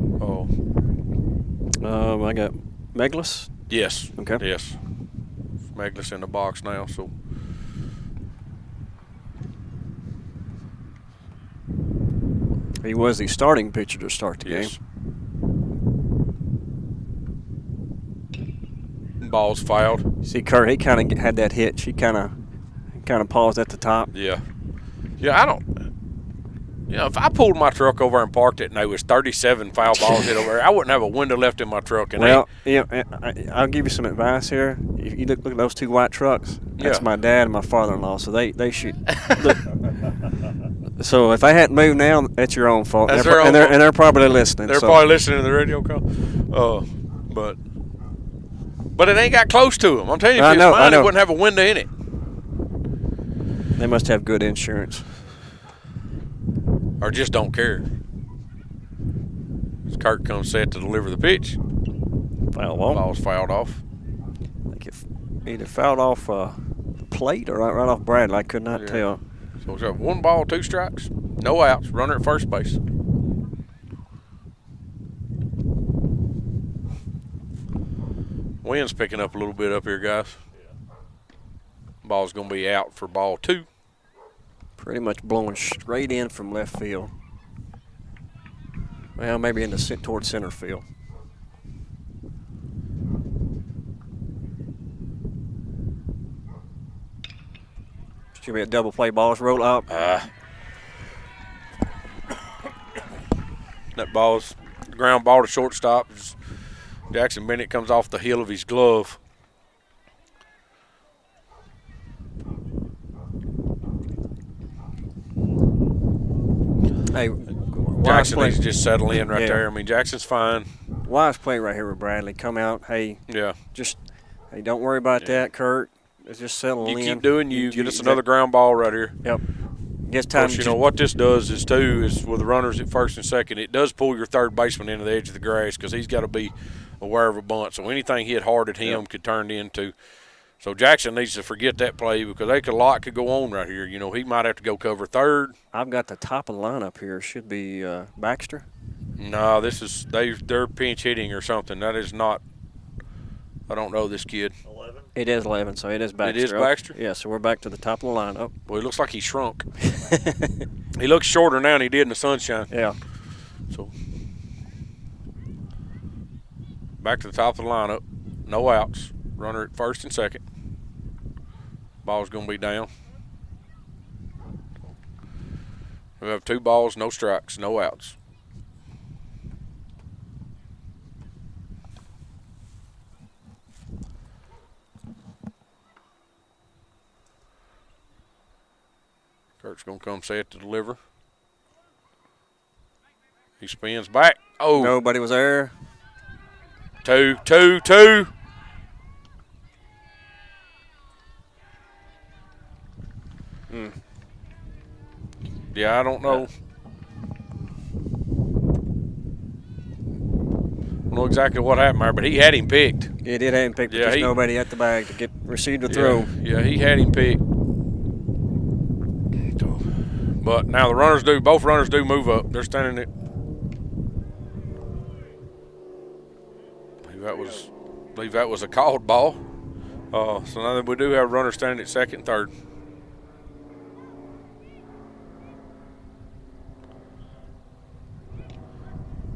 I got Meglis. Yes. Okay. Yes. Meglis in the box now, so. He was the starting pitcher to start the game. Ball's fouled. See, Kurt, he kind of had that hitch. He kind of paused at the top. Yeah. Yeah, I don't. If I pulled my truck over and parked it and there was 37 foul balls hit over there, I wouldn't have a window left in my truck. And I'll give you some advice here. If you look at those 2 white trucks, that's my dad and my father-in-law, so they should. So if they hadn't moved now, that's your own fault. And they're probably listening. They're probably listening to the radio call. But it ain't got close to him. I'm telling you, if it was mine, it wouldn't have a window in it. They must have good insurance. Or just don't care. As Kurt comes set to deliver the pitch. Foul ball. Ball's fouled off. I think it either fouled off the plate or right off Bradley. I could not tell. So we have 1 ball, 2 strikes, no outs, runner at first base. Wind's picking up a little bit up here, guys. Ball's going to be out for ball 2. Pretty much blowing straight in from left field. Well, maybe in the towards center field. Should be a double play. Balls roll up. That ball's ground ball to shortstop. Jackson Bennett comes off the heel of his glove. Hey, Jackson needs to just settle in right there. I mean, Jackson's fine. Wise play right here with Bradley. Come out. Hey, hey, don't worry about that, Kurt. Let's just settle in. You keep doing you. Get us another ground ball right here. Yep. Guess time. Of course, you know what this does is with the runners at first and second, it does pull your third baseman into the edge of the grass because he's got to be aware of a bunt. So anything hit hard at him could turn into. So Jackson needs to forget that play because a lot could go on right here. You know, he might have to go cover third. I've got the top of the lineup here. Should be Baxter. No, this is they're pinch hitting or something. That is not. I don't know this kid. 11. It is 11, so it is Baxter. It is Baxter? Yeah, so we're back to the top of the lineup. Well, he looks like he shrunk. He looks shorter now than he did in the sunshine. Yeah. So back to the top of the lineup. No outs. Runner at first and second. Ball's going to be down. We have 2 balls, no strikes, no outs. Kurt's going to come set to deliver. He spins back. Oh. Nobody was there. 2-2-2. Yeah, I don't know. I don't know exactly what happened there, but he had him picked. He did have him picked, but there's nobody at the bag to receive the throw. Yeah, he had him picked. But now both runners do move up. They're standing at. I believe that was a called ball. So now we do have a runner standing at second and third.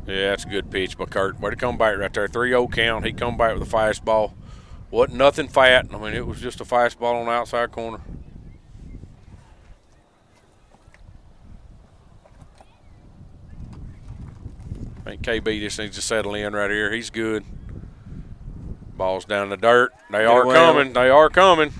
Yeah, that's a good pitch by Kurt. Way to come back right there. 3-0 count. He come back with a fastball. Wasn't nothing fat. I mean, it was just a fastball on the outside corner. I think KB just needs to settle in right here. He's good. Ball's down in the dirt. They are coming. They are coming.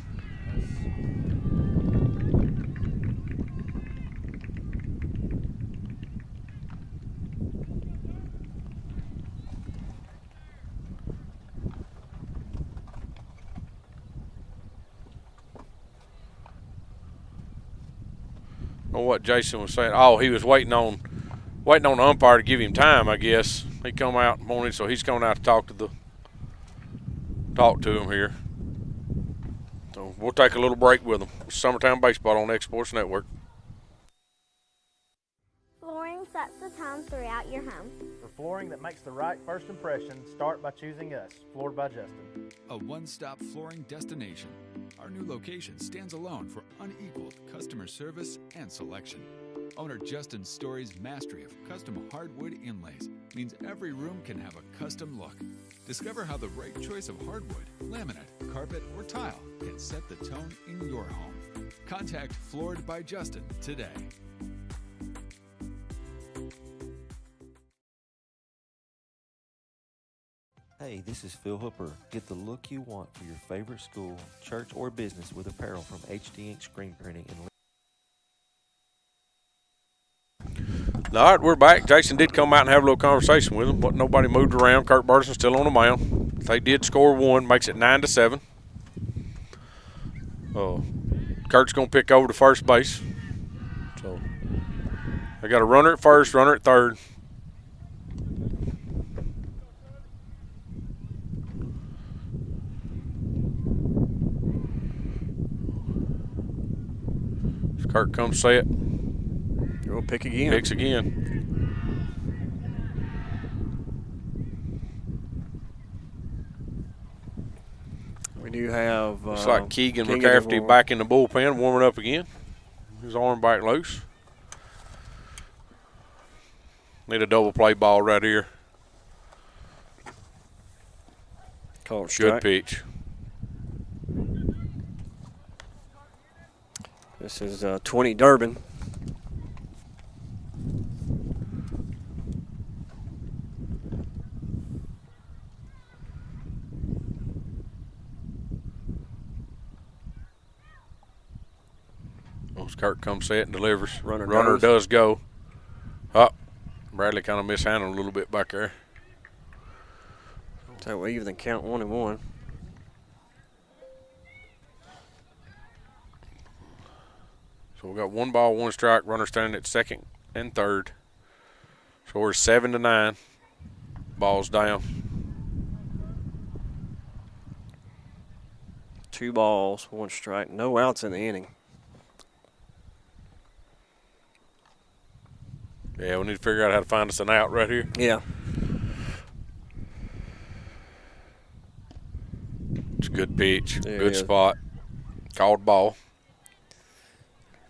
Know what Jason was saying? Oh, he was waiting on the umpire to give him time, I guess. He come out in the morning, so he's coming out to talk to him here. So we'll take a little break with him. Summertown Baseball on X Sports Network. Flooring sets the tone throughout your home. For flooring that makes the right first impression, start by choosing us, Floored by Justin. A one-stop flooring destination. Our new location stands alone for unequaled customer service and selection. Owner Justin Story's mastery of custom hardwood inlays means every room can have a custom look. Discover how the right choice of hardwood, laminate, carpet, or tile can set the tone in your home. Contact Floored by Justin today. Hey, this is Phil Hooper. Get the look you want for your favorite school, church, or business with apparel from HD Ink Screen Printing and All right, we're back. Jason did come out and have a little conversation with him, but nobody moved around. Kurt Burleson's still on the mound. They did score one, makes it 9-7. Kurt's going to pick over to first base. So they got a runner at first, runner at third. Kurt comes set. Go pick again. Picks again. We do have. Looks like Keegan McCafferty back in the bullpen, warming up again. His arm back loose. Need a double play ball right here. Called strike. Good pitch. This is 20 Durbin. Kurt comes set and delivers. Runner does go. Up. Bradley kind of mishandled a little bit back there. So we even count 1-1. So we got 1 ball, 1 strike. Runner standing at second and third. So we're 7-9. Balls down. 2 balls, 1 strike. No outs in the inning. Yeah, we need to figure out how to find us an out right here. Yeah. It's a good pitch, Yeah, good spot. Called ball.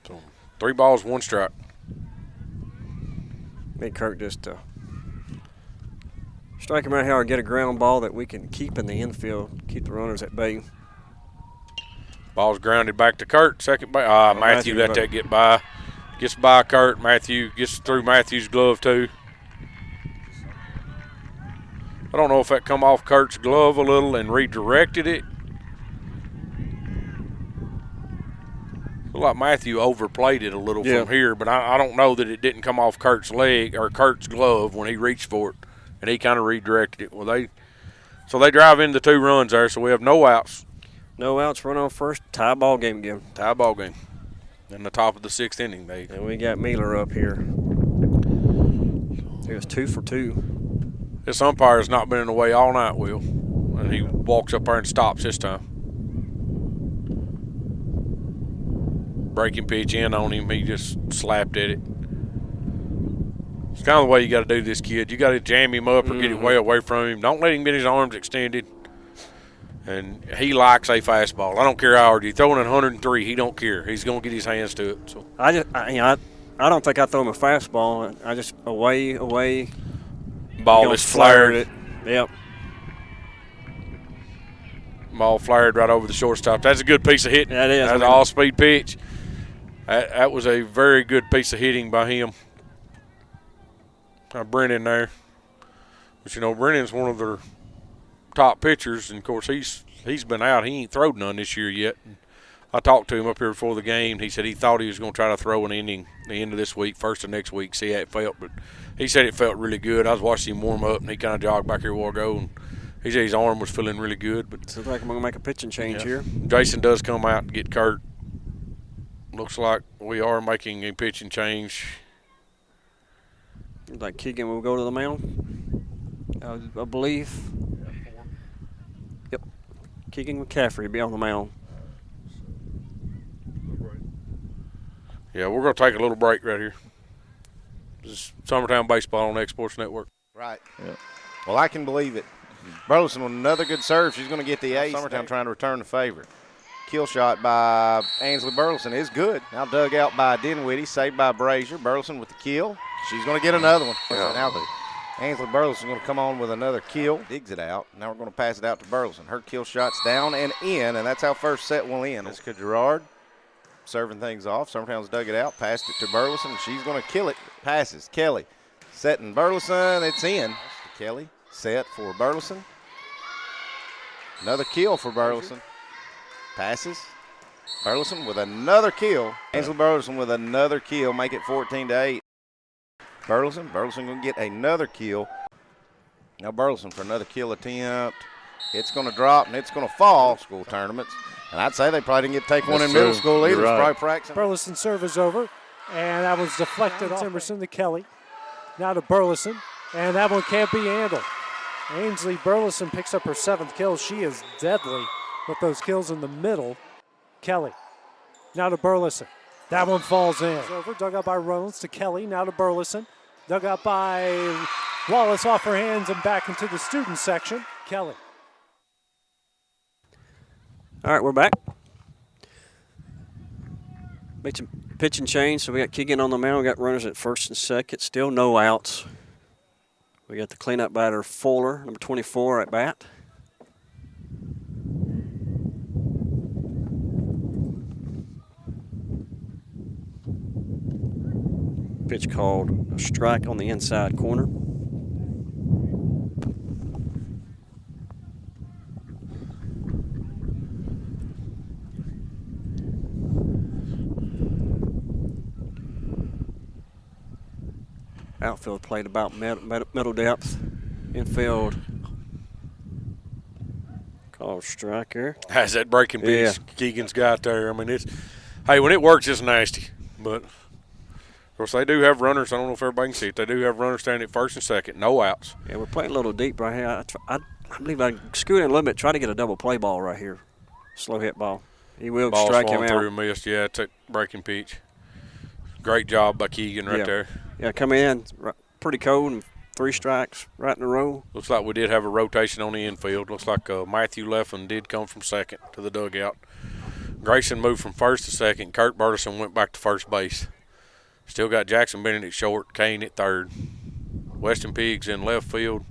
So 3 balls, 1 strike. Made Kirk just strike him out here and get a ground ball that we can keep in the infield, keep the runners at bay. Ball's grounded back to Kurt, second base. Matthew let that get by. Gets by Kurt. Matthew gets through Matthew's glove too. I don't know if that come off Kurt's glove a little and redirected it. Looked like Matthew overplayed it a little from here, but I don't know that it didn't come off Kurt's leg or Kurt's glove when he reached for it, and he kind of redirected it. Well, they drive in the 2 runs there, so we have no outs. No outs, run on first, tie ball game again. Tie ball game. In the top of the 6th inning. And we got Mealer up here. He was 2 for 2. This umpire has not been in the way all night, Will. And he walks up there and stops this time. Breaking pitch in on him. He just slapped at it. It's kind of the way you got to do this, kid. You got to jam him up or get it way away from him. Don't let him get his arms extended. And he likes a fastball. I don't care how hard you throw it at 103. He don't care. He's going to get his hands to it. So I don't think I throw him a fastball. I just away. Ball is flared. It. Yep. Ball flared right over the shortstop. That's a good piece of hitting. That is. That's an all-speed pitch. That was a very good piece of hitting by him. Brennan there. But, Brennan's one of their top pitchers, and of course he's been out. He ain't thrown none this year yet. I talked to him up here before the game. He said he thought he was going to try to throw an inning the end of this week, first of next week, see how it felt. But he said it felt really good. I was watching him warm up, and he kind of jogged back here a while ago, and he said his arm was feeling really good. But looks like I'm going to make a pitching change here. Jason does come out and get Kurt. Looks like we are making a pitching change. Looks like Keegan will go to the mound, I believe. Yep. Keegan McCafferty will be on the mound. Yeah, we're going to take a little break right here. This is Summertown Baseball on X-Sports Network. Right. Yep. Well, I can believe it. Burleson with another good serve. She's going to get the ace. Summertown trying to return the favor. Kill shot by Ainsley Burleson is good. Now dug out by Dinwiddie, saved by Brazier. Burleson with the kill. She's going to get another one. Now Ainsley Burleson going to come on with another kill. Digs it out. Now we're going to pass it out to Burleson. Her kill shot's down and in, and that's how first set will end. Jessica Gerard serving things off. Summertown's dug it out, passed it to Burleson. She's going to kill it. Passes. Kelly setting Burleson. It's in. Kelly set for Burleson. Another kill for Burleson. Passes. Burleson with another kill. Ainsley Burleson with another kill. Make it 14-8. Burleson going to get another kill. Now Burleson for another kill attempt. It's going to drop and it's going to fall. School tournaments. And I'd say they probably didn't get to take one in middle school either. It's probably practicing. Burleson serve is over, and that was deflected off Emerson to Kelly. Now to Burleson, and that one can't be handled. Ainsley Burleson picks up her 7th kill. She is deadly with those kills in the middle. Kelly, now to Burleson. That one falls in. It's over, dug out by Reynolds to Kelly, now to Burleson. Dug out by Wallace off her hands and back into the student section. Kelly. All right, we're back. Made some pitch and change, so we got Keegan on the mound. We got runners at first and second. Still no outs. We got the cleanup batter Fuller, number 24 at bat. Pitch called a strike on the inside corner. Outfield played about middle depth. Infield called striker. Has that breaking piece Keegan's got there. I mean, it's, hey, when it works, it's nasty. But, of course, they do have runners. I don't know if everybody can see it. They do have runners standing at first and second. No outs. Yeah, we're playing a little deep right here. I believe I scoot in a little bit, try to get a double play ball right here. Slow hit ball. He will strike him out. Through and missed. Yeah, it's a breaking pitch. Great job by Keegan right there. Yeah, come in pretty cold and 3 strikes right in a row. Looks like we did have a rotation on the infield. Looks like Matthew Leffin did come from second to the dugout. Grayson moved from first to second. Kurt Burleson went back to first base. Still got Jackson Bennett at short, Kane at third. Weston Pigs in left field.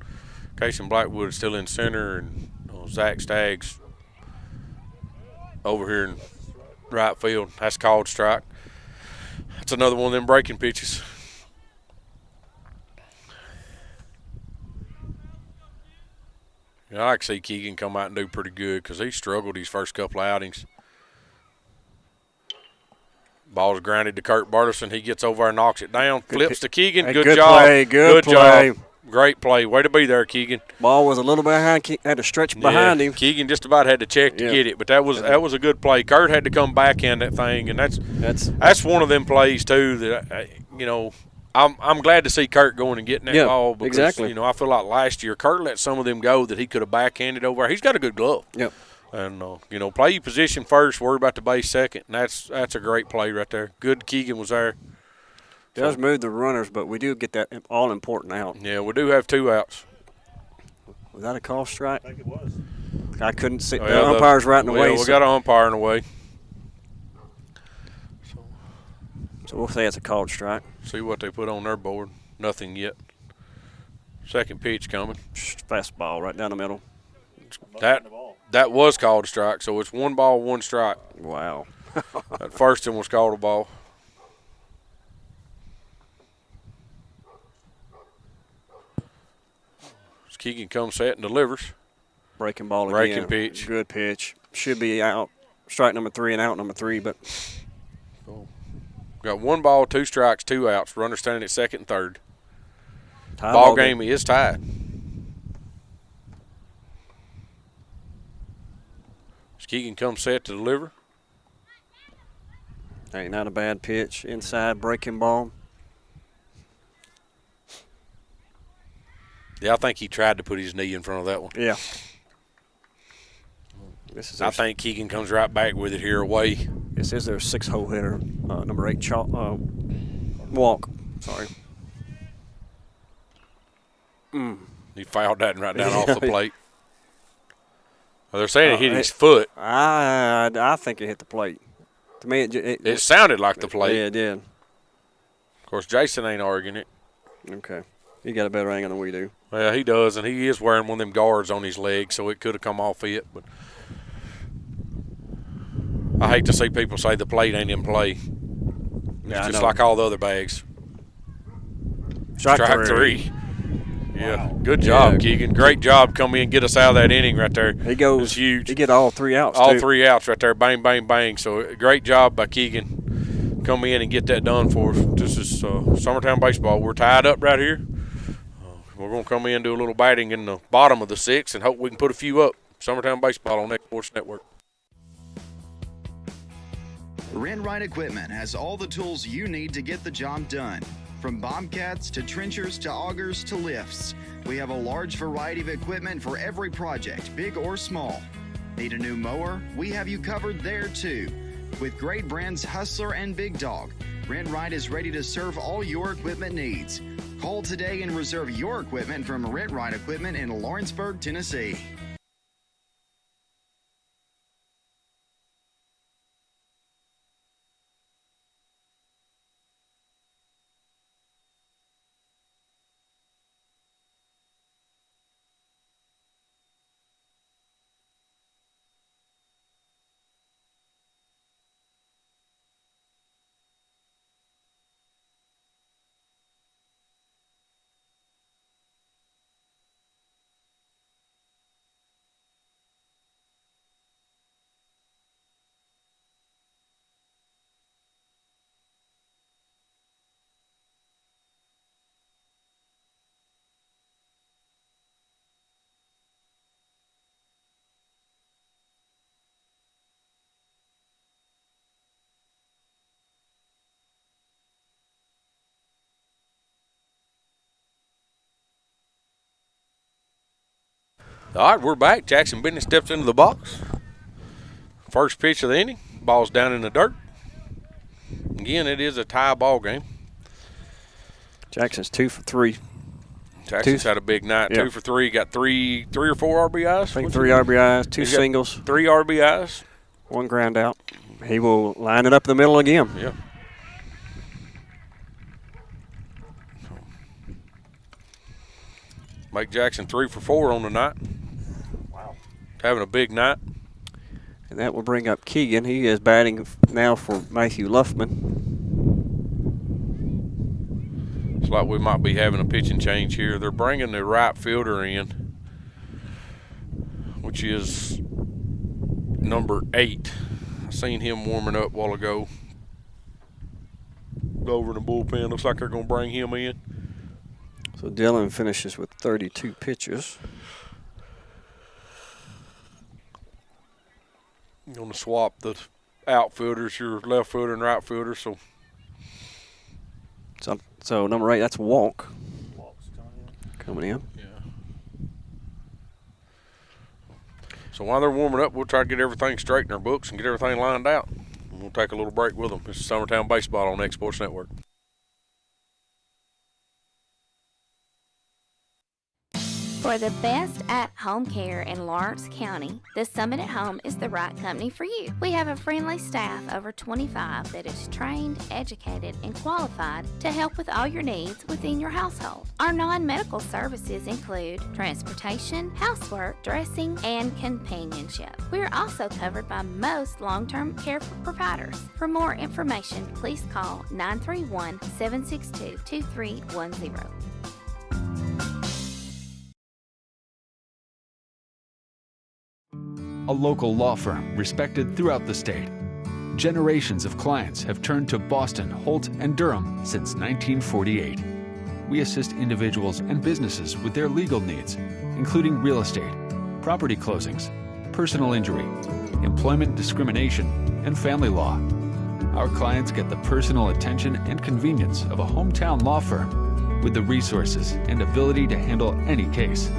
Casey Blackwood is still in center, and Zach Staggs over here in right field. That's called strike. That's another one of them breaking pitches. Yeah, I can see Keegan come out and do pretty good because he struggled these first couple of outings. Ball's grounded to Kurt Burleson. He gets over and knocks it down. Flips to Keegan. Hey, good job. Play, good play. Job. Great play. Way to be there, Keegan. Ball was a little behind. Had to stretch behind him. Keegan just about had to check to get it, but that was a good play. Kurt had to come back in that thing, and that's one of them plays too that I'm glad to see Kurt going and getting that ball because exactly. I feel like last year Kurt let some of them go that he could have backhanded over. He's got a good glove. Yep. And play your position first, worry about the base second, and that's a great play right there. Good Keegan was there. Does move the runners, but we do get that all-important out. Yeah, we do have 2 outs. Was that a call strike? I think it was. I couldn't see. The umpire's right in the way. We got an umpire in the way. So we'll say it's a called strike. See what they put on their board. Nothing yet. Second pitch coming. Fastball right down the middle. That was called a strike, so it's 1 ball, 1 strike. Wow. That first one was called a ball. Keegan comes set and delivers. Breaking ball again. Breaking pitch. Good pitch. Should be out. Strike number 3 and out number 3, but. Got 1 ball, 2 strikes, 2 outs. Runner standing at second and third. Ball game is tied. Keegan comes set to deliver. Ain't not a bad pitch. Inside breaking ball. Yeah, I think he tried to put his knee in front of that one. Yeah. I think Keegan comes right back with it here away. This is their 6-hole hitter, number 8, Walk. Sorry. He fouled that right down off the plate. Well, they're saying it hit his foot. I think it hit the plate. To me, it sounded like the plate. Yeah, it did. Of course, Jason ain't arguing it. Okay. He got a better angle than we do. Well, he does, and he is wearing one of them guards on his leg, so it could have come off it. But I hate to see people say the plate ain't in play. It's just like all the other bags. Strike 3. Yeah, good job, Keegan. Great job coming in and get us out of that inning right there. He goes. It's huge. He get all 3 outs, All 3 outs right there. Bang, bang, bang. So great job by Keegan come in and get that done for us. This is Summertown baseball. We're tied up right here. We're going to come in and do a little batting in the bottom of the sixth and hope we can put a few up. Summertown baseball on Next Sports Network. Rent Right Equipment has all the tools you need to get the job done. From bobcats to trenchers to augers to lifts, we have a large variety of equipment for every project, big or small. Need a new mower? We have you covered there too. With great brands Hustler and Big Dog, Rent Right is ready to serve all your equipment needs. Call today and reserve your equipment from Rent Right Equipment in Lawrenceburg, Tennessee. All right, we're back. Jackson Bentley steps into the box. First pitch of the inning. Ball's down in the dirt. Again, it is a tie ball game. Jackson's 2 for 3. Jackson's had a big night. Yeah. 2 for 3. Got three or four RBIs. I think 3 RBIs, 2 singles. 3 RBIs. 1 ground out. He will line it up in the middle again. Yeah. Make Jackson 3 for 4 on the night. Wow. Having a big night. And that will bring up Keegan. He is batting now for Matthew Luffman. It's like we might be having a pitching change here. They're bringing the right fielder in, which is number 8. I seen him warming up a while ago. Over in the bullpen. Looks like they're going to bring him in. So Dillon finishes with 32 pitches. You're going to swap the outfielders, your left fielder and right fielder. So number 8, that's Walk. Coming in. Yeah. So while they're warming up, we'll try to get everything straight in our books and get everything lined out. And we'll take a little break with them. This is Summertown Baseball on Next Sports Network. For the best at-home care in Lawrence County, the Summit at Home is the right company for you. We have a friendly staff over 25 that is trained, educated, and qualified to help with all your needs within your household. Our non-medical services include transportation, housework, dressing, and companionship. We are also covered by most long-term care providers. For more information, please call 931-762-2310. A local law firm respected throughout the state. Generations of clients have turned to Boston, Holt, and Durham since 1948. We assist individuals and businesses with their legal needs, including real estate, property closings, personal injury, employment discrimination, and family law. Our clients get the personal attention and convenience of a hometown law firm with the resources and ability to handle any case.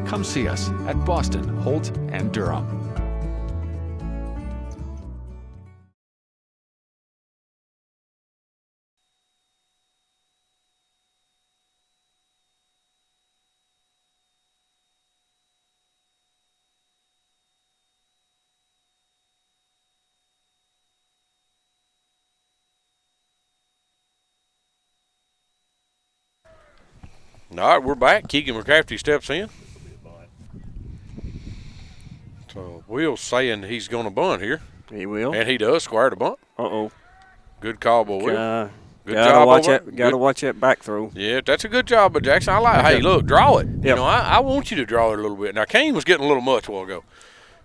Come see us at Boston, Holt, and Durham. All right, we're back. Keegan McCrafty steps in. So Will's saying he's going to bunt here. He will. And he does square to bunt. Uh-oh. Good call, boy. Good gotta job. Watch that back throw. Yeah, that's a good job, but Jackson. I like. Hey, look, draw it. Yep. You know, I want you to draw it a little bit. Now, Kane was getting a little much a while ago,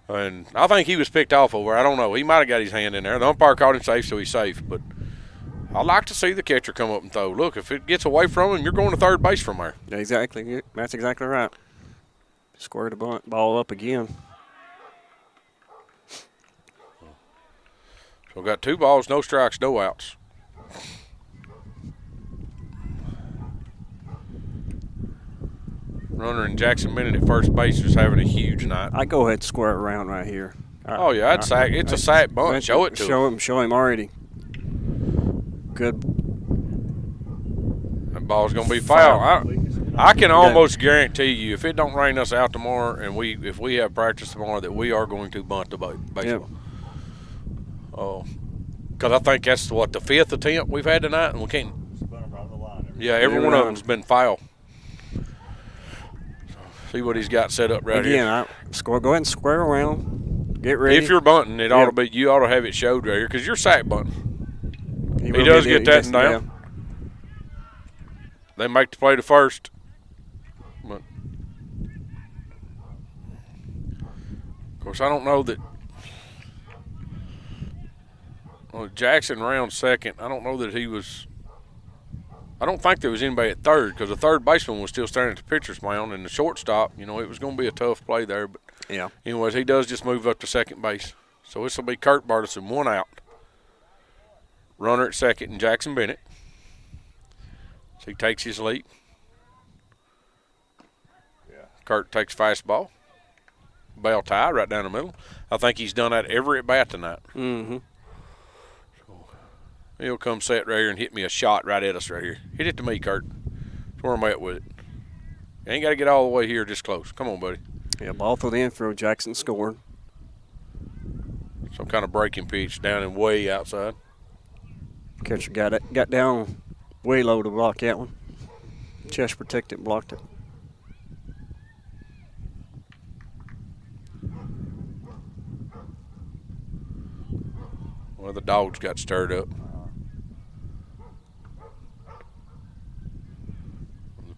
and I think he was picked off over. I don't know. He might have got his hand in there. The umpire called him safe, so he's safe. But I like to see the catcher come up and throw. Look, if it gets away from him, you're going to third base from there. Exactly. That's exactly right. Square the ball up again. So we got 2 balls, no strikes, no outs. Runner and Jackson Bennett at first base is having a huge night. I go ahead and square it around right here. Oh yeah, it's a sack bunt. Show it to him. Show him already. Good. That ball's gonna be foul. I can almost guarantee you, if it don't rain us out tomorrow, and if we have practice tomorrow, that we are going to bunt the baseball. Yep. Oh, because I think that's the 5th attempt we've had tonight, and we can't. Yeah, every one of them's been foul. See what he's got set up right here. Again, go ahead and square around. Get ready. If you're bunting, you ought to have it showed right here because you're sack bunting. He does get that down. Yeah. They make the play to first. But of course, I don't know that. Well, Jackson round second. I don't know that he was. I don't think there was anybody at third because the third baseman was still standing at the pitcher's mound, and the shortstop, it was going to be a tough play there. But yeah. Anyways, he does just move up to second base. So this will be Kurt Burleson, 1 out. Runner at second and Jackson Bennett. So he takes his lead. Yeah. Kurt takes fastball. Bell tie right down the middle. I think he's done that every at bat tonight. Mm-hmm. He'll come set right here and hit me a shot right at us right here. Hit it to me, Kurt. That's where I'm at with it. You ain't got to get all the way here, just close. Come on, buddy. Yeah, ball through the infield. Jackson scored. Some kind of breaking pitch down and way outside. Catcher got down way low to block that one. Chest protected, blocked it. Well, the dogs got stirred up.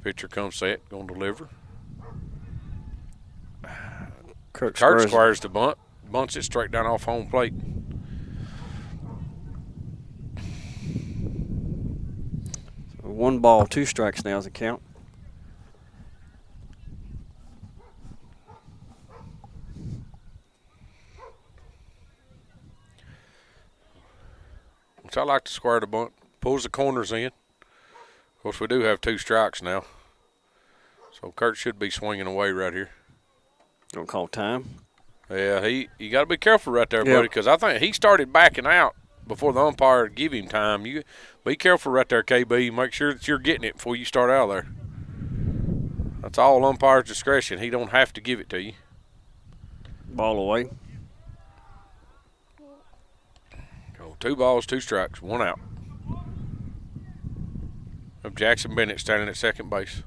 Pitcher comes set, going to deliver. Kurt squares the bunt, bunts it straight down off home plate. So 1 ball, 2 strikes now is the count. Which I like to square the bunt, pulls the corners in. Of course, we do have 2 strikes now. So Kurt should be swinging away right here. Don't call time. Yeah, you got to be careful right there, buddy, because I think he started backing out before the umpire give him time. You be careful right there, KB. Make sure that you're getting it before you start out there. That's all umpire's discretion. He don't have to give it to you. Ball away. Go 2 balls, 2 strikes, 1 out. Of Jackson Bennett standing at second base.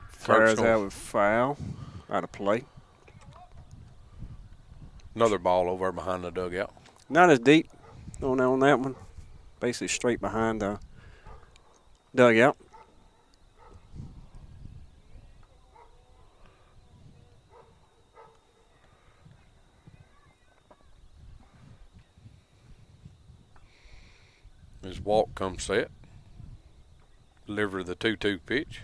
Fires out with foul, out of play. Another ball over behind the dugout. Not as deep on that one. Basically straight behind the dugout. His walk comes set. Deliver the 2-2 pitch.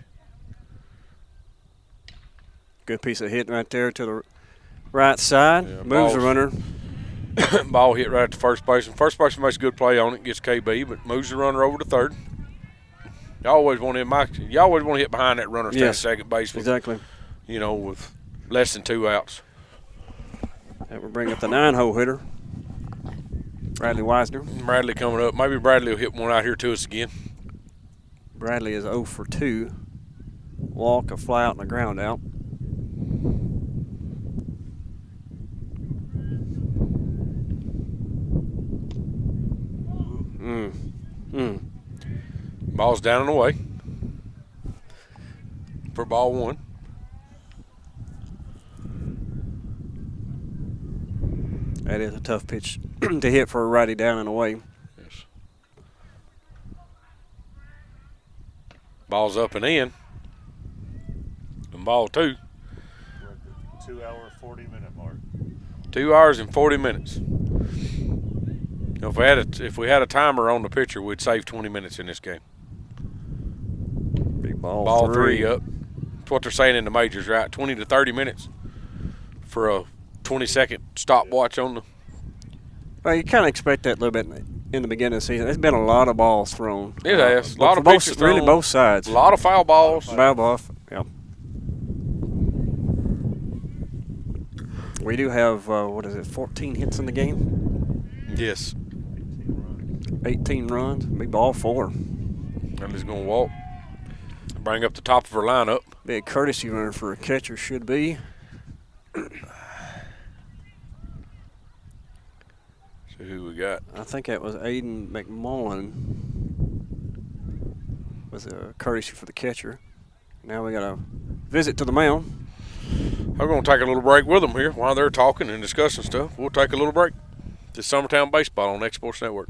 Good piece of hitting right there to the right side. Yeah, moves the runner. Ball hit right at the first baseman. First baseman makes a good play on it, gets KB, but moves the runner over to third. You always want to hit behind that runner, stand second base. Exactly. With less than 2 outs. That will bring up the 9-hole hitter. Bradley Wisner. Bradley coming up. Maybe Bradley will hit one out here to us again. Bradley is 0 for 2. Walk, a fly out, and a ground out. Ball's down and away for ball 1. That is a tough pitch to hit for a righty down and away. Yes. Ball's up and in. ball 2. We're at the 2 hour, 40-minute mark. 2 hours and 40 minutes. If we had a timer on the pitcher, we'd save 20 minutes in this game. Big ball 3 up. That's what they're saying in the majors, right? 20 to 30 minutes for a 20-second stopwatch on the. Well, you kind of expect that a little bit in the beginning of the season. There's been a lot of balls thrown. It has. A lot of pitches thrown. Really both sides. A lot of foul balls. Foul ball, yeah. We do have, 14 hits in the game? Yes. 18 runs. Big ball 4. And he's going to walk. Bring up the top of her lineup. Big courtesy runner for a catcher should be. See who we got. I think that was Aiden McMullen. Was a courtesy for the catcher. Now we got a visit to the mound. I'm going to take a little break with them here while they're talking and discussing stuff. We'll take a little break. This Summertown Baseball on X Sports Network.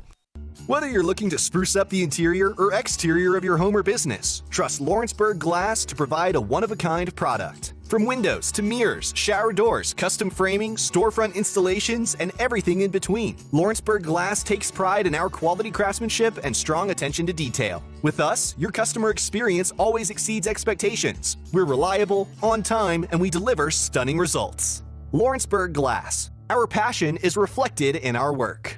Whether you're looking to spruce up the interior or exterior of your home or business, trust Lawrenceburg Glass to provide a one-of-a-kind product. From windows to mirrors, shower doors, custom framing, storefront installations, and everything in between, Lawrenceburg Glass takes pride in our quality craftsmanship and strong attention to detail. With us, your customer experience always exceeds expectations. We're reliable, on time, and we deliver stunning results. Lawrenceburg Glass. Our passion is reflected in our work.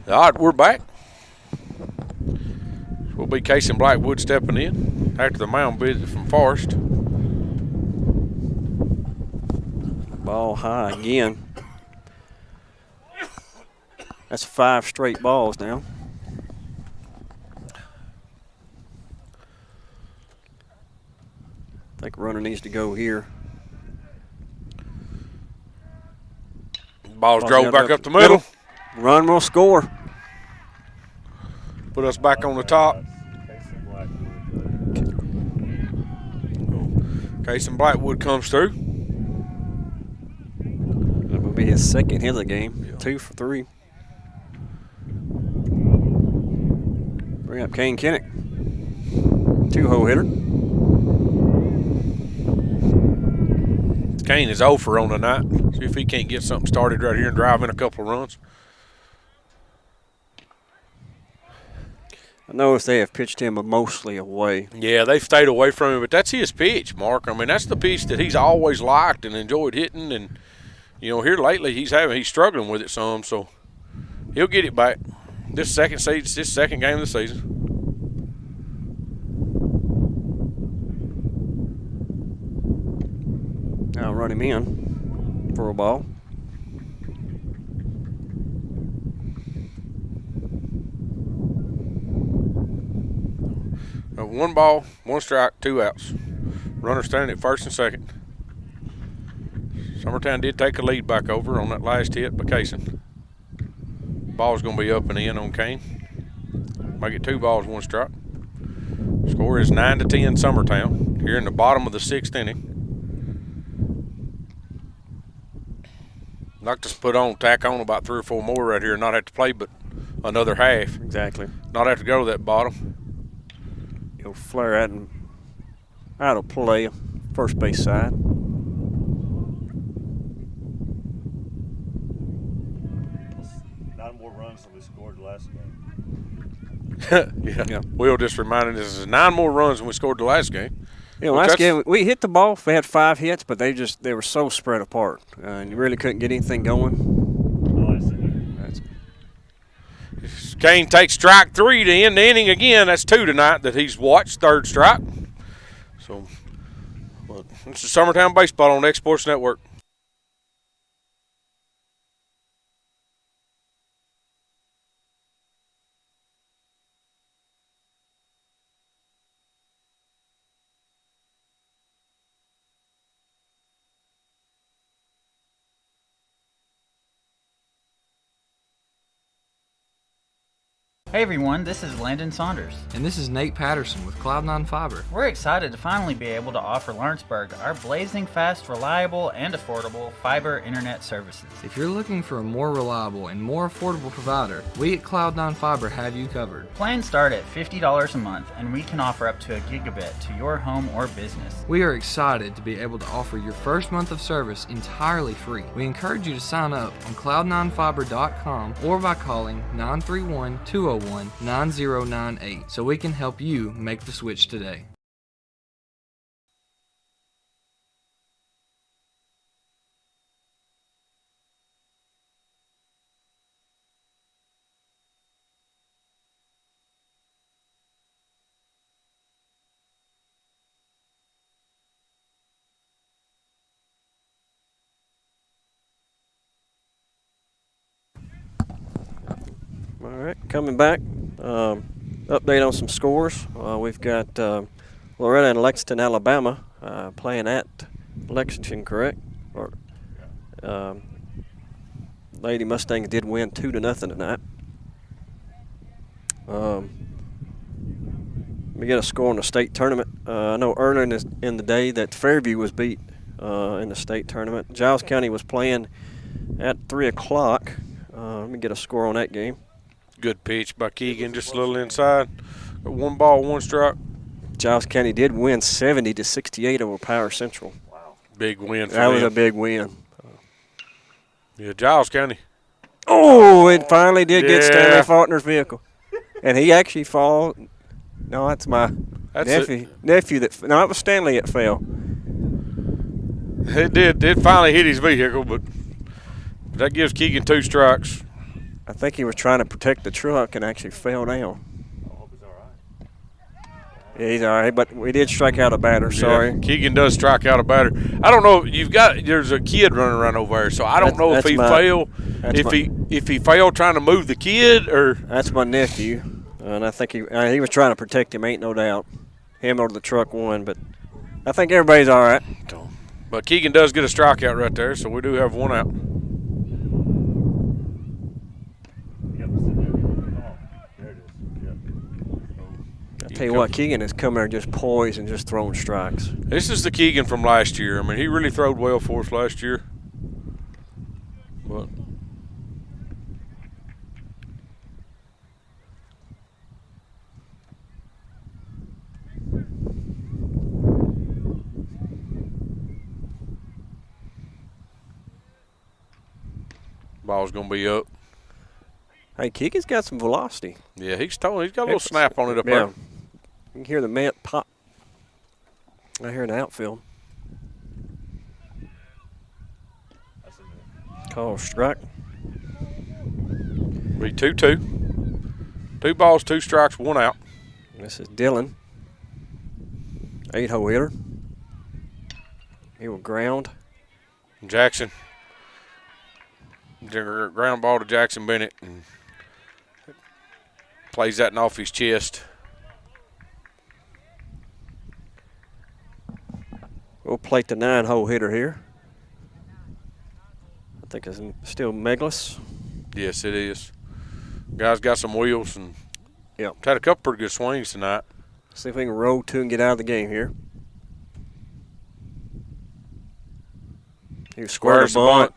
All right, we're back. We'll be Casey Blackwood stepping in after the mound visit from Forrest. Ball high again. That's 5 straight balls now. I think runner needs to go here. Ball's drove back up the middle. Run will score. Put us back on the top. Casey Blackwood comes through. That will be his second hit of the game. Yeah. 2 for 3. Bring up Kane Kinnick. 2-hole hitter. Kane is 0 for on the night. See if he can't get something started right here and drive in a couple of runs. I noticed they have pitched him mostly away. Yeah, they've stayed away from him, but that's his pitch, Mark. I mean, that's the pitch that he's always liked and enjoyed hitting. And, you know, here lately he's struggling with it some, so he'll get it back. This second game of the season. Now run him in for a ball. One ball, 1 strike, 2 outs. Runner standing at first and second. Summertown did take a lead back over on that last hit by Kaysen. Ball's going to be up and in on Kane. Make it 2 balls, 1 strike. Score is 9-10 Summertown here in the bottom of the 6th inning. I'd like to tack on about 3 or 4 more right here and not have to play but another half. Exactly. Not have to go to that bottom. He'll flare out and out of play, first base side. Nine more runs than we scored last game. Yeah. Will just reminded us there's 9 more runs than we scored the last game. Yeah, last game we hit the ball. We had 5 hits, but they were so spread apart, and you really couldn't get anything going. Kane takes strike 3 to end the inning again. That's 2 tonight that he's watched, 3rd strike. So, this is Summertown Baseball on X Sports Network. Hey everyone, this is Landon Saunders. And this is Nate Patterson with Cloud9 Fiber. We're excited to finally be able to offer Lawrenceburg our blazing fast, reliable, and affordable fiber internet services. If you're looking for a more reliable and more affordable provider, we at Cloud9 Fiber have you covered. Plans start at $50 a month, and we can offer up to a gigabit to your home or business. We are excited to be able to offer your first month of service entirely free. We encourage you to sign up on cloud9fiber.com or by calling 931-201-9098 so we can help you make the switch today. All right, coming back. Update on some scores. We've got Loretta and Lexington, Alabama, playing at Lexington, correct? Or Lady Mustangs did win 2-0 tonight. Let me get a score in the state tournament. I know earlier in the day that Fairview was beat in the state tournament. Giles County was playing at 3 o'clock. Let me get a score on that game. Good pitch by Keegan, just a little inside. Got 1 ball, 1 strike. Giles County did win 70-68 over Power Central. Wow. Big win for That them. was a big win. Yeah, Giles County. Oh, it finally did get Stanley Faulkner's vehicle. And he actually fall. No, that's my nephew. No, it was Stanley that fell. It did finally hit his vehicle, but that gives Keegan 2 strikes. I think he was trying to protect the truck and actually fell down. I hope he's all right. Yeah, he's all right, but we did strike out a batter. Sorry. Yeah, Keegan does strike out a batter. I don't know. There's a kid running around over there, so I don't know if he failed. If he failed trying to move the kid or. That's my nephew, and I think he was trying to protect him. Ain't no doubt. Him or the truck won, but I think everybody's all right. But Keegan does get a strikeout right there, so we do have 1 out. I tell you what, Keegan has come there just poised and just throwing strikes. This is the Keegan from last year. I mean, he really throwed well for us last year. But ball's gonna be up. Hey, Keegan's got some velocity. Yeah, he's got a little snap on it up there. You can hear the mat pop right here in the outfield. Call strike. Be 2-2. 2 balls, 2 strikes, 1 out. This is Dylan. 8-hole hitter. He will ground. Jackson. Ground ball to Jackson Bennett. And plays that off his chest. We'll plate the 9-hole hitter here. I think it's still Meglis. Yes, it is. Guy's got some wheels and yep. Had a couple pretty good swings tonight. See if we can roll 2 and get out of the game here. He squared a bunt.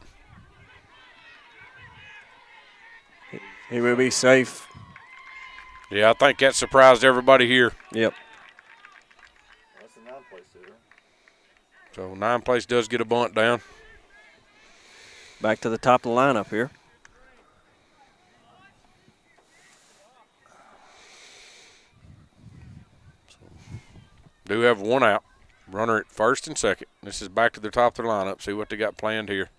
He will be safe. Yeah, I think that surprised everybody here. Yep. That's the 9th place hitter. So 9th place does get a bunt down. Back to the top of the lineup here. Do have 1 out. Runner at first and second. This is back to the top of the lineup. See what they got planned here.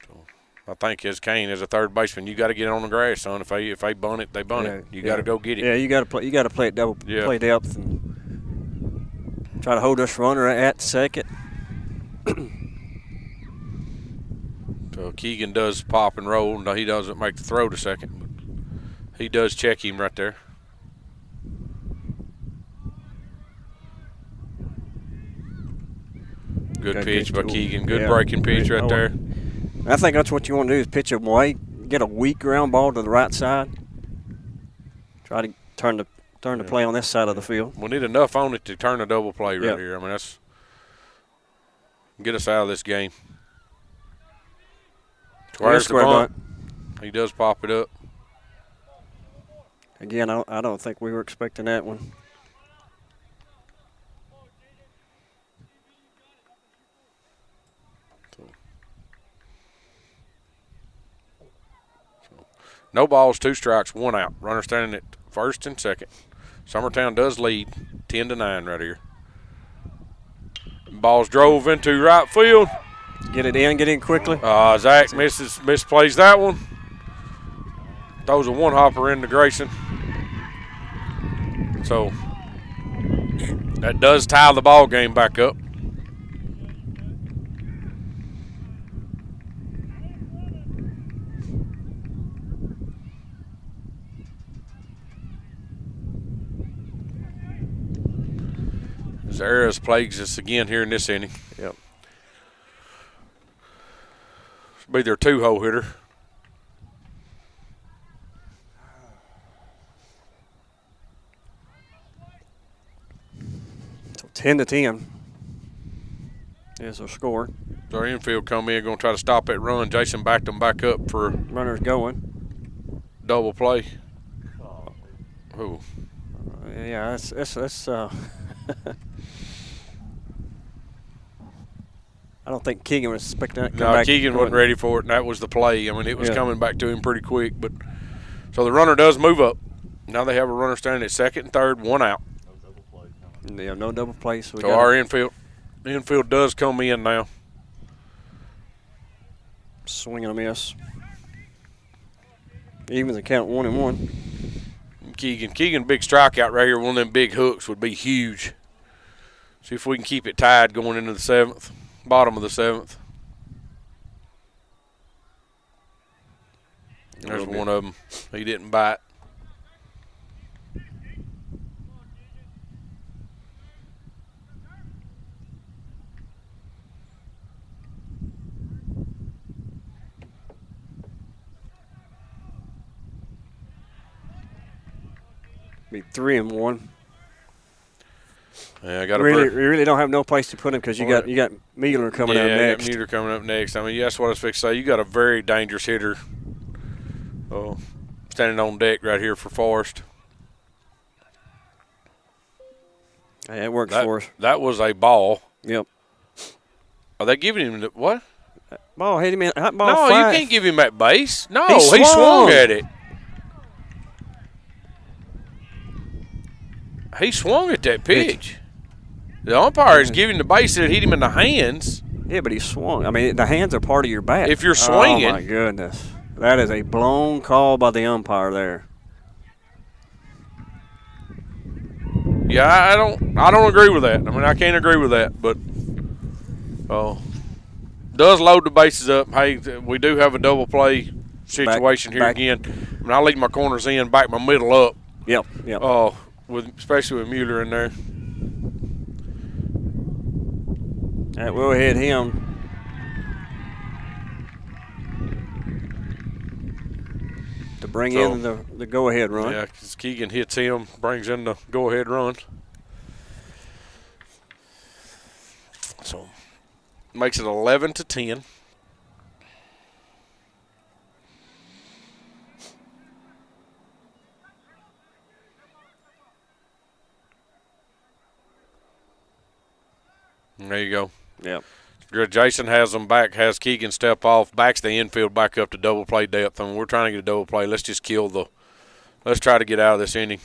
So I think as Kane, as a third baseman, you got to get on the grass, son. If they bunt it, they bunt it. You got to go get it. Yeah, you got to play it double, play depth, and try to hold this runner at second. So Keegan does pop and roll. No, he doesn't make the throw to second, but he does check him right there. Good pitch by Keegan. Good breaking pitch right there. I think that's what you want to do is pitch him away, get a weak ground ball to the right side. Try to turn the play on this side of the field. We need enough on it to turn a double play right here. I mean, that's get us out of this game. Where's the bunt? He does pop it up. Again, I don't think we were expecting that one. No balls, 2 strikes, 1 out. Runner standing at first and second. Summertown does lead 10-9 right here. Ball's drove into right field. Get in quickly. Zach misplays that one. Throws a one-hopper into Grayson. So that does tie the ball game back up. Zara's plagues us again here in this inning. Yep. Be their 2-hole hitter. So 10-10 is our score. So our infield come in, going to try to stop that run. Jason backed them back up for runners going. Double play. Who? Yeah, that's I don't think Keegan was expecting that. No, Keegan wasn't ready for it, and that was the play. I mean, it was coming back to him pretty quick. But so the runner does move up. Now they have a runner standing at second and third, 1 out. Yeah, no double play. So our infield does come in now. Swing and a miss. Even the count 1-1. Keegan, big strikeout right here. One of them big hooks would be huge. See if we can keep it tied going into the 7th. Bottom of the 7th. There's one of them. He didn't bite. Be 3-1. Yeah, I got we really don't have no place to put him because you got Mueller coming up next. Yeah, Mueller coming up next. I mean, that's what I was fixing to say. You got a very dangerous hitter standing on deck right here for Forrest. Yeah, it works for us. That was a ball. Yep. Are they giving him what? Ball hit him in. Ball no, flat. You can't give him that base. No, he swung at it. He swung at that pitch. The umpire is giving the base that hit him in the hands. Yeah, but he swung. I mean, the hands are part of your bat. If you're swinging. Oh, my goodness. That is a blown call by the umpire there. Yeah, I don't agree with that. I mean, I can't agree with that, but does load the bases up. Hey, we do have a double play situation here again. I mean, I leave my corners in, back my middle up. Yep. Especially with Mueller in there. That will hit him. To bring in the go-ahead run. Yeah, because Keegan hits him, brings in the go-ahead run. So, makes it 11-10. There you go. Yep. Jason has them back, has Keegan step off, backs the infield back up to double play depth. I mean, we're trying to get a double play. Let's just let's try to get out of this inning.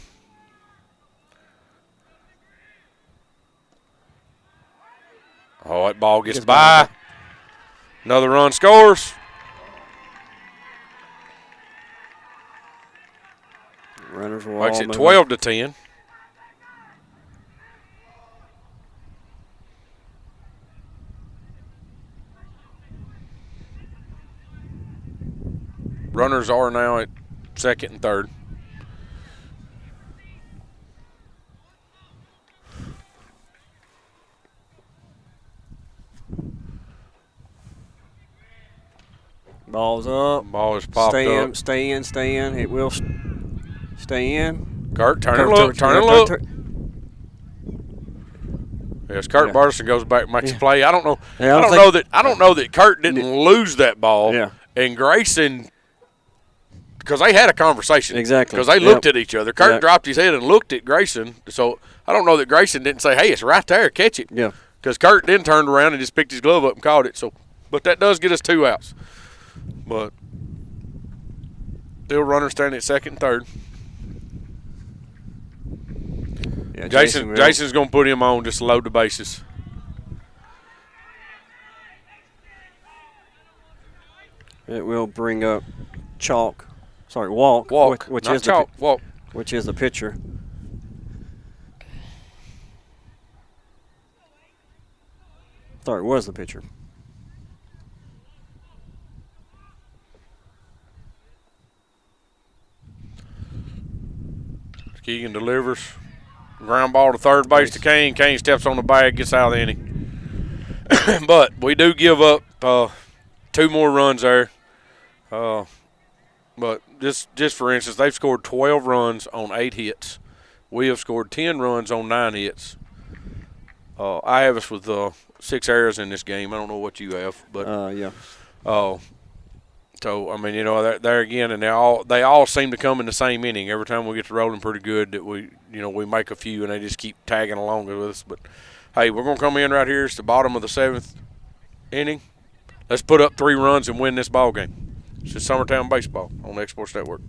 Oh, that ball gets by. Another run scores. Runners will makes it 12-10. Runners are now at second and third. Ball's up. Ball is popped up. Stay in. It will stay in. Kurt, turn and look. Yes, Kurt Barson goes back and makes a play. I don't know. Yeah, I don't know that Kurt didn't lose that ball. Yeah. And Grayson, because they had a conversation. Exactly. Because they looked at each other. Kurt dropped his head and looked at Grayson. So I don't know that Grayson didn't say, "Hey, it's right there, catch it." Yeah. Because Kurt then turned around and just picked his glove up and caught it. So, but that does get us 2 outs. But still runners standing at second and third. Yeah, Jason's going to put him on just to load the bases. It will bring up Walk. Which not is Chalk. Walk. Which is the pitcher. Thought it was the pitcher. Keegan delivers. Ground ball to third base to Kane. Kane steps on the bag, gets out of the inning. But we do give up 2 more runs there. But just for instance, they've scored 12 runs on 8 hits. We have scored 10 runs on 9 hits. I have us with 6 errors in this game. I don't know what you have, but yeah. So I mean, you know, there again, and they all seem to come in the same inning. Every time we get to rolling pretty good, that we make a few, and they just keep tagging along with us. But hey, we're gonna come in right here. It's the bottom of the 7th inning. Let's put up 3 runs and win this ball game. It's just Summertown baseball on the X-Sports Network.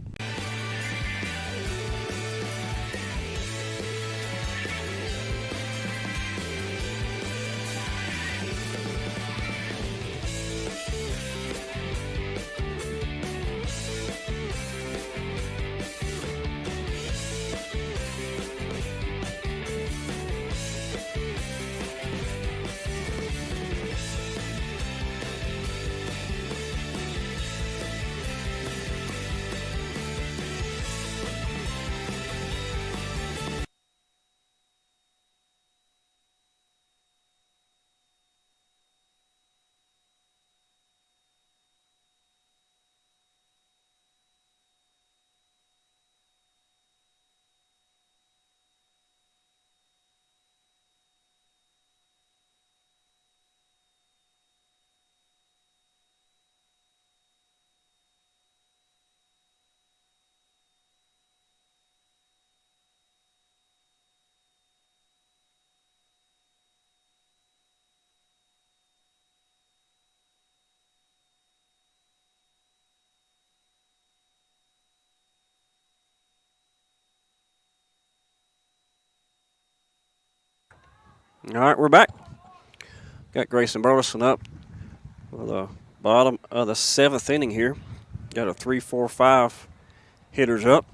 All right, we're back. Got Grayson Burleson up for the bottom of the 7th inning here. Got a 3, 4, 5 hitters up.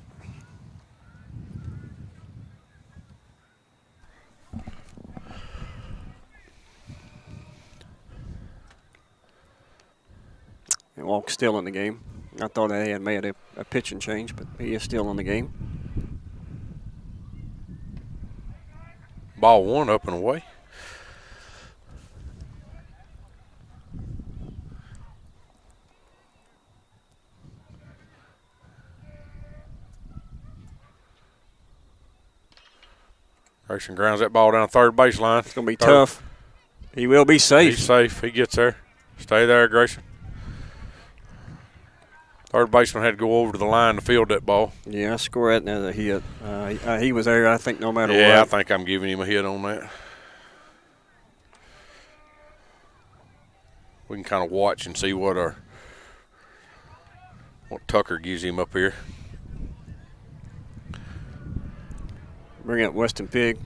And Walk's still in the game. I thought they had made a pitching change, but he is still in the game. Ball 1 up and away. Grayson grounds that ball down third baseline. It's going to be tough. He will be safe. He's safe. He gets there. Stay there, Grayson. Third baseman had to go over to the line to field that ball. Yeah, I score that now that hit. He was there, I think, no matter what. Yeah, I think I'm giving him a hit on that. We can kind of watch and see what Tucker gives him up here. Bring up Weston Pigg.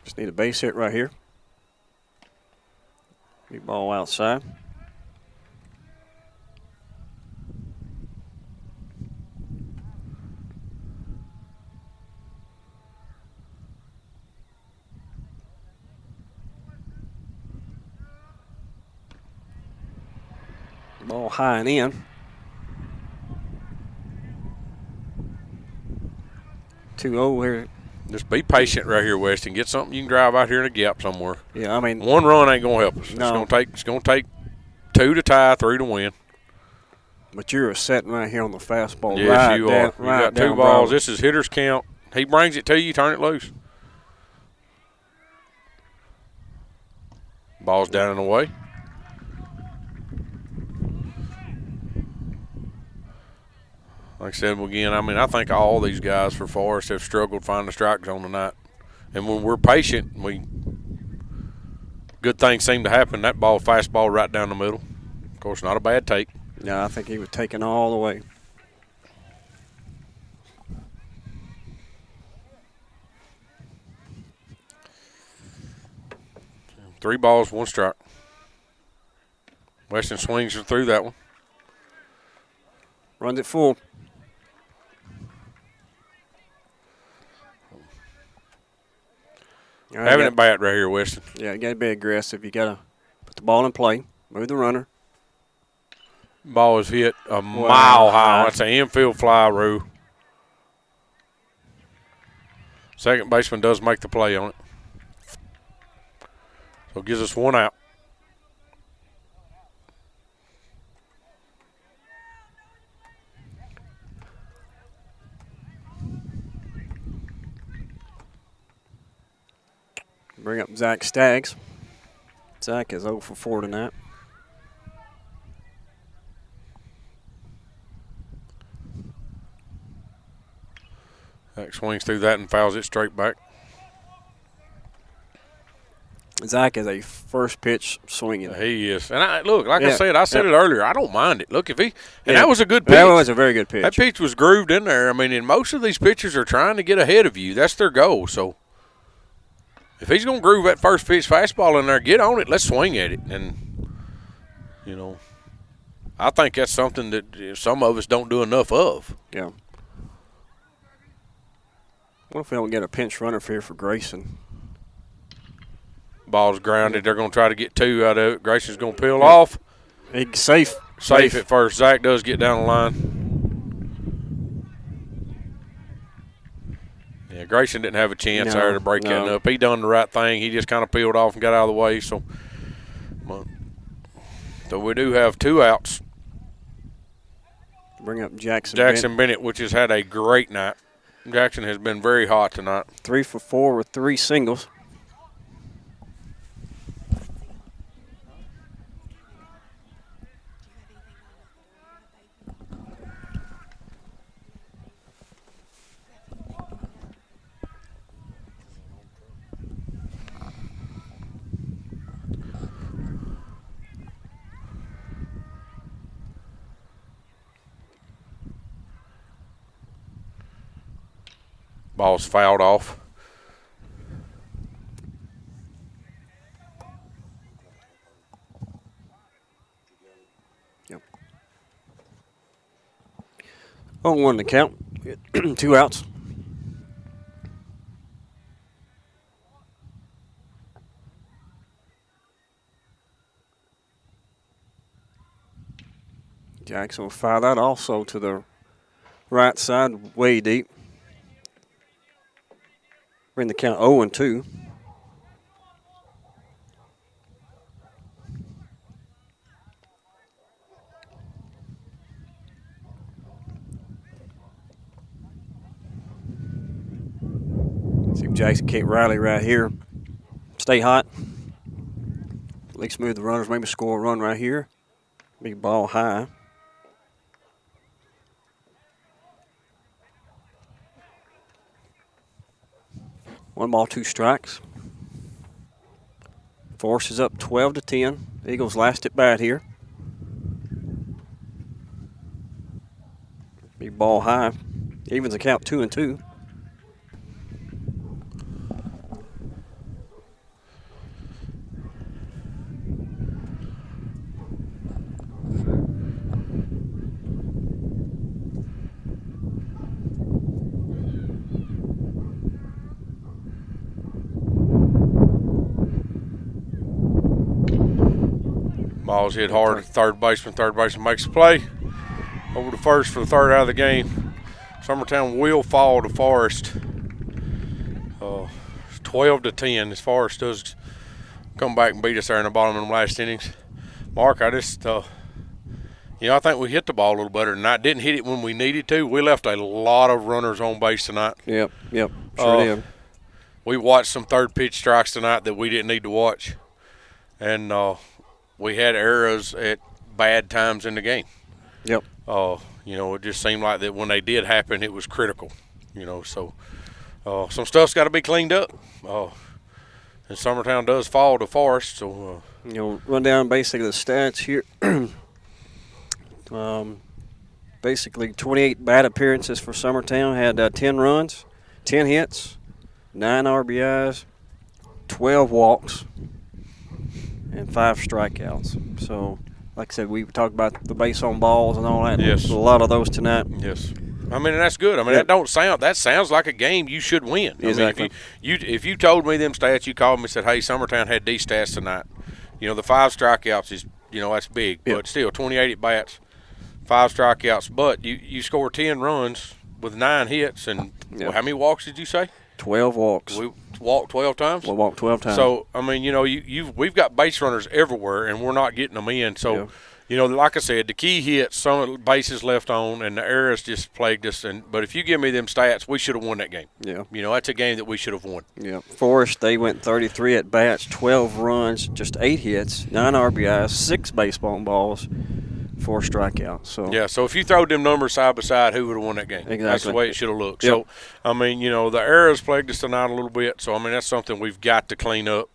Just need a base hit right here. Big ball outside. Ball high and in. 2-0 here Just be patient right here, Weston. Get something you can drive out here in a gap somewhere. Yeah, I mean, one run ain't gonna help us. No. It's gonna take 2 to tie, 3 to win. But you're sitting right here on the fastball. Yes, right you down, are. You right got 2 down balls. Bravo. This is hitter's count. He brings it to you, turn it loose. Ball's down and away. Like I said again, I mean, I think all these guys for Forrest have struggled finding the strike zone tonight. And when we're patient, good things seem to happen. That ball, fastball right down the middle. Of course, not a bad take. Yeah, I think he was taken all the way. Three balls, 1 strike. Weston swings her through that one. Runs it full. Having it bat right here, Weston. Yeah, you got to be aggressive. You got to put the ball in play, move the runner. Ball is hit a mile high. That's an infield fly, Rue. Second baseman does make the play on it. So it gives us 1 out. Bring up Zach Staggs. Zach is 0 for 4 tonight. Zach swings through that and fouls it straight back. Zach is a first pitch swinging. He is. And I said it earlier, I don't mind it. Look, that was a good pitch. That was a very good pitch. That pitch was grooved in there. I mean, and most of these pitchers are trying to get ahead of you. That's their goal. So if he's going to groove that first pitch fastball in there, get on it. Let's swing at it. And, I think that's something that some of us don't do enough of. Yeah. What if we don't get a pinch runner here for Grayson? Ball's grounded. They're going to try to get 2 out of it. Grayson's going to peel off. Safe at first. Zach does get down the line. Yeah, Grayson didn't have a chance there to break that up. He done the right thing. He just kind of peeled off and got out of the way. So we do have 2 outs. Bring up Jackson Bennett, which has had a great night. Jackson has been very hot tonight. 3 for 4 with 3 singles. Ball's fouled off. Yep. 0-1 to count. 2 outs. Jackson will fire that also to the right side, way deep. We're in the count 0-2. See if Jackson can't rally right here. Stay hot. At least move the runners, maybe score a run right here. Big ball high. One ball, 2 strikes. Forrest is up 12-10. Eagles last at bat here. Big ball high. Evens the count 2-2. Ball's hit hard at third baseman. Third baseman makes a play. Over to first for the 3rd out of the game. Summertown will fall to Forrest 12-10 as Forrest does come back and beat us there in the bottom of the last innings. Mark, I just, I think we hit the ball a little better tonight. Didn't hit it when we needed to. We left a lot of runners on base tonight. Yep, sure did. We watched some third pitch strikes tonight that we didn't need to watch. And we had errors at bad times in the game. Yep. It just seemed like that when they did happen, it was critical. So some stuff's got to be cleaned up. And Summertown does fall to Forrest. So run down basically the stats here. Basically 28 bat appearances for Summertown. Had 10 runs, 10 hits, 9 RBIs, 12 walks, and 5 strikeouts. So, like I said, we talked about the base on balls and all that. Yes. A lot of those tonight. Yes. I mean, and that's good. I mean, that sounds like a game you should win. Exactly. I mean, if you told me them stats, you called me and said, hey, Summertown had these stats tonight. The 5 strikeouts is, that's big. Yep. But still, 28 at bats, 5 strikeouts. But you score 10 runs with 9 hits. And how many walks did you say? 12 walks. We walked 12 times? We walked 12 times. So, I mean, we've got base runners everywhere, and we're not getting them in. So, like I said, the key hits, some of the bases left on, and the errors just plagued us. But if you give me them stats, we should have won that game. Yeah. That's a game that we should have won. Yeah. Forrest, they went 33 at bats, 12 runs, just 8 hits, 9 RBIs, 6 baseball balls, 4 strikeouts. So if you throw them numbers side by side, who would have won that game? Exactly. That's the way it should have looked. Yep. So, I mean, the errors plagued us tonight a little bit. So, I mean, that's something we've got to clean up.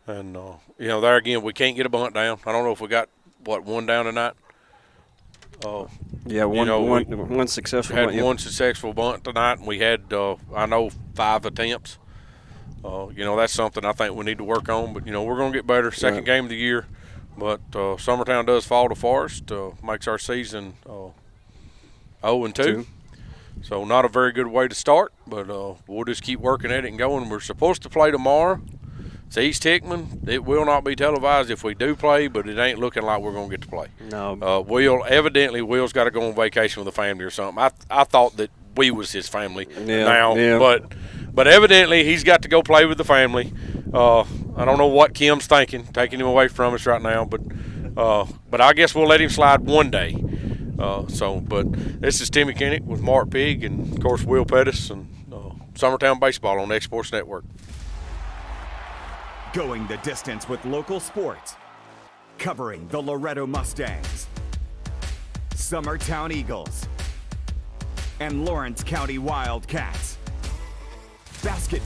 And, there again, we can't get a bunt down. I don't know if we got, one down tonight? One successful bunt. Had one successful bunt tonight, and we had, 5 attempts. That's something I think we need to work on. But, we're going to get better. Second game of the year. But Summertown does fall to Forrest, makes our season 0-2. So not a very good way to start, but we'll just keep working at it and going. We're supposed to play tomorrow. It's East Hickman. It will not be televised if we do play, but it ain't looking like we're going to get to play. No. Will's got to go on vacation with the family or something. I thought that we was his family but evidently he's got to go play with the family. I don't know what Kim's thinking, taking him away from us right now, but I guess we'll let him slide one day. But this is Timmy Kinnick with Mark Pigg and, of course, Will Pettis and Summertown Baseball on the X-Sports Network. Going the distance with local sports. Covering the Loretto Mustangs, Summertown Eagles, and Lawrence County Wildcats. Basketball.